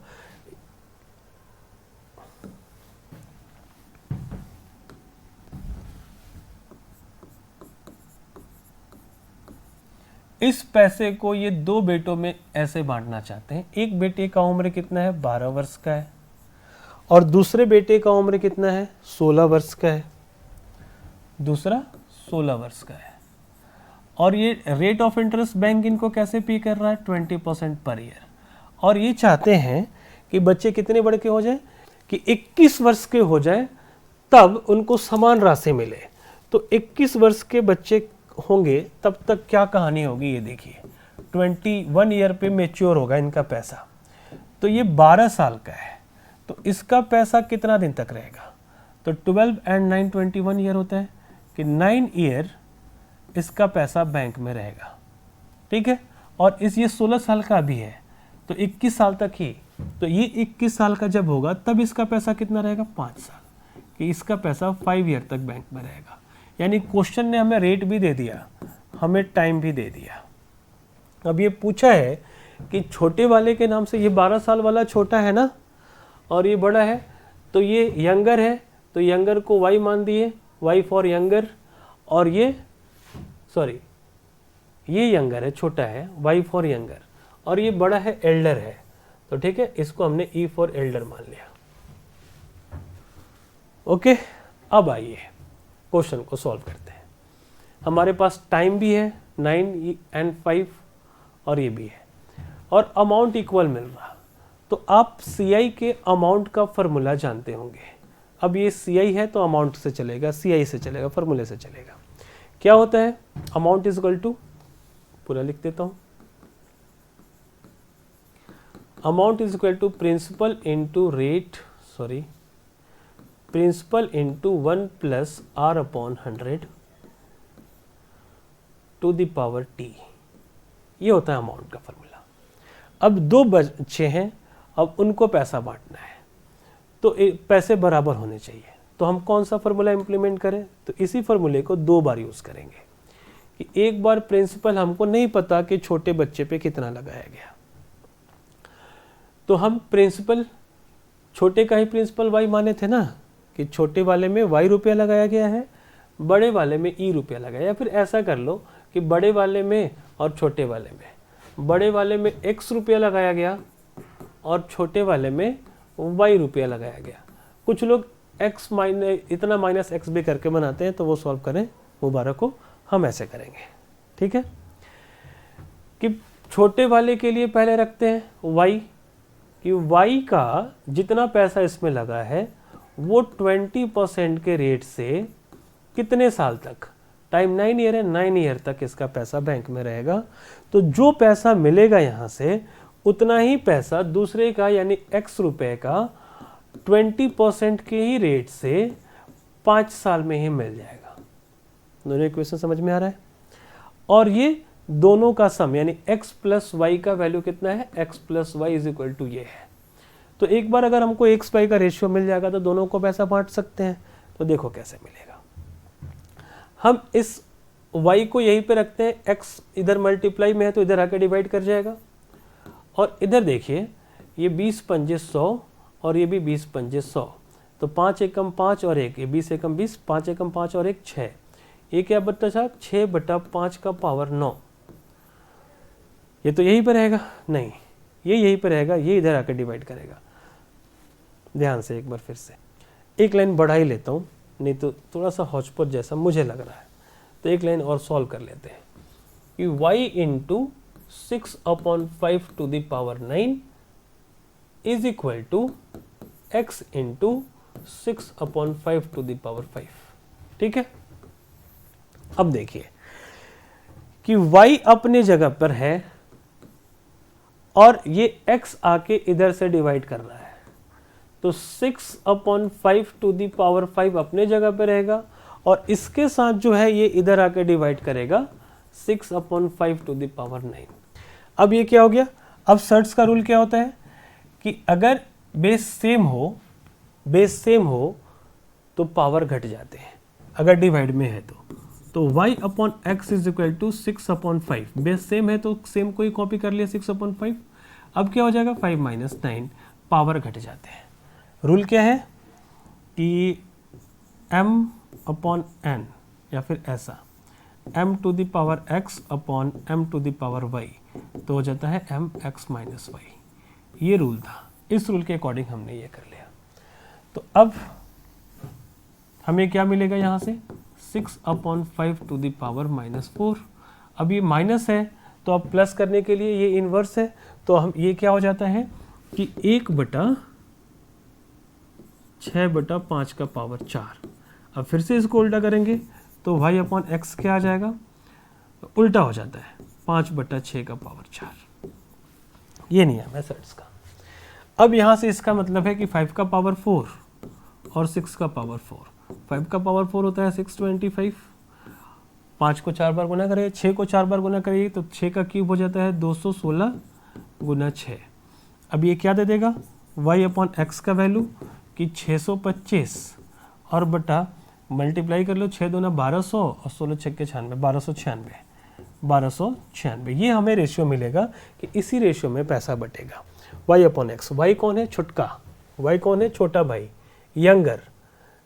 इस पैसे को ये 2 बेटों में ऐसे बांटना चाहते हैं। एक बेटे का उम्र कितना है? 12 वर्ष का है, और दूसरे बेटे का उम्र कितना है? 16 वर्ष का है। दूसरा 16 वर्ष का है, और ये रेट ऑफ इंटरेस्ट बैंक इनको कैसे पे कर रहा है? 20% पर ईयर। और ये चाहते हैं कि बच्चे कितने बड़े के हो जाए? कि 21 वर्ष के हो जाए, तब उनको समान राशि मिले। तो 21 वर्ष के बच्चे होंगे तब तक क्या कहानी होगी ये देखिए। 21 ईयर पे मैच्योर होगा इनका पैसा, तो ये 12 साल का है, तो इसका पैसा कितना दिन तक रहेगा? तो 12 and 9 21 ईयर होता है कि 9 ईयर इसका पैसा बैंक में रहेगा, ठीक है। और ये 16 साल का भी है, तो 21 साल तक ही। तो ये 21 साल का जब होगा तब इसका पैसा कितना रहेगा? 5 साल, कि इसका पैसा 5 ईयर तक बैंक में रहेगा। यानी क्वेश्चन ने हमें रेट भी दे दिया, हमें टाइम भी दे दिया। अब ये पूछा है कि छोटे वाले के नाम से, ये 12 साल वाला छोटा है ना, और ये बड़ा है, तो ये यंगर है, तो यंगर को वाई मान दिए, वाई फॉर यंगर। और ये यंगर है, छोटा है, वाई फॉर यंगर। और ये बड़ा है, एल्डर है, तो ठीक है, इसको हमने ई फॉर एल्डर मान लिया। ओके, अब आइए क्वेश्चन को सॉल्व करते हैं। हमारे पास टाइम भी है 9 and 5, और ये भी है, और अमाउंट इक्वल मिल रहा। तो आप CI के अमाउंट का फॉर्मूला जानते होंगे। अब ये CI है तो अमाउंट से चलेगा, CI से चलेगा, फॉर्मूले से चलेगा। क्या होता है? अमाउंट इज इक्वल टू, पूरा लिख देता हूं, amount is equal to principal into rate, principal into 1 plus R upon 100 to the power T। ये होता है अमाउंट का फॉर्मूला। अब 2 बच्चे हैं, अब उनको पैसा बांटना है, तो पैसे बराबर होने चाहिए। तो हम कौन सा फॉर्मूला इंप्लीमेंट करें? तो इसी फॉर्मूले को 2 बार यूज करेंगे। कि एक बार प्रिंसिपल हमको नहीं पता कि छोटे बच्चे पे कितना लगाया गया, तो हम प्रिंसिपल, छोटे का ही प्रिंसिपल y माने थे ना, कि छोटे वाले में y रुपया लगाया गया है, बड़े वाले में e रुपया लगाया। या फिर ऐसा कर लो कि बड़े वाले में और छोटे वाले में, बड़े वाले में x रुपया लगाया गया और छोटे वाले में y रुपया लगाया गया। कुछ लोग x इतना माइनस x भी करके बनाते हैं, तो वो सॉल्व करें, मुबारक हो। हम ऐसे करेंगे, ठीक है, कि छोटे वाले के लिए पहले रखते हैं y, कि y का जितना पैसा इसमें लगा है वो 20% के रेट से कितने साल तक, टाइम 9 ईयर है, 9 ईयर तक इसका पैसा बैंक में रहेगा। तो जो पैसा मिलेगा यहाँ से उतना ही पैसा दूसरे का यानी x रुपए का 20% के ही रेट से 5 साल में ही मिल जाएगा। दोनों इक्वेशन समझ में आ रहा है। और ये दोनों का सम यानी x प्लस वाई का वैल्यू कितना है, x plus y is equal to ये है। तो एक बार अगर हमको x वाई का रेशियो मिल जाएगा तो दोनों को पैसा बांट सकते हैं। तो देखो कैसे मिलेगा। हम इस y को यहीं पे रखते हैं, x इधर मल्टीप्लाई में है तो इधर आके डिवाइड कर जाएगा। और इधर देखिए ये 20 पंजे 100 और ये भी 20 पंजे 100, तो 5 एकम 5 और 1, ये 20 एकम 20, 5 एकम 5 और 1 6, ये क्या बचा 6/5 का पावर 9। ये तो यहीं पर रहेगा, नहीं ये यहीं पर रहेगा, ये इधर आकर डिवाइड करेगा। ध्यान से एक बार फिर से एक लाइन बढ़ा ही लेता हूँ, नहीं तो थोड़ा सा हौचपौच जैसा मुझे लग रहा है। तो एक लाइन और सॉल्व कर लेते हैं कि y into 6/5 to the power 9 is equal to x into 6/5 to the power 5। ठीक है, अब देखिए कि y अपने जगह पर है और ये x आके इधर से डिवाइड कर रहा है। तो 6/5 टू दी पावर 5 अपने जगह पे रहेगा और इसके साथ जो है ये इधर आके डिवाइड करेगा 6/5 टू दी पावर 9। अब ये क्या हो गया, अब सर्ट्स का रूल क्या होता है कि अगर बेस सेम हो तो पावर घट जाते हैं, अगर डिवाइड में है तो y/x is equal to 6/5। Base same है तो सेम को ही कॉपी कर लिया 6/5। अब क्या हो जाएगा 5 - 9, पावर घट जाते हैं। रूल क्या है कि m/n या फिर ऐसा m to the power x upon m to the power y, तो हो जाता है mx - y। ये रूल था, इस रूल के अकॉर्डिंग हमने ये कर लिया। तो अब हमें क्या मिलेगा यहाँ से 6/5 टू द पावर -4। अब ये माइनस है तो अब प्लस करने के लिए ये इन्वर्स है, तो हम ये क्या हो जाता है कि 1/6/5 का पावर 4। अब फिर से इसको उल्टा करेंगे तो y/x क्या आ जाएगा, उल्टा हो जाता है 5/6 का पावर 4। ये नियम है सेट्स का। अब यहाँ से इसका मतलब है कि 5 का पावर 4 और 6 का पावर 4। 5 का पावर 4 होता है 625, 5 को 4 बार गुना करें, 6 को 4 बार गुना करिए तो 6 का क्यूब हो जाता है 216 गुना 6। अब ये क्या दे देगा y/x का वैल्यू कि 625 और बटा मल्टीप्लाई कर लो 6 दूना 1200 और 16 6 96, 1296। ये हमें रेशियो मिलेगा कि इसी रेशियो में पैसा बटेगा y/x। y कौन है, छुटका, y कौन है, छोटा भाई, यंगर,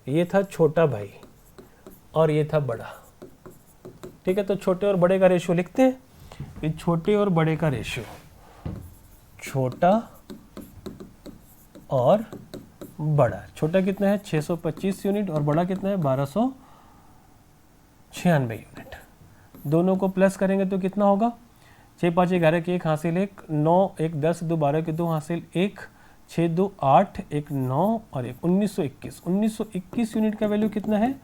ये था छोटा भाई और ये था बड़ा। ठीक है, तो छोटे और बड़े का रेशियो लिखते हैं कि छोटे और बड़े का रेशियो, छोटा और बड़ा। छोटा कितना है 625 यूनिट और बड़ा कितना है 1296 यूनिट। दोनों को प्लस करेंगे तो कितना होगा 6 5 11 के 1 हासिल 1, 9 1 10 2 12 के 2 हासिल 1, 6 2 8 1 9 और 1 1921 यूनिट का वैल्यू कितना है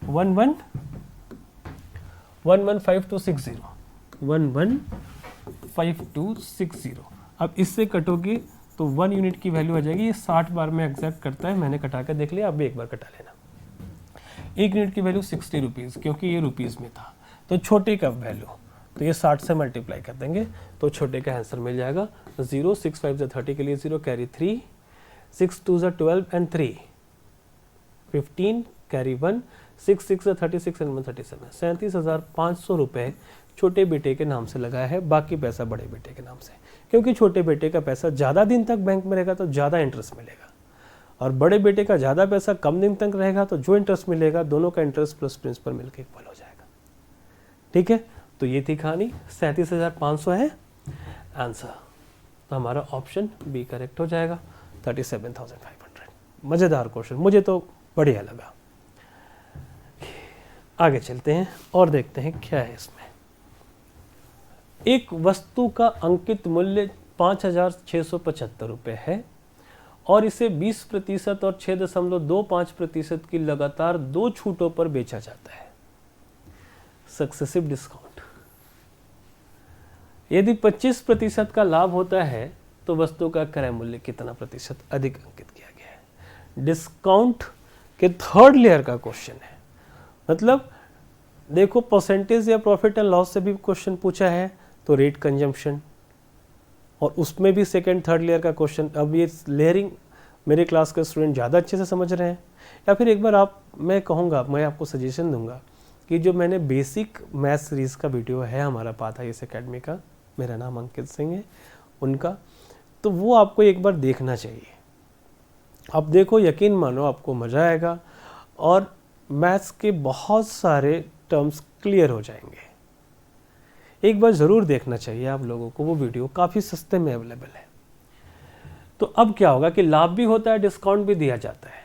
115,260। अब इससे कटोगे तो 1 यूनिट की वैल्यू आ जाएगी, ये 60 बार में एग्जैक्ट करता है, मैंने कटा कर देख लिया, अब भी एक बार कटा लेना। 1 यूनिट की वैल्यू 60 रुपीज़, क्योंकि ये रुपीज़ में था। तो छोटे का वैल्यू तो ये 60 से मल्टीप्लाई कर देंगे तो छोटे का आंसर मिल जाएगा 0, 6 5 30 के लिए 0 कैरी 3, 6 2 12 एंड 3 15 कैरी 1, 6 6 36 एंड 1 37। 37,500 रुपये छोटे बेटे के नाम से लगाया है, बाकी पैसा बड़े बेटे के नाम से, क्योंकि छोटे बेटे का पैसा ज़्यादा दिन तक बैंक में रहेगा तो ज़्यादा इंटरेस्ट मिलेगा और बड़े बेटे का ज़्यादा पैसा कम दिन तक रहेगा तो जो इंटरेस्ट मिलेगा दोनों का इंटरेस्ट प्लस प्रिंसिपल मिलकर इक्वल हो जाएगा। ठीक है, तो ये थी कहानी। 37,500 है आंसर, तो हमारा ऑप्शन बी करेक्ट हो जाएगा 37,500। मज़ेदार क्वेश्चन, मुझे तो बढ़िया लगा। आगे चलते हैं और देखते हैं क्या है इसमें। एक वस्तु का अंकित मूल्य 5,675 रुपये है और इसे 20% और 6.25% की लगातार 2 छूटों पर बेचा जाता है। Successive discount. यदि 25% का लाभ होता है तो वस्तु का क्रय मूल्य कितना प्रतिशत अधिक अंकित किया गया है। डिस्काउंट के थर्ड लेयर का क्वेश्चन है। मतलब देखो परसेंटेज या प्रॉफिट एंड लॉस से भी क्वेश्चन पूछा है तो रेट कंजम्पशन, और उसमें भी सेकेंड थर्ड लेयर का क्वेश्चन। अब ये लेयरिंग मेरे क्लास के स्टूडेंट ज़्यादा अच्छे से समझ रहे हैं, या फिर एक बार मैं आपको सजेशन दूंगा कि जो मैंने बेसिक मैथ सीरीज़ का वीडियो है हमारा पाथ आईएएस एकेडमी का, मेरा नाम अंकित सिंह है उनका, तो वो आपको एक बार देखना चाहिए। आप देखो, यकीन मानो आपको मज़ा आएगा और मैथ्स के बहुत सारे टर्म्स क्लियर हो जाएंगे। एक बार ज़रूर देखना चाहिए आप लोगों को, वो वीडियो काफ़ी सस्ते में अवेलेबल है। तो अब क्या होगा कि लाभ भी होता है, डिस्काउंट भी दिया जाता है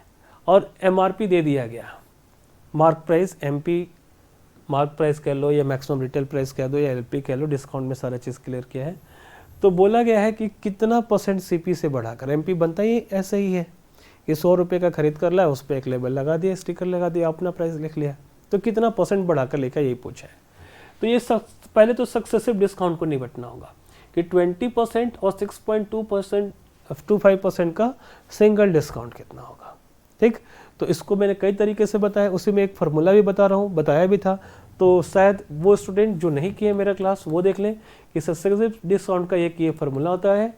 और एमआरपी दे दिया गया, mark price, MP mark price कह लो या मैक्सिमम रिटेल प्राइस कह दो या एलपी कह लो, डिस्काउंट में सारा चीज़ क्लियर किया है। तो बोला गया है कि कितना % सीपी से बढ़ाकर, एमपी बनता ही ऐसे ही है, ये 100 रुपये का खरीद कर लाया, उस पर एक लेबल लगा दिया, स्टिकर लगा दिया, अपना प्राइस लिख लिया, तो कितना % बढ़ाकर लेकर यही पूछा है। तो ये पहले तो सक्सेसिव डिस्काउंट को निपटना होगा कि 20% और 6.25% का सिंगल डिस्काउंट कितना होगा। ठीक, तो इसको मैंने कई तरीके से बताया, उसी में एक फार्मूला भी बता रहा हूँ, बताया भी था। तो शायद वो स्टूडेंट जो नहीं किए मेरा क्लास वो देख लें कि सक्सेसिव डिस्काउंट का एक ये फार्मूला होता है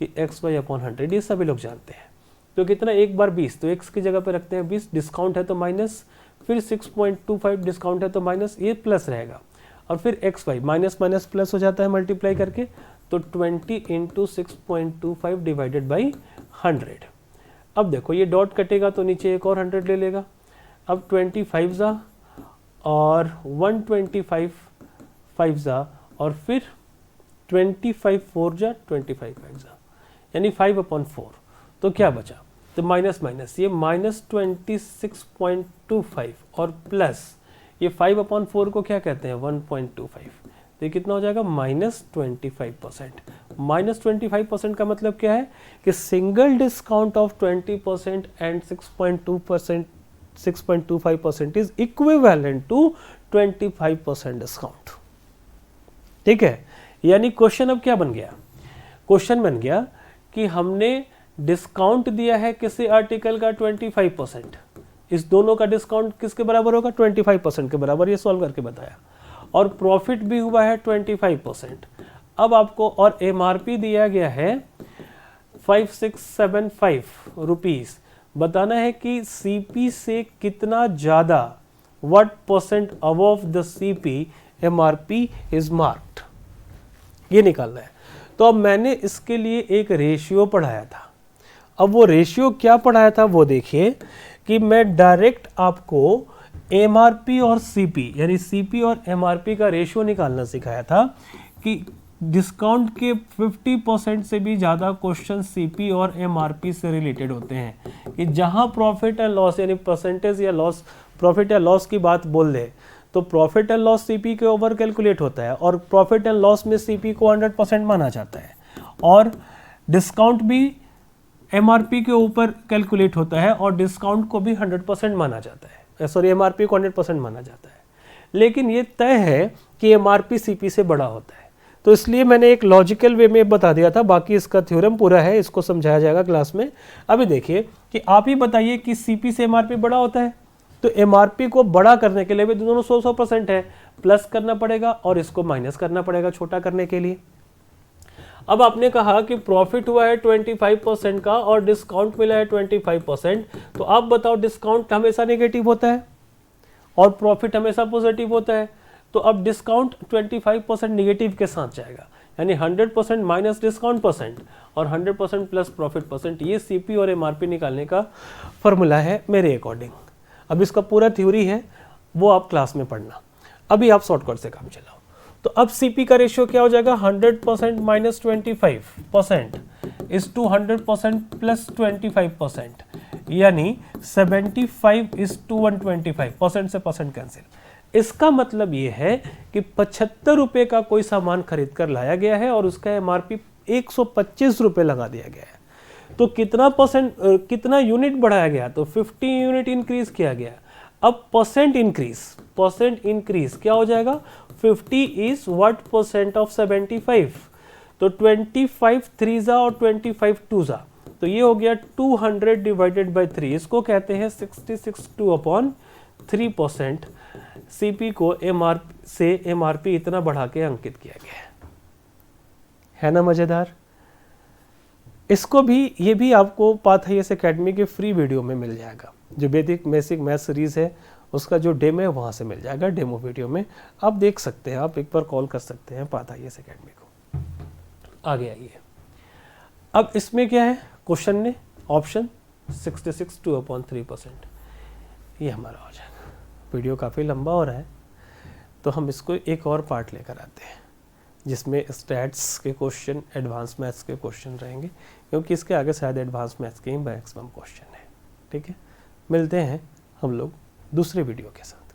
कि XY/100, ये सभी लोग जानते हैं। तो कितना, एक बार 20, तो x की जगह पे रखते हैं 20, डिस्काउंट है तो माइनस, फिर 6.25 डिस्काउंट है तो माइनस, ये प्लस रहेगा, और फिर XY माइनस माइनस प्लस हो जाता है मल्टीप्लाई करके, तो 20 × 6.25 डिवाइडेड बाई 100। अब देखो ये डॉट कटेगा तो नीचे एक और 100 ले लेगा। अब 25 जा और 125 5 जा और फिर 25 4 जा 25 5 जा, यानी 5/4। तो क्या बचा, तो माइनस माइनस ये -26.25 और प्लस ये 5/4 को क्या कहते हैं 1.25, तो ये कितना हो जाएगा -25%। -25% का मतलब क्या है कि single discount of 20% and 6.25% is equivalent to 25% discount. ठीक है, यानी क्वेश्चन अब क्या बन गया, क्वेश्चन बन गया कि हमने डिस्काउंट दिया है किसी आर्टिकल का 25%, इस दोनों का डिस्काउंट किसके बराबर होगा 25% के बराबर, ये सॉल्व करके बताया, और प्रॉफिट भी हुआ है 25%। अब आपको और एमआरपी दिया गया है 5675 रुपीस, बताना है कि सीपी से कितना ज्यादा, what % above the CP MRP is marked, ये निकालना है। तो अब मैंने इसके लिए एक रेशियो पढ़ाया था। अब वो रेशियो क्या पढ़ाया था वो देखिए कि मैं डायरेक्ट आपको एमआरपी और सीपी, यानी सीपी और एमआरपी का रेशियो निकालना सिखाया था कि डिस्काउंट के 50% से भी ज़्यादा क्वेश्चन सीपी और एमआरपी से रिलेटेड होते हैं, कि जहां प्रॉफिट एंड लॉस यानी परसेंटेज या लॉस, प्रॉफिट या लॉस की बात बोल दे तो प्रॉफिट एंड लॉस सीपी के ओवर कैलकुलेट होता है, और प्रॉफिट एंड लॉस में सीपी को 100% माना जाता है, और डिस्काउंट भी एमआरपी के ऊपर कैलकुलेट होता है और डिस्काउंट को भी 100% माना जाता है, सॉरी एमआरपी को 100% माना जाता है। लेकिन ये तय है कि एमआरपी सीपी से बड़ा होता है, तो इसलिए मैंने एक लॉजिकल वे में बता दिया था, बाकी इसका थ्योरम पूरा है, इसको समझाया जाएगा क्लास में। अभी देखिए कि आप ही बताइए कि सीपी से एमआरपी बड़ा होता है, तो एमआरपी को बड़ा करने के लिए भी दोनों 100% है, प्लस करना पड़ेगा और इसको माइनस करना पड़ेगा छोटा करने के लिए। अब आपने कहा कि प्रॉफिट हुआ है 25% का और डिस्काउंट मिला है 25%, तो आप बताओ डिस्काउंट हमेशा नेगेटिव होता है और प्रॉफिट हमेशा पॉजिटिव होता है, तो अब डिस्काउंट 25% नेगेटिव के साथ जाएगा, यानी 100% माइनस डिस्काउंट % और 100% प्लस प्रॉफिट %। ये सीपी और एमआरपी निकालने का फॉर्मूला है मेरे अकॉर्डिंग। अब इसका पूरा थ्योरी है, वो आप क्लास में पढ़ना, अभी आप शॉर्टकट से काम चलाओ। तो अब सीपी का रेशियो क्या हो जाएगा 100% माइनस 25% इज टू 100% प्लस 25%, यानी 75 इज टू 125%, से % कैंसिल। इसका मतलब ये है कि 75 रुपये का कोई सामान खरीद कर लाया गया है और उसका एमआरपी 125 रुपये लगा दिया गया है, तो कितना यूनिट बढ़ाया गया, तो 50 यूनिट इंक्रीज किया गया। अब परसेंट इंक्रीज क्या हो जाएगा, 50 इज व्हाट परसेंट ऑफ 75, तो 25 3 और 25 2, तो ये हो गया 200 डिवाइडेड बाई 3, इसको कहते हैं 66/3%। सीपी को एमआरपी इतना बढ़ा के अंकित किया गया है ना मजेदार। इसको भी, ये भी आपको पाथाईएस एकेडमी के फ्री वीडियो में मिल जाएगा, जो बेसिक मैथ सीरीज है उसका जो डेमो है वहाँ से मिल जाएगा, डेमो वीडियो में आप देख सकते हैं, आप एक बार कॉल कर सकते हैं पाथाईएस एकेडमी को। आगे आइए, अब इसमें क्या है क्वेश्चन ने, ऑप्शन 66 2/3%, ये हमारा हो जाएगा। वीडियो काफ़ी लंबा हो रहा है तो हम इसको एक और पार्ट लेकर आते हैं जिसमें स्टैट्स के क्वेश्चन, एडवांस मैथ्स के क्वेश्चन रहेंगे, क्योंकि इसके आगे शायद एडवांस मैथ्स के ही मैक्सिमम क्वेश्चन है। ठीक है, मिलते हैं हम लोग दूसरे वीडियो के साथ।